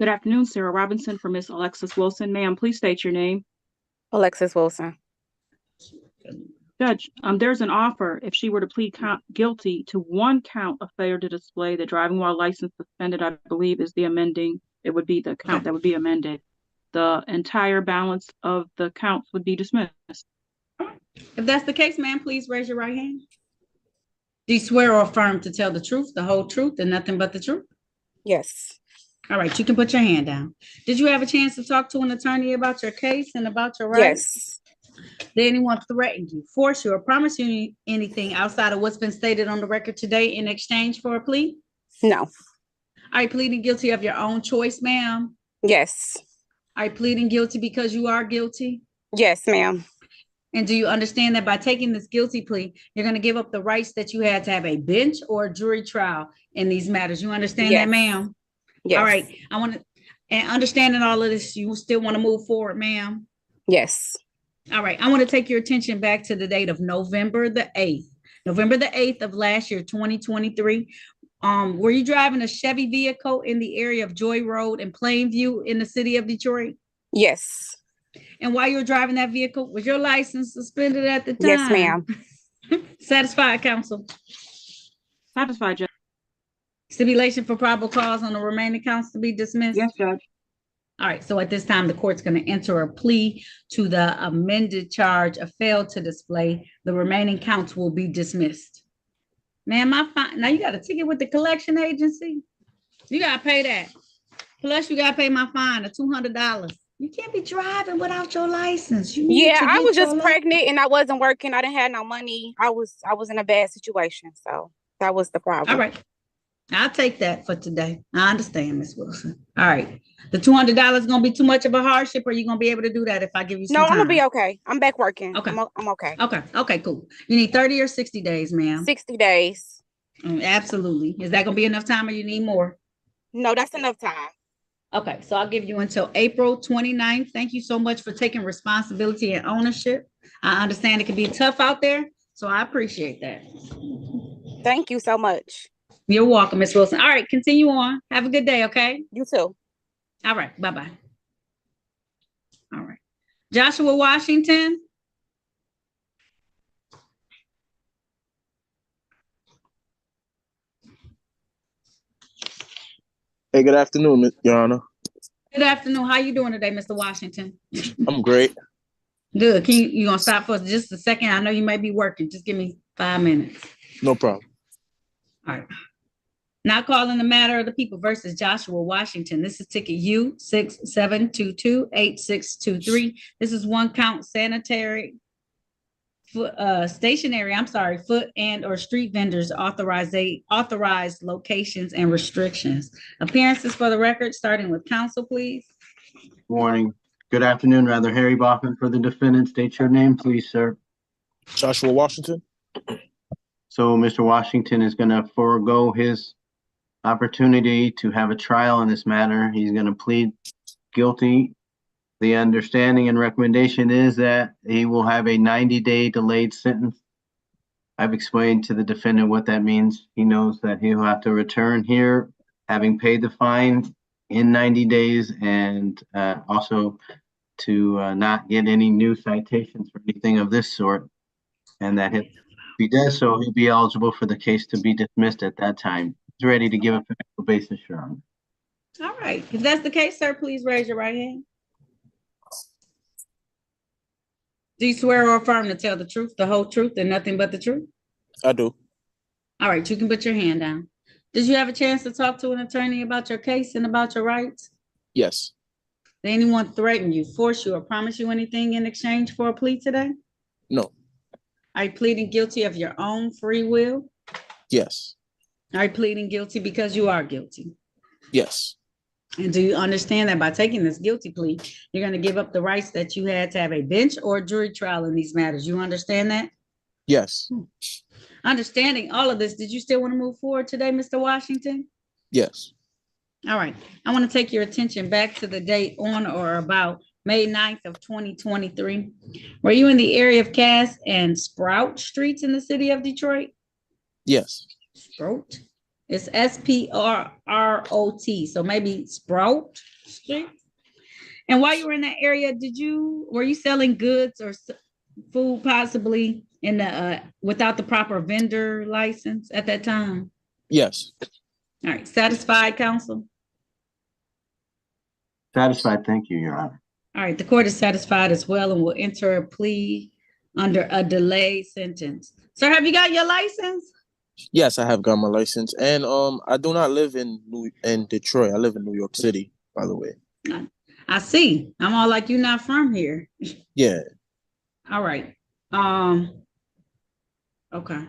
Good afternoon, Sarah Robinson for Miss Alexis Wilson. Ma'am, please state your name. Alexis Wilson. Judge, there's an offer if she were to plead guilty to one count of failure to display the driving while license suspended, I believe is the amending. It would be the count that would be amended. The entire balance of the counts would be dismissed. If that's the case, ma'am, please raise your right hand. Do you swear or affirm to tell the truth, the whole truth, and nothing but the truth? Yes. All right, you can put your hand down. Did you have a chance to talk to an attorney about your case and about your rights? Yes. Did anyone threaten you, force you, or promise you anything outside of what's been stated on the record today in exchange for a plea? No. Are you pleading guilty of your own choice, ma'am? Yes. Are you pleading guilty because you are guilty? Yes, ma'am. And do you understand that by taking this guilty plea, you're going to give up the rights that you had to have a bench or a jury trial in these matters? You understand that, ma'am? Yes. All right. I want to, and understanding all of this, you still want to move forward, ma'am? Yes. All right. I want to take your attention back to the date of November the 8th. November the 8th of last year, 2023. Were you driving a Chevy vehicle in the area of Joy Road in Plainview in the city of Detroit? Yes. And while you were driving that vehicle, was your license suspended at the time? Yes, ma'am. Satisfied, counsel? Satisfied, Judge. Stipulation for probable cause on the remaining counts to be dismissed? Yes, Judge. All right, so at this time, the court's going to enter a plea to the amended charge of failed to display. The remaining counts will be dismissed. Man, my fine. Now you got a ticket with the collection agency. You got to pay that. Plus, you got to pay my fine of $200. You can't be driving without your license. You need Yeah, to I get was your just pregnant and I wasn't working. I didn't have no money. I was in a bad situation. So that was the problem. All right. I'll take that for today. I understand, Miss Wilson. All right. The $200 is going to be too much of a hardship, or you're going to be able to do that if I give you some No, time? I'm going to be okay. I'm back working. Okay. I'm okay. Okay, cool. You need 30 or 60 days, ma'am? 60 days. Absolutely. Is that going to be enough time or you need more? No, that's enough time. Okay, so I'll give you until April 29th. Thank you so much for taking responsibility and ownership. I understand it can be tough out there, so I appreciate that. Thank you so much. You're welcome, Miss Wilson. All right, continue on. Have a good day, okay? You too. All right, bye-bye. All right. Joshua Washington. Hey, good afternoon, Your Honor. Good afternoon. How you doing today, Mr. Washington? I'm great. Good. You gonna stop for just a second? I know you may be working. Just give me 5 minutes. No problem. All right. Now calling the matter of the people versus Joshua Washington. This is ticket U67228623. This is one count stationary, foot and or street vendors authorized locations and restrictions. Appearances for the record, starting with counsel, please. Morning. Good afternoon, rather. Harry Baughman for the defendant. State your name, please, sir. Joshua Washington. So Mr. Washington is going to forego his opportunity to have a trial in this matter. He's going to plead guilty. The understanding and recommendation is that he will have a 90-day delayed sentence. I've explained to the defendant what that means. He knows that he'll have to return here, having paid the fine in 90 days, and also to not get any new citations or anything of this sort. And that if he does so, he'll be eligible for the case to be dismissed at that time. He's ready to give a factual basis, Your Honor. All right. If that's the case, sir, please raise your right hand. Do you swear or affirm to tell the truth, the whole truth, and nothing but the truth? I do. All right, you can put your hand down. Did you have a chance to talk to an attorney about your case and about your rights? Yes. Did anyone threaten you, force you, or promise you anything in exchange for a plea today? No. Are you pleading guilty of your own free will? Yes. Are you pleading guilty because you are guilty? Yes. And do you understand that by taking this guilty plea, you're going to give up the rights that you had to have a bench or jury trial in these matters? You understand that? Yes. Understanding all of this, did you still want to move forward today, Mr. Washington? Yes. All right. I want to take your attention back to the date on or about May 9th of 2023. Were you in the area of Cass and Sprout Streets in the city of Detroit? Yes. Sprout? It's Sprout, so maybe Sprout. Street. And while you were in that area, were you selling goods or food possibly in the without the proper vendor license at that time? Yes. All right, satisfied, counsel? Satisfied, thank you, Your Honor. All right, the court is satisfied as well and will enter a plea under a delayed sentence. Sir, have you got your license? Yes, I have got my license, and I do not live in Detroit. I live in New York City, by the way. I see. I'm all like, you're not from here. Yeah. All right. Okay.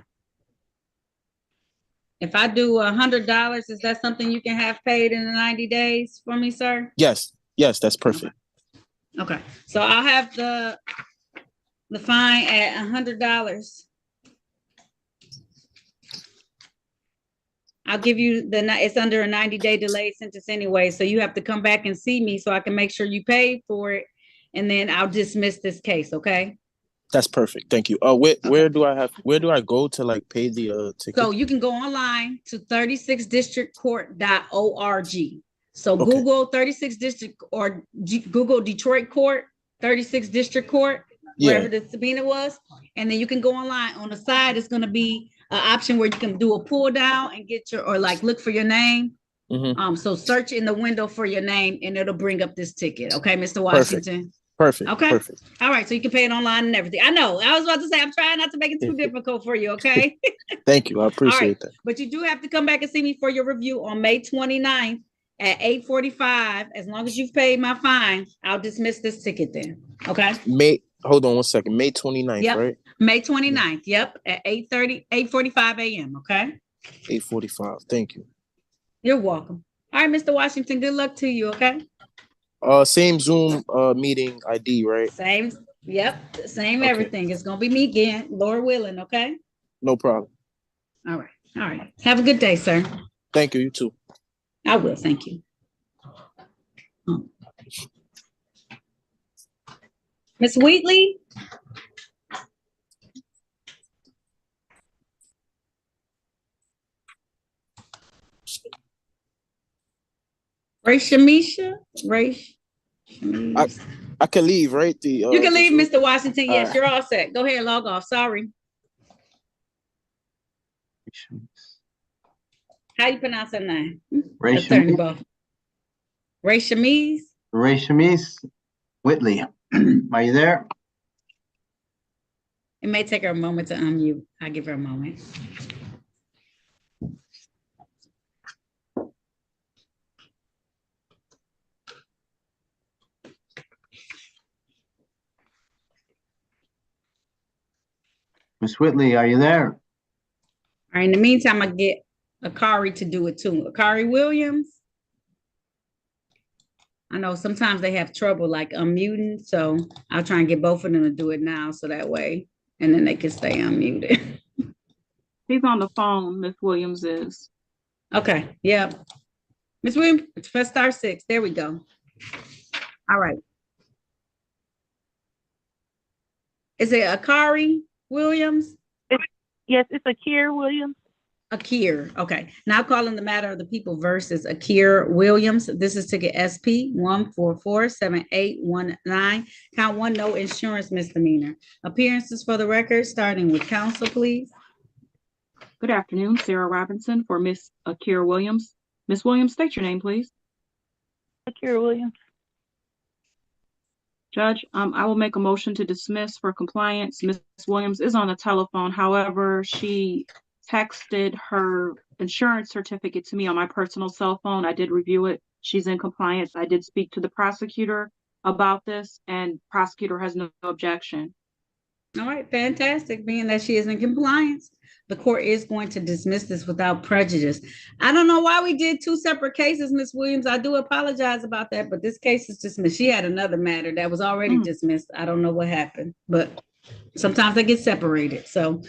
If I do $100, is that something you can have paid in the 90 days for me, sir? Yes. Yes, that's perfect. Okay. So I'll have the fine at $100. I'll give you it's under a 90-day delayed sentence anyway. So you have to come back and see me so I can make sure you paid for it. And then I'll dismiss this case. Okay. That's perfect. Thank you. Where do I go to like pay the ticket? So you can go online to 36districtcourt.org. So Okay. Google 36 District or Google Detroit Court, 36 District Court, wherever the subpoena was. And then you can go online. On the side, it's going to be an option where you can do a pull down and get look for your name. Mm-hmm. So search in the window for your name and it'll bring up this ticket. Okay, Mr. Washington. Perfect. Okay. Perfect. All right. So you can pay it online and everything. I know. I was about to say, I'm trying not to make it too difficult for you. Okay. Thank you. I appreciate that. But you do have to come back and see me for your review on May 29th at 8:45. As long as you've paid my fine, I'll dismiss this ticket then. Okay. Hold on one second. May 29th, yep. Right? May 29th. Yep. At 8:45 a.m. Okay. 8:45. Thank you. You're welcome. All right, Mr. Washington. Good luck to you. Okay. Same Zoom meeting ID, right? Same. Yep. Same everything. It's gonna be me again, Lord willing. Okay. No problem. All right. All right. Have a good day, sir. Thank you. You too. I will. Thank you. Miss Wheatley. Ray Shamisha. I can leave, right? You can leave, Mr. Washington. Yes, right. you're all set. Go ahead, log off. Sorry. How you pronounce her name? Ray Attorney Shamise. Bo. Ray Shamise. Ray Shamise Whitley. Are you there? It may take her a moment to unmute. I'll give her a moment. Miss Whitley, are you there? All right. In the meantime, I get Akari to do it too. Akari Williams. I know sometimes they have trouble like unmuting, so I'll try and get both of them to do it now so that way, and then they can stay unmuted. He's on the phone, Miss Williams is. Okay, yeah. Miss Williams, press *6. There we go. All right. Is it Akari Williams? Yes, it's Akir Williams. Akir. Okay. Now calling the matter of the people versus Akir Williams. This is ticket SP 1447819. Count 1, no insurance misdemeanor. Appearances for the record, starting with counsel, please. Good afternoon, Sarah Robinson for Miss Akir Williams. Miss Williams, state your name, please. Akir Williams. Judge, I will make a motion to dismiss for compliance. Miss Williams is on the telephone. However, she texted her insurance certificate to me on my personal cell phone. I did review it. She's in compliance. I did speak to the prosecutor about this, and prosecutor has no objection. All right, fantastic. Being that she is in compliance, the court is going to dismiss this without prejudice. I don't know why we did 2 separate cases, Miss Williams. I do apologize about that, but this case is dismissed. She had another matter that was already dismissed. I don't know what happened, but sometimes they get separated. So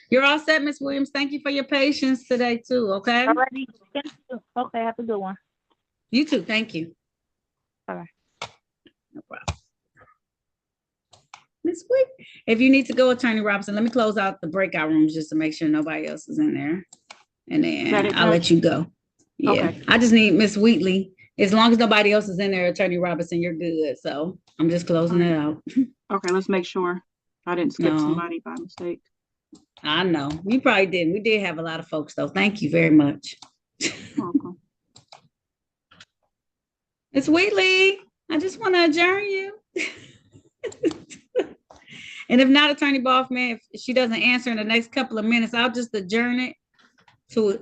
you're all set, Miss Williams. Thank you for your patience today too, okay? All righty. Thank you. Okay, have a good one. You too. Thank you. Bye. No problem. Miss Week. If you need to go, Attorney Robinson, let me close out the breakout rooms just to make sure nobody else is in there. And then I'll let you go. Yeah. Okay. I just need Miss Wheatley As long as nobody else is in there, Attorney Robinson, you're good. So I'm just closing it out. Okay, let's make sure I didn't skip No. somebody by mistake. I know. You probably didn't. We did have a lot of folks though. Thank you very much. Welcome. Ms. Wheatley, I just want to adjourn you. And if not, Attorney Boffman, if she doesn't answer in the next couple of minutes, I'll just adjourn it to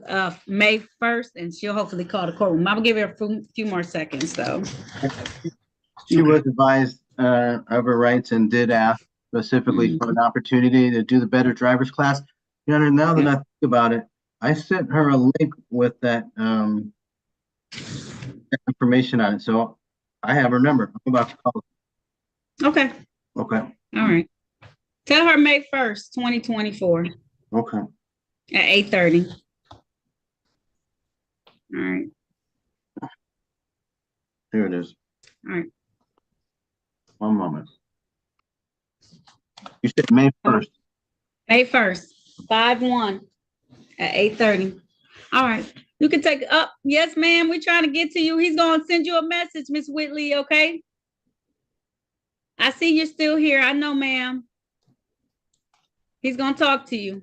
May 1st, and she'll hopefully call the courtroom. I'll give her a few more seconds, though. She was advised of her rights and did ask specifically for an opportunity to do the better driver's class. Your Honor, now that I think about it, I sent her a link with that information on it. So I have her number. I'm about to call. Okay. Okay. All right. Tell her May 1st, 2024 Okay. at 8:30. All right. Here it is. All right. One moment. You said May 1st. May 1st, 5/1 at 8:30. All right. You can take up. Yes, ma'am. We're trying to get to you. He's going to send you a message, Miss Whitley. Okay. I see you're still here. I know, ma'am. He's going to talk to you.